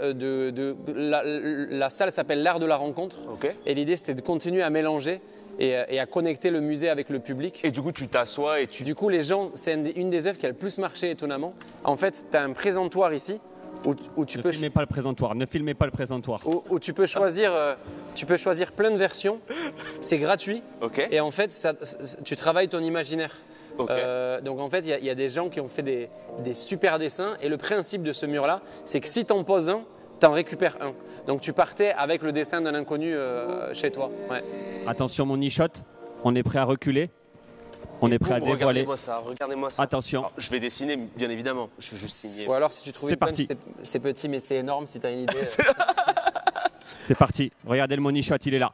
la salle s'appelle l'art de la rencontre. Ok. Et l'idée, c'était de continuer à mélanger et à connecter le musée avec le public. Et du coup, tu t'assois et tu. Du coup, les gens, c'est une des œuvres qui a le plus marché étonnamment. En fait, tu as un présentoir ici où tu Ne peux... filmez pas le présentoir, ne filmez pas le présentoir. Où tu peux choisir plein de versions, c'est gratuit Ok. et en fait tu travailles ton imaginaire. Ok. Donc en fait il y a des gens qui ont fait des super dessins et le principe de ce mur là c'est que si tu en poses un, tu en récupères un. Donc tu partais avec le dessin d'un inconnu chez toi. Ouais. Attention mon e-shot, on est prêt à reculer. On est prêt à dévoiler. Regardez-moi ça. Attention. Alors, je vais dessiner, bien évidemment. Je vais juste signer. Ou alors si tu trouves C'est une punch, parti. c'est petit mais c'est énorme si tu as une idée. C'est parti. Regardez le money shot, il est là.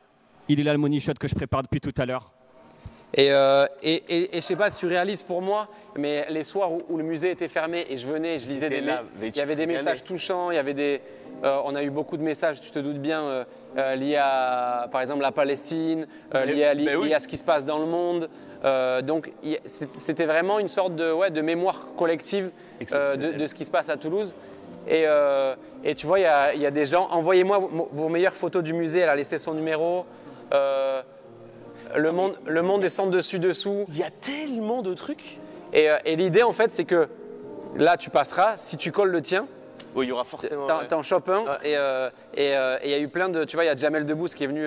Il est là le money shot que je prépare depuis tout à l'heure. Et je sais pas si tu réalises pour moi, mais les soirs où le musée était fermé et je venais, je lisais J'étais là, mais il y avait des tu te messages régalais. touchants, il y avait on a eu beaucoup de messages, tu te doutes bien, liés à, par exemple, la Palestine, liés à ce qui se passe dans le monde. Donc c'était vraiment une sorte de mémoire collective de ce qui se passe à Toulouse. Et tu vois, il y a des gens, envoyez-moi vos meilleures photos du musée, elle a laissé son numéro. Le monde est sans dessus-dessous. Il y a tellement de trucs. Et l'idée, en fait, c'est que là, tu passeras, si tu colles le tien, Oui, il y aura forcément. t'en chopes un. Ouais. Et il y a eu plein de. Tu vois, il y a Jamel Debbouze qui est venu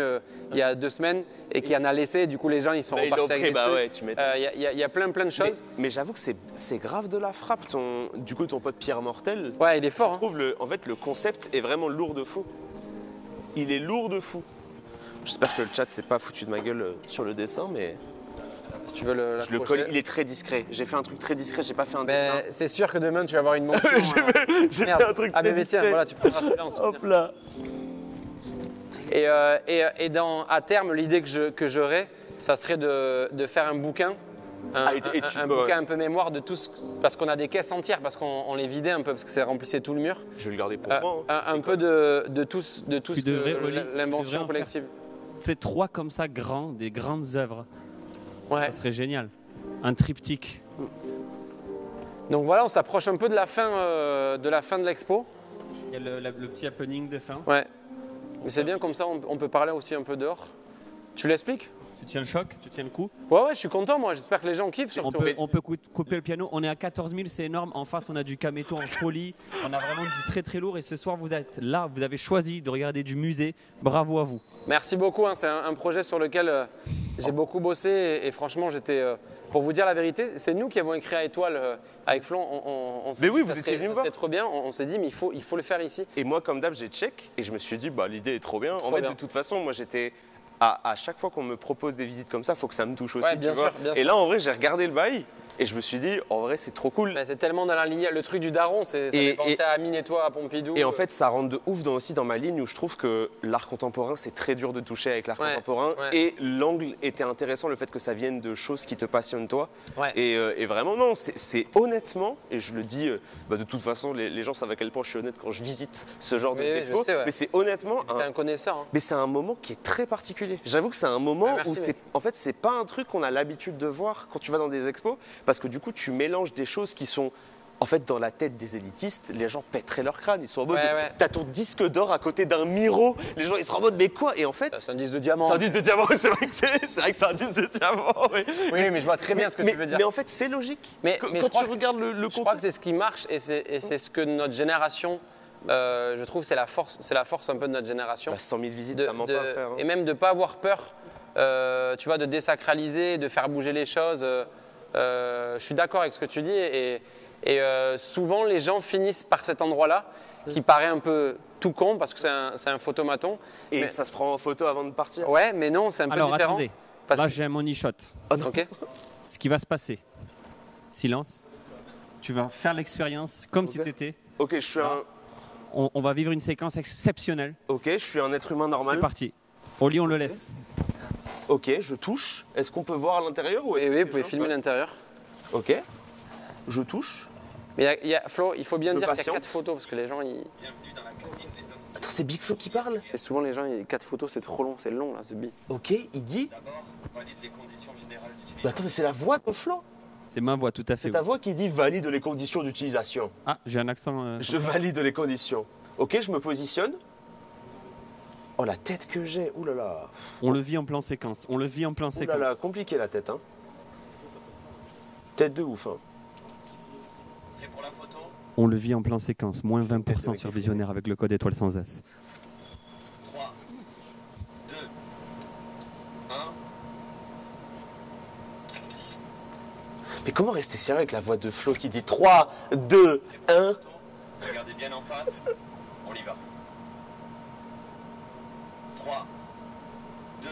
il y a 2 semaines et qui en a laissé. Du coup, les gens, ils sont Bah, ils repartis l'ont avec pris, des bah trucs. ouais, tu m'étonnes. Il y a plein de choses. Mais j'avoue que c'est grave de la frappe. Du coup, ton pote Pierre Mortel. Ouais, il est fort. Je Hein. trouve en fait, le concept est vraiment lourd de fou. Il est lourd de fou. J'espère que le chat s'est pas foutu de ma gueule sur le dessin, mais Si tu veux le. je le colle. Il est très discret. J'ai fait un truc très discret. J'ai pas fait un dessin. Mais c'est sûr que demain, tu vas avoir une mention. J'ai Merde. fait un truc Ah, très mais tiens, discret. voilà, tu prendras celui-là en souvenir. Hop là. Et à terme, l'idée que j'aurais, ça serait de faire un bouquin, un bouquin un peu mémoire de tout ce, parce qu'on a des caisses entières, parce qu'on les vidait un peu, parce que ça remplissait tout le mur. Je vais le garder pour moi. hein. Un peu de tout Tu devrais, Oli, tu devrais l'invention en collective. C'est 3 comme ça grands, des grandes œuvres. Ouais. Ça serait génial. Un triptyque. Donc voilà, on s'approche un peu de la fin de l'expo. Il y a le petit happening de fin. Ouais. Mais c'est bien comme ça, on peut parler aussi un peu dehors. Tu l'expliques? Tu tiens le choc, tu tiens le coup. Ouais, je suis content, moi. J'espère que les gens kiffent surtout. On peut couper le piano. On est à 14 000, c'est énorme. En face, on a du Kameto en folie. On a vraiment du très très lourd. Et ce soir, vous êtes là. Vous avez choisi de regarder du musée. Bravo à vous. Merci beaucoup, hein. C'est un projet sur lequel j'ai beaucoup bossé et franchement j'étais, pour vous dire la vérité, c'est nous qui avons écrit à Étoile avec Flo, on s'est Mais oui, dit, vous ça étiez venu me voir. serait trop bien, on s'est dit mais il faut le faire ici. Et moi, comme d'hab, j'ai check et je me suis dit, bah, l'idée est trop bien. Trop En fait, bien. de toute façon, moi, j'étais. À chaque fois qu'on me propose des visites comme ça, il faut que ça me touche aussi. Ouais, tu bien vois. sûr, bien Et sûr. là, en vrai, j'ai regardé le bail et je me suis dit, en vrai, c'est trop cool. Mais c'est tellement dans la ligne, le truc du daron, ça fait penser à Amine et toi, à Pompidou. Et en fait, ça rentre de ouf aussi dans ma ligne où je trouve que l'art contemporain, c'est très dur de toucher avec l'art Ouais, contemporain. ouais. Et l'angle était intéressant, le fait que ça vienne de choses qui te passionnent toi. Ouais. Et vraiment, non, c'est honnêtement, et je le dis, bah, de toute façon, les gens savent à quel point je suis honnête quand je visite ce genre Oui, oui, d'expo. je sais, ouais. Mais c'est honnêtement T'es un connaisseur. Hein. mais c'est un moment qui est très particulier. J'avoue que c'est un moment merci, où mec. c'est, en fait, c'est pas un truc qu'on a l'habitude de voir quand tu vas dans des expos, parce que du coup, tu mélanges des choses qui sont, en fait, dans la tête des élitistes, les gens pèteraient leur crâne. Ils sont en mode, Ouais. t'as ton disque d'or à côté d'un Miro. Les gens, ils seront en mode, mais quoi? Et en fait, C'est un disque de diamant. c'est un disque de diamant. C'est vrai que c'est un disque de diamant. Oui, Oui, mais je vois très bien ce que tu veux dire. Mais en fait, c'est logique. Mais Quand je crois tu regardes le Je contenu. crois que c'est ce qui marche et c'est ce que notre génération, je trouve, c'est la force un peu de notre génération. Bah, 100 000 visites, ça ment pas, frère. hein. Et même de ne pas avoir peur, tu vois, de désacraliser, de faire bouger les choses. Je suis d'accord avec ce que tu dis et souvent les gens finissent par cet endroit-là qui paraît un peu tout con parce que c'est un photomaton. Et mais- ça se prend en photo avant de partir. Ouais, mais non, c'est un peu Alors différent. attendez. Parce- Là, j'ai un money shot. Ok. Ce qui va se passer. Silence. Tu vas faire l'expérience comme si Ok. tu étais. Ok, je suis un. On va vivre une séquence exceptionnelle. Ok, je suis un être humain C'est normal. parti. Oli, on le laisse. Ok, je touche. Est-ce qu'on peut voir à l'intérieur ou est-ce Et que oui, c'est vous pouvez genre- filmer Ouais. l'intérieur. Ok. Je touche. Mais Flo, il faut bien Je dire qu'il y a patiente. 4 photos parce que les gens, Attends, c'est Big Flo qui parle? et souvent les gens, 4 photos, c'est trop long, c'est long là, ce bi. Ok, il dit. Mais attends, mais c'est la voix de Flo? C'est ma voix, tout à fait. C'est ta oui. voix qui dit valide les conditions d'utilisation. Ah, j'ai un accent. Je valide les conditions. Ok, je me positionne. Oh, la tête que j'ai. Ouh là là. On le vit en plan séquence. On le vit en plan Ouh séquence. là là, compliqué la tête, hein. Tête de ouf, hein. On le vit en plan séquence, moins 20% sur Visionnaire avec le code étoile sans S. 3, 2, 1. Mais comment rester sérieux avec la voix de Flo qui dit 3, 2, 1? Regardez bien en face, on y va. 3, 2,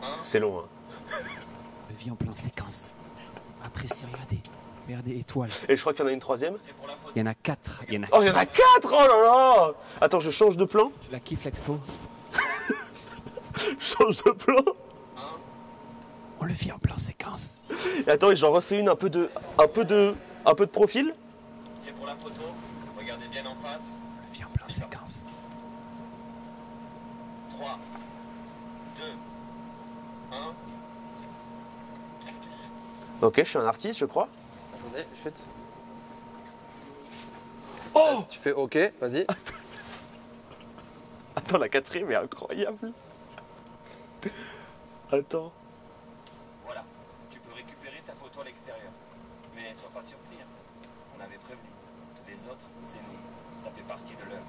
1. C'est long, hein. On le vit en plan séquence. Appréciez, regardez. Regardez, étoile. Et je crois qu'il y en a une troisième. Il y en a 4. Oh, il y en a 4. Oh là là. Attends, je change de plan. Tu la kiffes l'expo? Je change de plan. On le vit en plan séquence. Et attends, et j'en refais une un peu de profil. C'est pour la photo. Regardez bien en face. On le vit en plan séquence. 3, 2, 1. Ok, je suis un artiste, je crois. Attendez, chute. Oh, tu fais OK, vas-y. attends, la quatrième est incroyable. Attends. Voilà, tu peux récupérer ta photo à l'extérieur. Mais sois pas surpris, hein. On avait prévenu. Les autres, c'est nous. Ça fait partie de l'œuvre.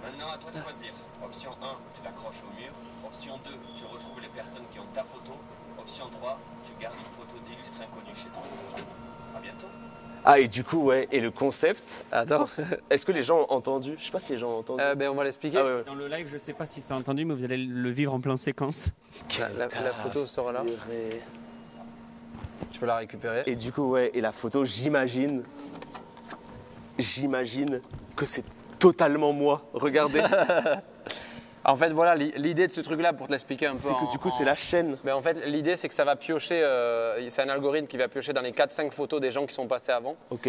Maintenant, à toi de choisir. Option 1, tu l'accroches au mur. Option 2, tu retrouves les personnes qui ont ta photo. Option 3, tu gardes une photo d'illustre inconnu chez toi. À bientôt. Ah, et du coup, ouais, et le concept. Attends. Est-ce que les gens ont entendu? Je sais pas si les gens ont entendu. Ben, on va l'expliquer. Ah, ouais. Dans le live, je sais pas si ça a entendu, mais vous allez le vivre en plan séquence. La photo sera là. Tu peux la récupérer. Et du coup, ouais, et la photo, j'imagine que c'est totalement moi. Regardez. En fait, voilà, l'idée de ce truc-là, pour te l'expliquer un peu. C'est que du coup, c'est la chaîne. Mais en fait, l'idée, c'est que ça va piocher. C'est un algorithme qui va piocher dans les 4-5 photos des gens qui sont passés avant. Ok.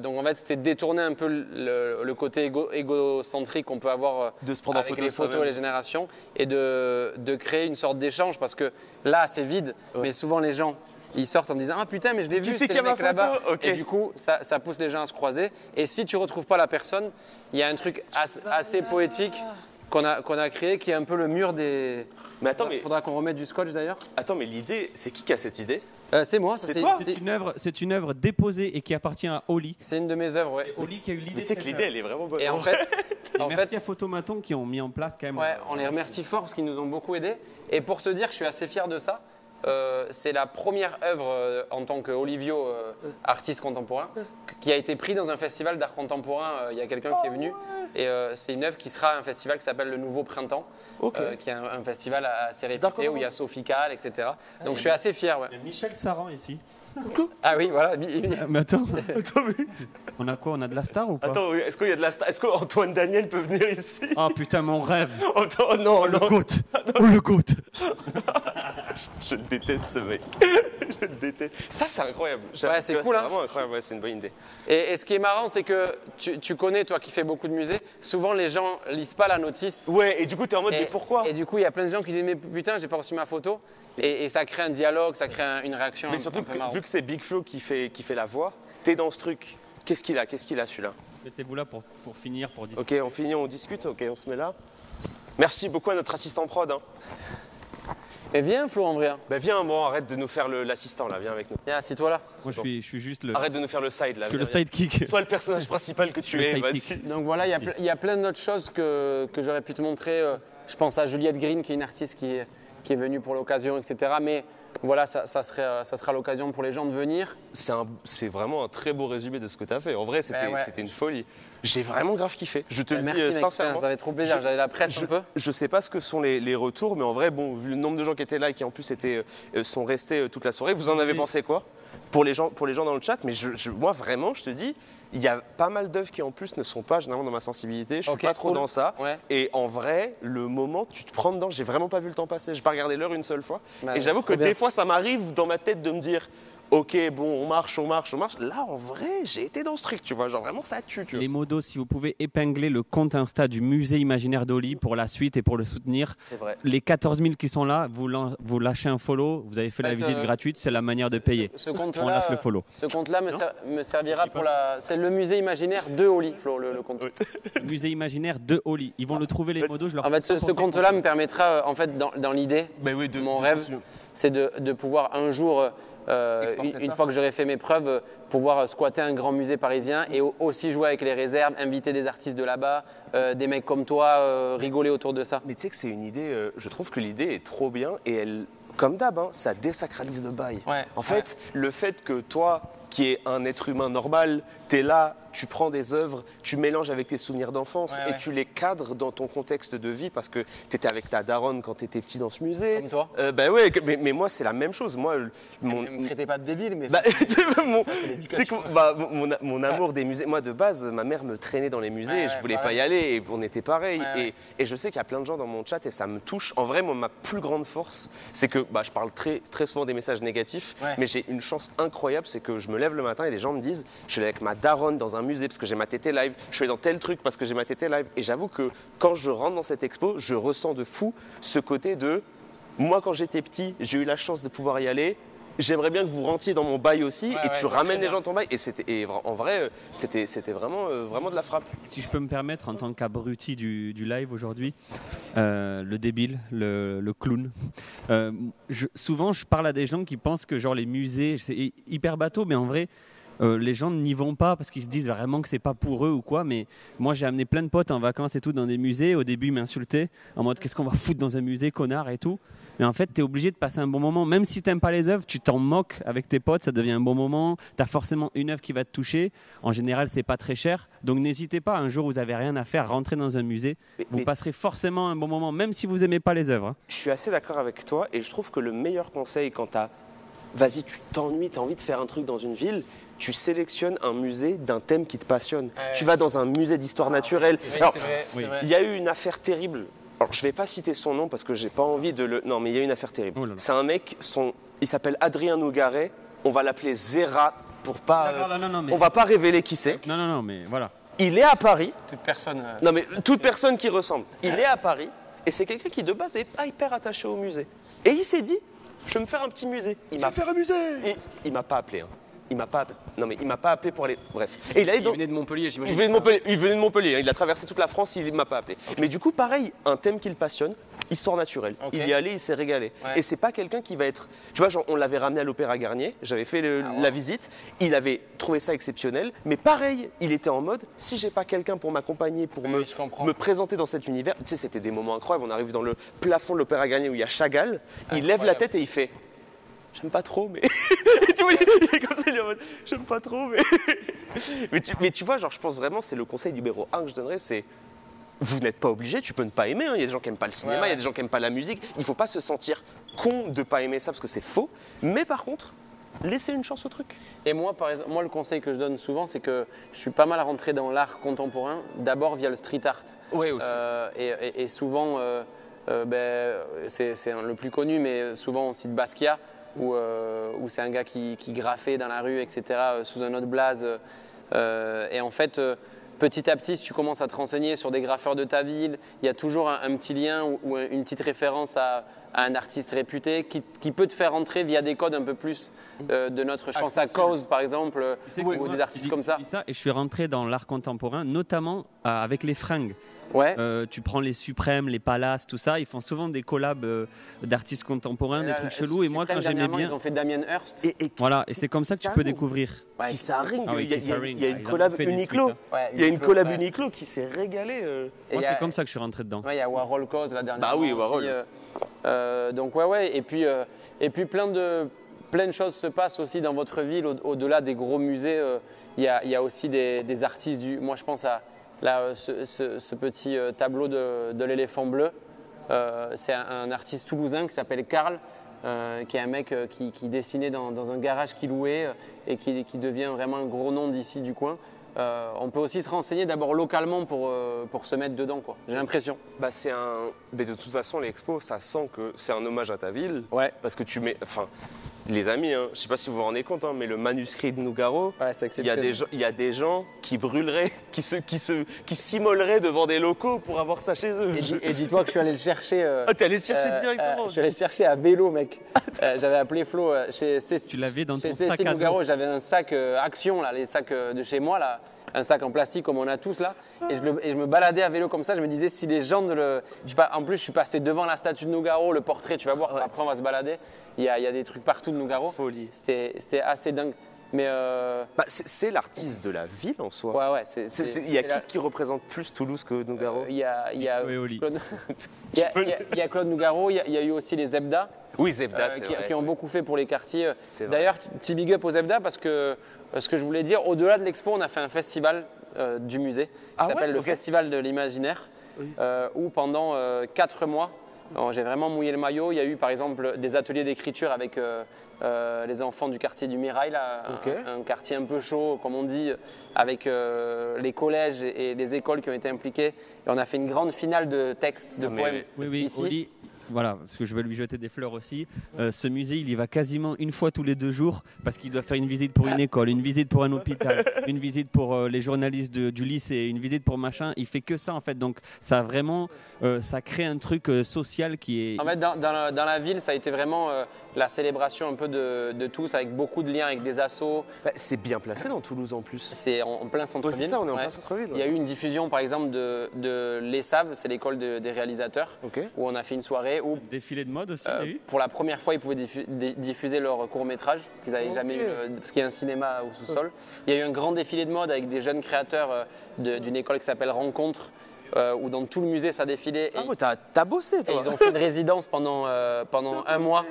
Donc, en fait, c'était détourner un peu le côté égocentrique qu'on peut avoir de se prendre en avec photo les photos et les générations et de créer une sorte d'échange parce que là, c'est vide, mais souvent les gens. Ils sortent en disant « Ah putain, mais je l'ai vu, c'est le mec là-bas. » Okay. Et du coup, ça pousse les gens à se croiser. Et si tu ne retrouves pas la personne, il y a un truc assez poétique qu'on a créé qui est un peu le mur des… Mais attends, mais… Faudra qu'on remette du scotch d'ailleurs. Attends, mais l'idée, c'est qui a cette idée? C'est moi. C'est toi? C'est une œuvre déposée et qui appartient à Oli. C'est une de mes œuvres, ouais. Oli qui a eu l'idée. Tu sais que l'idée, elle est vraiment bonne. Et en fait… merci à Photomaton qui ont mis en place quand même… Ouais, on les remercie fort parce qu'ils nous ont beaucoup aidés. Et pour te dire, je suis assez fier de ça. C'est la première œuvre en tant qu'Olivio, artiste contemporain, qui a été pris dans un festival d'art contemporain. Il y a quelqu'un qui est venu et c'est une œuvre qui sera à un festival qui s'appelle le Nouveau Printemps, qui est un festival assez réputé où il y a Sophie Calle, etc. Donc je suis assez fier. Ouais. Il y a Michel Saran ici. Ah oui, voilà. Mais attends, mais… on a quoi? On a de la star ou pas? Attends, est-ce qu'il y a de la star? Est-ce qu'Antoine Daniel peut venir ici? Oh putain, mon rêve! Oh non, le goat! Oh le goat! Je le déteste ce mec. Je le déteste. Ça, c'est incroyable. Ouais, c'est cool, hein. C'est vraiment incroyable, ouais, c'est une bonne idée. Et ce qui est marrant, c'est que tu connais, toi qui fais beaucoup de musées, souvent les gens lisent pas la notice. Ouais, et du coup, t'es en mode, mais pourquoi? Et du coup, il y a plein de gens qui disent, mais putain, j'ai pas reçu ma photo. Et ça crée un dialogue, ça crée une réaction. Mais surtout, vu que c'est Big Flo qui fait la voix, t'es dans ce truc. Qu'est-ce qu'il a celui-là? Mettez-vous là pour finir, pour discuter. Ok, on finit, on discute, ok, on se met là. Merci beaucoup à notre assistant prod. Hein. Mais viens, Flo, en vrai. Bah viens, bon, arrête de nous faire l'assistant là, viens avec nous. Viens, assieds-toi là. Moi, je suis juste le. Arrête de nous faire le side là. Je suis le sidekick. Sois le personnage principal que tu es, vas-y. Donc voilà, il y a plein d'autres choses que j'aurais pu te montrer. Je pense à Juliette Green, qui est une artiste qui est venue pour l'occasion, etc. Mais voilà, ça sera l'occasion pour les gens de venir. C'est vraiment un très beau résumé de ce que tu as fait. En vrai, c'était une folie. J'ai vraiment grave kiffé. Je te le dis sincèrement. Ça fait trop plaisir. J'avais la presse un peu. Je sais pas ce que sont les retours, mais en vrai, bon, vu le nombre de gens qui étaient là et qui en plus sont restés toute la soirée, vous en avez pensé quoi pour les gens dans le chat? Mais moi, vraiment, je te dis, il y a pas mal d'œuvres qui en plus ne sont pas généralement dans ma sensibilité. Je suis pas trop dans ça. Ouais. Et en vrai, le moment, tu te prends dedans. J'ai vraiment pas vu le temps passer. J'ai pas regardé l'heure une seule fois. Bah, et j'avoue que des fois, ça m'arrive dans ma tête de me dire. Ok, bon, on marche. Là, en vrai, j'ai été dans ce truc, tu vois. Genre, vraiment, ça tue. Tu vois. Les modos, si vous pouvez épingler le compte Insta du Musée Imaginaire d'Oli pour la suite et pour le soutenir. C'est vrai. Les 14 000 qui sont là, vous lâchez un follow. Vous avez fait la visite gratuite, c'est la manière de payer. On lâche le follow. Ce compte-là me servira pour la. C'est le Musée Imaginaire de Oli, Flo, le compte. Le Musée Imaginaire de Oli. Ils vont le trouver, les modos. Je leur en fait, ce compte-là me permettra, en fait, dans l'idée, Bah oui, mon rêve, c'est de pouvoir un jour une fois que j'aurai fait mes preuves, pouvoir squatter un grand musée parisien et aussi jouer avec les réserves, inviter des artistes de là-bas, des mecs comme toi, rigoler autour de ça. Mais tu sais que c'est une idée, je trouve que l'idée est trop bien et elle, comme d'hab, hein, ça désacralise le bail. Ouais, en fait, le fait que toi, qui es un être humain normal, tu es là, tu prends des œuvres, tu mélanges avec tes souvenirs d'enfance et tu les cadres dans ton contexte de vie parce que tu étais avec ta daronne quand tu étais petit dans ce musée. Comme toi. Ben ouais, mais moi c'est la même chose. Moi, Ne me traitez pas de débile, mais bah, c'est l'éducation. Mon amour des musées, moi de base, ma mère me traînait dans les musées et je voulais pas y aller et on était pareil. Et je sais qu'il y a plein de gens dans mon chat et ça me touche. En vrai, moi, ma plus grande force, c'est que je parle très, très souvent des messages négatifs, mais j'ai une chance incroyable, c'est que je me lève le matin et les gens me disent, je suis avec ma daronne dans un musée parce que j'ai ma tété live, je suis dans tel truc parce que j'ai ma tété live. Et j'avoue que quand je rentre dans cette expo, je ressens de fou ce côté de, moi quand j'étais petit, j'ai eu la chance de pouvoir y aller. J'aimerais bien que vous rentiez dans mon bail aussi et tu ramènes les gens dans ton bail. Et en vrai, c'était vraiment de la frappe. Si je peux me permettre, en tant qu'abruti du live aujourd'hui, le débile, le clown, souvent je parle à des gens qui pensent que genre les musées, c'est hyper bateau, mais en vrai, les gens n'y vont pas parce qu'ils se disent vraiment que c'est pas pour eux ou quoi. Mais moi j'ai amené plein de potes en vacances et tout dans des musées. Au début ils m'insultaient en mode qu'est-ce qu'on va foutre dans un musée, connard et tout. Mais en fait, tu es obligé de passer un bon moment. Même si tu n'aimes pas les œuvres, tu t'en moques avec tes potes, ça devient un bon moment. Tu as forcément une œuvre qui va te toucher. En général, c'est pas très cher. Donc n'hésitez pas, un jour où vous n'avez rien à faire, rentrez dans un musée. Vous passerez forcément un bon moment, même si vous n'aimez pas les œuvres. Hein. Je suis assez d'accord avec toi et je trouve que le meilleur conseil quand tu as, vas-y, tu t'ennuies, tu as envie de faire un truc dans une ville, tu sélectionnes un musée d'un thème qui te passionne. Tu vas dans un musée d'histoire naturelle. Oui, Alors, c'est vrai. il y a eu une affaire terrible. Alors, je ne vais pas citer son nom parce que j'ai pas envie de le... Non, mais il y a eu une affaire terrible. Oh là là. C'est un mec, il s'appelle Adrien Nougaret. On va l'appeler Zera pour pas... Non, mais... On va pas révéler qui c'est. Non, mais voilà. Il est à Paris. Toute personne. Non, mais toute personne qui ressemble. Il est à Paris et c'est quelqu'un qui de base n'est pas hyper attaché au musée. Et il s'est dit, je vais me faire un petit musée. Il m'a fait un musée. Il m'a pas appelé. Hein. Il m'a pas appelé. Non, mais il m'a pas appelé pour aller. Bref. Et il venait de Montpellier, j'imagine. Il venait de Montpellier. Il a traversé toute la France. Il m'a pas appelé. Okay. Mais du coup, pareil, un thème qui le passionne, histoire naturelle. Okay. Il y est allé, il s'est régalé. Ouais. Et c'est pas quelqu'un qui va être. Tu vois, genre, on l'avait ramené à l'Opéra Garnier. J'avais fait la visite. Il avait trouvé ça exceptionnel. Mais pareil, il était en mode, si j'ai pas quelqu'un pour m'accompagner, pour me présenter dans cet univers. Tu sais, c'était des moments incroyables. On arrive dans le plafond de l'Opéra Garnier où il y a Chagall. Il lève la tête et il fait. J'aime pas trop, mais. Tu vois, il est comme ça, il est en mode. J'aime pas trop, mais. mais tu vois, genre, je pense vraiment, c'est le conseil numéro 1 que je donnerais, c'est. Vous n'êtes pas obligé, tu peux ne pas aimer. Hein. Il y a des gens qui n'aiment pas le cinéma, il y a des gens qui n'aiment pas la musique. Il ne faut pas se sentir con de ne pas aimer ça parce que c'est faux. Mais par contre, laissez une chance au truc. Et moi, par exemple, le conseil que je donne souvent, c'est que je suis pas mal rentré dans l'art contemporain, d'abord via le street art. Oui, aussi. Et souvent, c'est le plus connu, mais souvent on cite Basquiat. Où c'est un gars qui graffait dans la rue, etc., sous un autre blaze. Et en fait, petit à petit, si tu commences à te renseigner sur des graffeurs de ta ville, il y a toujours un petit lien ou une petite référence à un artiste réputé qui peut te faire entrer via des codes un peu plus de notre... Je pense à Cause, par exemple, ou des artistes comme ça. Et je suis rentré dans l'art contemporain, notamment avec les fringues. Ouais. Tu prends les Suprêmes, les Palaces, tout ça, ils font souvent des collabs d'artistes contemporains, des trucs chelous. Et moi, quand j'aimais bien, ils ont fait Damien Hirst. Voilà, et c'est comme ça que tu peux découvrir. Ouais, qui s'arrigne. Il y a une collab Uniqlo. Il y a une collab Uniqlo qui s'est régalée. Moi, c'est comme ça que je suis rentré dedans. Ouais, il y a Warhol Cause la dernière. Bah oui, Warhol. Donc ouais. Et puis plein de choses se passent aussi dans votre ville, au-delà des gros musées. Il y a aussi des artistes moi je pense à ce petit tableau de l'éléphant bleu. C'est un artiste toulousain qui s'appelle Karl, qui est un mec qui dessinait dans un garage qu'il louait et qui devient vraiment un gros nom d'ici du coin. On peut aussi se renseigner d'abord localement pour se mettre dedans, quoi. J'ai l'impression. Mais de toute façon, l'expo, ça sent que c'est un hommage à ta ville. Ouais. Parce que tu mets. Enfin, les amis, hein, je ne sais pas si vous vous rendez compte, hein, mais le manuscrit de Nougaro, il y a des gens qui brûleraient, qui s'immoleraient devant des locaux pour avoir ça chez eux. Et dis-toi que je suis allé le chercher. T'es allé le chercher directement. Je suis allé le chercher à vélo, mec. J'avais appelé Flo chez Tu l'avais dans ton sac à Nougaro, dos. j'avais un sac Action, là, les sacs de chez moi, là. un sac en plastique comme on a tous là. Et je me baladais à vélo comme ça. Je me disais, si les gens je sais pas, en plus, je suis passé devant la statue de Nougaro, le portrait, tu vas voir. Après, on va se balader. Il y a des trucs partout de Nougaro. Folie. C'était assez dingue. Mais c'est l'artiste de la ville en soi. ouais, Il y a qui représente plus Toulouse que Nougaro? Il y a Claude. il y a Claude Nougaro, il y a eu aussi les Zebda. Oui, Zebda, qui ont beaucoup fait pour les quartiers. C'est vrai. D'ailleurs, petit big up aux Zebda parce que ce que je voulais dire, au-delà de l'expo, on a fait un festival du musée qui s'appelle le Festival de l'Imaginaire, où pendant 4 mois, j'ai vraiment mouillé le maillot. Il y a eu par exemple des ateliers d'écriture avec les enfants du quartier du Mirail, là, un quartier un peu chaud, comme on dit, avec les collèges et les écoles qui ont été impliqués. Et on a fait une grande finale de textes, de poèmes. Oui, ici. Oli, voilà, parce que je vais lui jeter des fleurs aussi. Ce musée, il y va quasiment une fois tous les 2 jours parce qu'il doit faire une visite pour une école, une visite pour un hôpital, une visite pour les journalistes du lycée, une visite pour machin. Il fait que ça en fait. Donc ça vraiment, ça crée un truc social qui est. En fait, dans la ville, ça a été vraiment la célébration un peu de tous, avec beaucoup de liens avec des assos. C'est bien placé dans Toulouse en plus. C'est en plein centre-ville. C'est ça, on est en plein centre-ville. Il y a eu une diffusion par exemple de l'ESAV, c'est l'école des réalisateurs, où on a fait une soirée où Défilé de mode aussi, pour la première fois ils pouvaient diffuser leur court-métrage qu'ils n'avaient jamais eu, parce qu'il y a un cinéma au sous-sol. Il y a eu un grand défilé de mode avec des jeunes créateurs d'une école qui s'appelle Rencontre, où dans tout le musée ça défilait. T'as bossé toi. Et ils ont fait une résidence pendant un mois.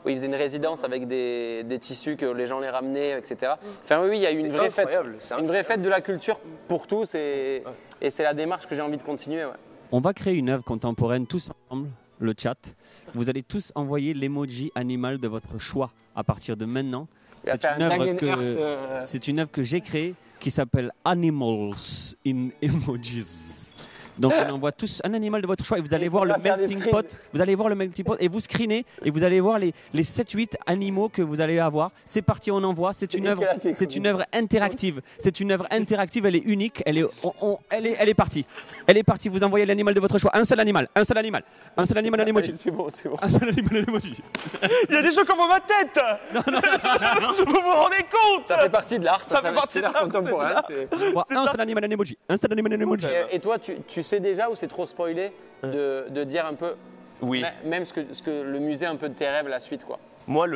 Où ils faisaient une résidence avec des tissus que les gens les ramenaient, etc. Enfin oui, il y a eu une vraie fête de la culture pour tous et c'est la démarche que j'ai envie de continuer. Ouais. On va créer une œuvre contemporaine tous ensemble, le chat. Vous allez tous envoyer l'emoji animal de votre choix à partir de maintenant. C'est une œuvre que j'ai créée qui s'appelle Animals in Emojis. Donc on envoie tous un animal de votre choix et vous allez voir le melting pot. Vous allez voir le melting pot et vous screenez et vous allez voir les 7-8 animaux que vous allez avoir. C'est parti, on envoie. C'est une œuvre interactive. C'est une œuvre interactive, elle est unique, elle est partie. Elle est partie, vous envoyez l'animal de votre choix. Un seul animal, un emoji. C'est bon. Un seul animal, un emoji. Il y a des gens qui envoient ma tête. Non. Vous vous rendez compte? Ça fait partie de l'art. Ça fait partie de l'art contemporain. Un seul animal, un emoji. Un seul animal, un emoji. Et toi, tu sais déjà ou c'est trop spoilé de dire un peu, même ce que le musée un peu de tes rêves, la suite quoi. Moi,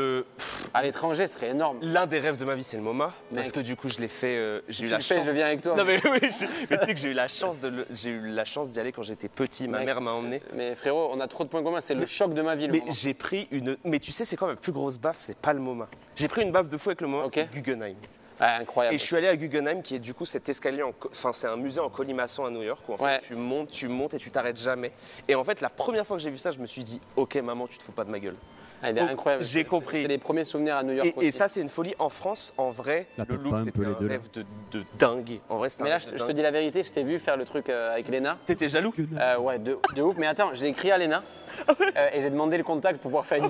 à l'étranger, ce serait énorme. L'un des rêves de ma vie, c'est le MoMA. Parce que du coup, je l'ai fait. J'ai eu la chance. Je viens avec toi. Non, mais oui, mais tu sais que j'ai eu la chance d'y aller quand j'étais petit. Ma mère m'a emmené. Mais frérot, on a trop de points communs. C'est le choc de ma vie. Mais j'ai pris une. Mais tu sais, c'est quoi ma plus grosse baffe? C'est pas le MoMA. J'ai pris une baffe de fou avec le MoMA. C'est Guggenheim. Ah, incroyable. Et je suis allé à Guggenheim, qui est du coup cet escalier, c'est un musée en colimaçon à New York, où en fait, tu montes et tu t'arrêtes jamais. Et en fait, la première fois que j'ai vu ça, je me suis dit, ok maman, tu te fous pas de ma gueule. Il est incroyable. J'ai compris. C'est les premiers souvenirs à New York. Et ça, c'est une folie. En France, en vrai, le Louvre, c'était un rêve de dingue. En vrai, mais là, je te dis la vérité, je t'ai vu faire le truc avec Léna. T'étais jaloux? Ouais, de ouf. Mais attends, j'ai écrit à Léna et j'ai demandé le contact pour pouvoir faire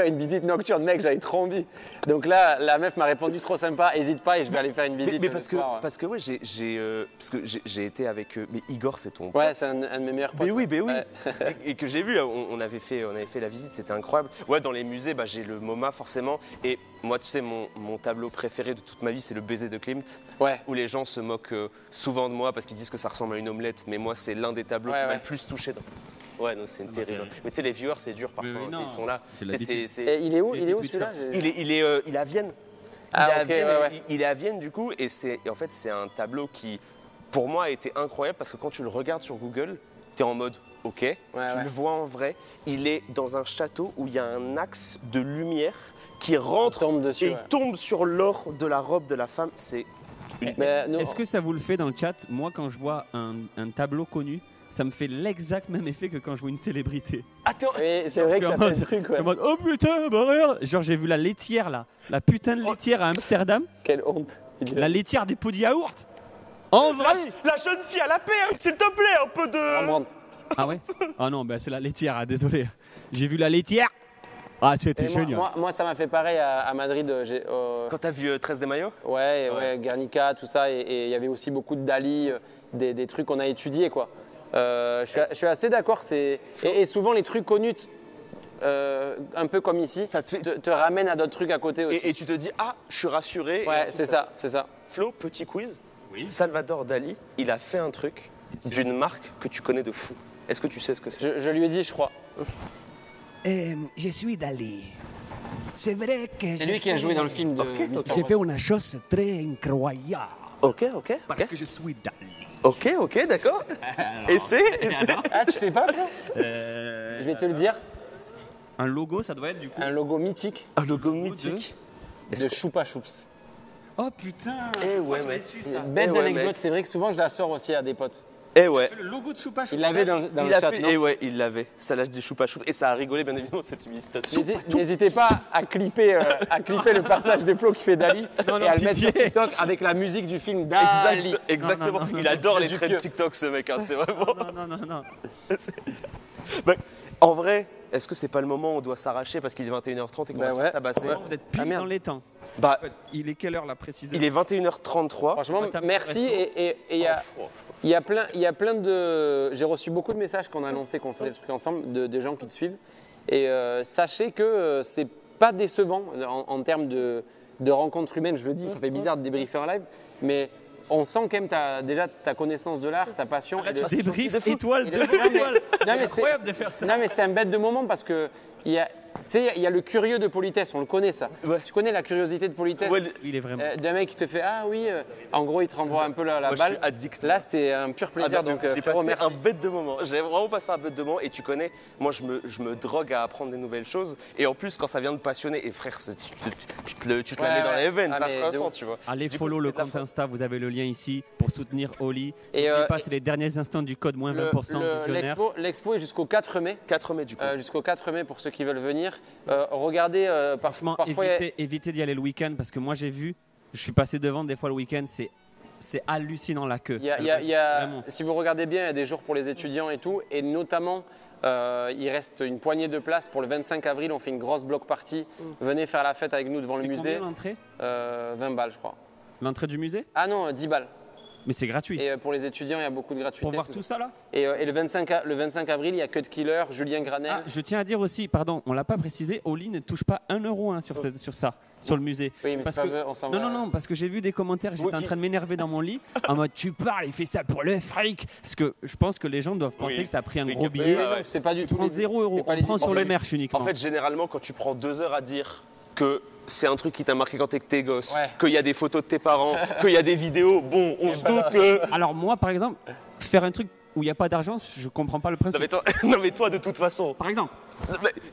une visite nocturne. Mec, j'avais trop envie. Donc là, la meuf m'a répondu trop sympa, hésite pas et je vais aller faire une visite. Mais parce que j'ai été avec. Mais Igor, c'est ton pote. Ouais, c'est un de mes meilleurs potes. Mais oui. Et que j'ai vu, on avait fait la visite, c'était incroyable. Ouais, dans les musées, j'ai le MoMA forcément. Et moi, tu sais, mon tableau préféré de toute ma vie, c'est le baiser de Klimt. Ouais. Où les gens se moquent souvent de moi parce qu'ils disent que ça ressemble à une omelette. Mais moi, c'est l'un des tableaux qui m'a le plus touché. Ouais, non, c'est terrible. Mais tu sais, les viewers, c'est dur parfois. Ils sont là. Et il est où celui-là? Il est à Vienne. Il est à Vienne du coup. Et en fait, c'est un tableau qui, pour moi, a été incroyable parce que quand tu le regardes sur Google, tu es en mode. Ok, tu le vois en vrai, il est dans un château où il y a un axe de lumière qui rentre et tombe sur l'or de la robe de la femme. Est-ce que ça vous le fait dans le chat? Moi, quand je vois un tableau connu, ça me fait l'exact même effet que quand je vois une célébrité. Attends, c'est vrai que ça fait le truc. Je suis en mode, oh putain, regarde. Genre, j'ai vu la laitière là, la putain de laitière à Amsterdam. Quelle honte. La laitière des pots de yaourt. En vrai. La jeune fille à la paix, s'il te plaît, un peu de. Ah ouais? Ah non, c'est la laitière, désolé. J'ai vu la laitière. Ah, c'était génial. Moi, ça m'a fait pareil à Madrid. Quand t'as vu 13 des maillots? Ouais, Guernica, tout ça. Et il y avait aussi beaucoup de Dali, des trucs qu'on a étudiés, quoi. Je suis assez d'accord. Et souvent, les trucs connus, un peu comme ici, ça te ramène à d'autres trucs à côté aussi. Et tu te dis, ah, je suis rassuré. Ouais, c'est ça. Flo, petit quiz. Salvador Dali, il a fait un truc d'une marque que tu connais de fou. Est-ce que tu sais ce que c'est? Je lui ai dit, je crois. Je suis Dali. C'est vrai que C'est lui qui a joué dans le film de Mister j'ai fait une chose très incroyable. Ok. Parce que je suis Dali. Ok, d'accord. Et c'est Ah, tu sais pas, toi Je vais te le dire. Un logo, ça doit être du coup. Un logo mythique un logo mythique. de Choupa Choups. Oh putain. Eh ouais, j'avais mec. su ça. Bête Eh ouais, d'anecdote, mec. c'est vrai que souvent je la sors aussi à des potes. Eh ouais. Le logo de Choupa Choups. Il l'avait dans Il le a chat, fait, non et ouais, il l'avait. Ça lâche des choupa choups. Et ça a rigolé, bien évidemment, cette imitation. N'hésitez pas à clipper le passage de Flo qui fait Dali et à le mettre sur TikTok avec la musique du film Dali. Exactement. Non, non, non, il adore les du trends pieux. TikTok, ce mec. Hein, c'est vraiment. Non. Bah, en vrai, est-ce que c'est pas le moment où on doit s'arracher parce qu'il est 21h30 et qu'on Bah va se ouais. faire tabasser Vous êtes pile Ah, merde. dans les temps. Bah, Il est quelle heure là précisément? il est 21h33. Franchement, On va taper merci. au resto. Et il y a plein de. J'ai reçu beaucoup de messages quand on a annoncé qu'on faisait le truc ensemble, de gens qui te suivent. Et sachez que c'est pas décevant en termes de rencontres humaines, je le dis, ça fait bizarre de débriefer en live, mais on sent quand même déjà ta connaissance de l'art, ta passion. et de- Tu débriefes de fou. étoile, et deux de- non, mais- étoiles. non, mais c'est Incroyable de faire ça. Non mais c'était un bête de moment parce que il y a, tu sais, il y a le curieux de politesse, on le connaît ça. Ouais. Tu connais la curiosité de politesse Ouais, Il est vraiment. d'un mec qui te fait ah oui, en gros il te renvoie un peu la Moi, je balle. suis addict. Là c'était un pur plaisir Ah non, donc j'ai frérot, passé merci. un bête de moment. J'ai vraiment passé un bête de moment et tu connais, moi je me drogue à apprendre des nouvelles choses et en plus quand ça vient de passionner, et frère, tu te la Ouais, mets dans les veines, ah, ça mais se de ressent, ouf. tu vois. Allez, Du coup, follow le c'était de la compte frappe. Insta, vous avez le lien ici pour soutenir Oli. Et, N'oubliez pas, c'est les derniers instants du code moins 20% visionnaire. L'expo est jusqu'au 4 mai. 4 mai du coup. Jusqu'au 4 mai pour ceux qui veulent venir. Regardez, Franchement, parfois évitez d'y aller le week-end parce que moi j'ai vu, je suis passé devant des fois le week-end, c'est hallucinant la queue. Vraiment. si vous regardez bien, il y a des jours pour les étudiants et tout, et notamment, il reste une poignée de places pour le 25 avril. On fait une grosse block party. Venez faire la fête avec nous devant le C'est musée. combien l'entrée 20 balles, je crois. L'entrée du musée? Ah non, 10 balles. Mais c'est gratuit. Et pour les étudiants, il y a beaucoup de gratuité. Pour voir tout ça là? Et le 25 avril, il y a Cut Killer, Julien Granel. Ah, je tiens à dire aussi, pardon, on l'a pas précisé, Oli ne touche pas 1 euro hein, sur ça, sur le musée. Oui, mais parce c'est que, pas vrai, on s'en non, va. non, parce que j'ai vu des commentaires, j'étais Oui. en train de m'énerver dans mon lit, en mode tu parles, il fait ça pour le fric. Parce que je pense que les gens doivent penser Oui. que ça a pris un Oui, gros que- billet. Ah ouais. Non, c'est pas du Tu tout. prends 0 euros, c'est pas on les- prend sur En le fait- merch uniquement. En fait, généralement, quand tu prends 2 heures à dire que c'est un truc qui t'a marqué quand t'es gosse, Ouais. qu'il y a des photos de tes parents, qu'il y a des vidéos, bon, on se doute que. Alors moi, par exemple, faire un truc où il n'y a pas d'argent, je comprends pas le Non principe. mais, toi, non, mais toi, de toute façon, Par exemple.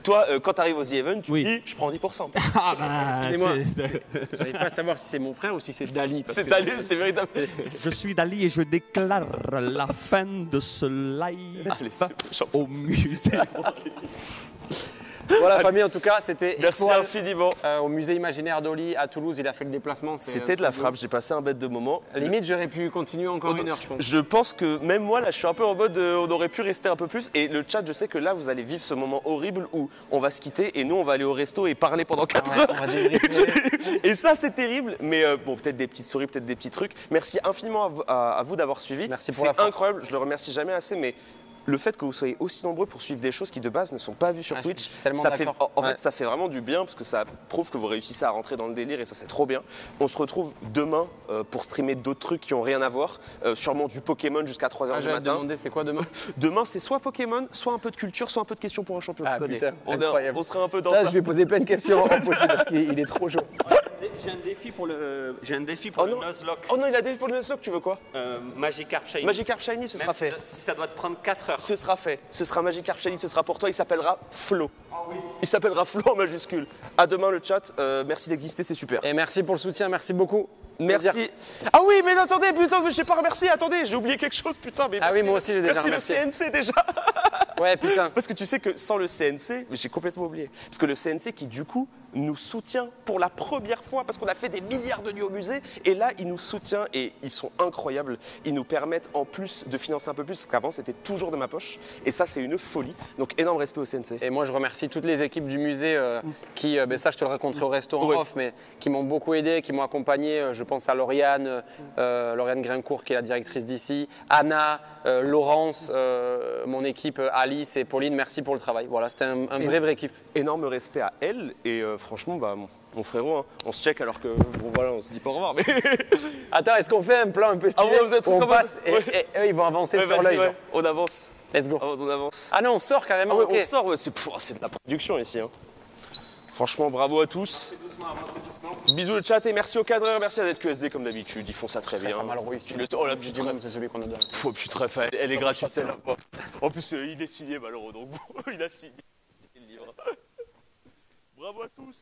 toi, quand t'arrives aux The Event, tu Oui. dis je prends 10%. Ah bah, Excusez-moi. c'est- J'arrive pas à savoir si c'est mon frère ou si c'est Dali. parce C'est que- Dali, c'est véritable. je suis Dali et je déclare la fin de ce live Allez, c'est j'en- au musée. Voilà, famille, en tout cas, c'était Merci Étoile, infiniment. au musée imaginaire d'Oli à Toulouse. Il a fait le déplacement. C'était de la frappe, j'ai passé un bête de moment. Limite, j'aurais pu continuer encore une heure, je pense. Je pense que même moi, là, je suis un peu en mode on aurait pu rester un peu plus. Et le chat, je sais que là, vous allez vivre ce moment horrible où on va se quitter et nous, on va aller au resto et parler pendant 4 Ouais, heures. on va débriefer. Et ça, c'est terrible. Mais bon, peut-être des petites stories, peut-être des petits trucs. Merci infiniment à vous d'avoir suivi. Merci pour la C'est force. incroyable, je le remercie jamais assez. Mais le fait que vous soyez aussi nombreux pour suivre des choses qui de base ne sont pas vues sur Ah, je Twitch, suis tellement ça fait, d'accord. en fait, Ouais. ça fait vraiment du bien parce que ça prouve que vous réussissez à rentrer dans le délire et ça c'est trop bien. On se retrouve demain pour streamer d'autres trucs qui n'ont rien à voir, sûrement du Pokémon jusqu'à 3h Ah, du j'allais te matin. demander, c'est quoi demain? Demain c'est soit Pokémon, soit un peu de culture, soit un peu de questions pour un champion. Ah, tu connais. putain, on, incroyable. on serait un peu dans Ça, ça. je vais poser plein de questions en possible parce qu'il est trop chaud. J'ai un défi pour le, Oh non. Nuzlocke. Oh non, il a des pour le Nuzlocke, tu veux quoi? Magikarp Shiny. Magikarp Shiny, ce sera fait. Si ça doit te prendre 4 heures. Ce sera fait. Ce sera Magikarp Shiny, ce sera pour toi. Il s'appellera Flo. Il s'appellera Flo en majuscule. À demain le chat. Merci d'exister, c'est super. Et merci pour le soutien, merci beaucoup. Merci. Ah oui, mais attendez, putain, mais j'ai pas remercié. Attendez, j'ai oublié quelque chose, putain. Mais Ah merci, oui, moi aussi, j'ai déjà merci remercié. le CNC déjà. Ouais, putain. Parce que tu sais que sans le CNC, mais j'ai complètement oublié. Parce que le CNC qui du coup nous soutient pour la première fois parce qu'on a fait des milliards de nuits au musée et là il nous soutient et ils sont incroyables. Ils nous permettent en plus de financer un peu plus parce qu'avant c'était toujours de ma poche et ça c'est une folie. Donc énorme respect au CNC. Et moi, je remercie toutes les équipes du musée qui, ben ça, je te le raconterai au resto en Ouais. off, mais qui m'ont beaucoup aidé, qui m'ont accompagné. Je pense à Lauriane, Lauriane Grincourt, qui est la directrice d'ici, Anna, Laurence, mon équipe, Alice et Pauline. Merci pour le travail. Voilà, c'était un vrai kiff. Énorme respect à elle et franchement bah, Mon frérot, hein. On se check alors que, bon voilà, on se dit pas au revoir, mais... Attends, est-ce qu'on fait un plan un peu stylé Ah ouais, vous êtes où on trop passe ouais. et eux, ils vont avancer Ouais, sur vas-y, l'œil. ouais. On avance. Let's go. Ah, on avance. Ah non, on sort carrément, Ah ouais, ok. on sort, ouais, c'est de la production ici. Hein. Franchement, bravo à tous. Bisous le chat et merci au cadreur, merci à ZQSD comme d'habitude, ils font ça très bien. Tu le... Oh la petite ref, c'est celui qu'on a donné. oh, petite ref, elle est gratuite celle-là. En plus, il est signé malheureux, donc bon, il a signé le livre. Bravo à tous.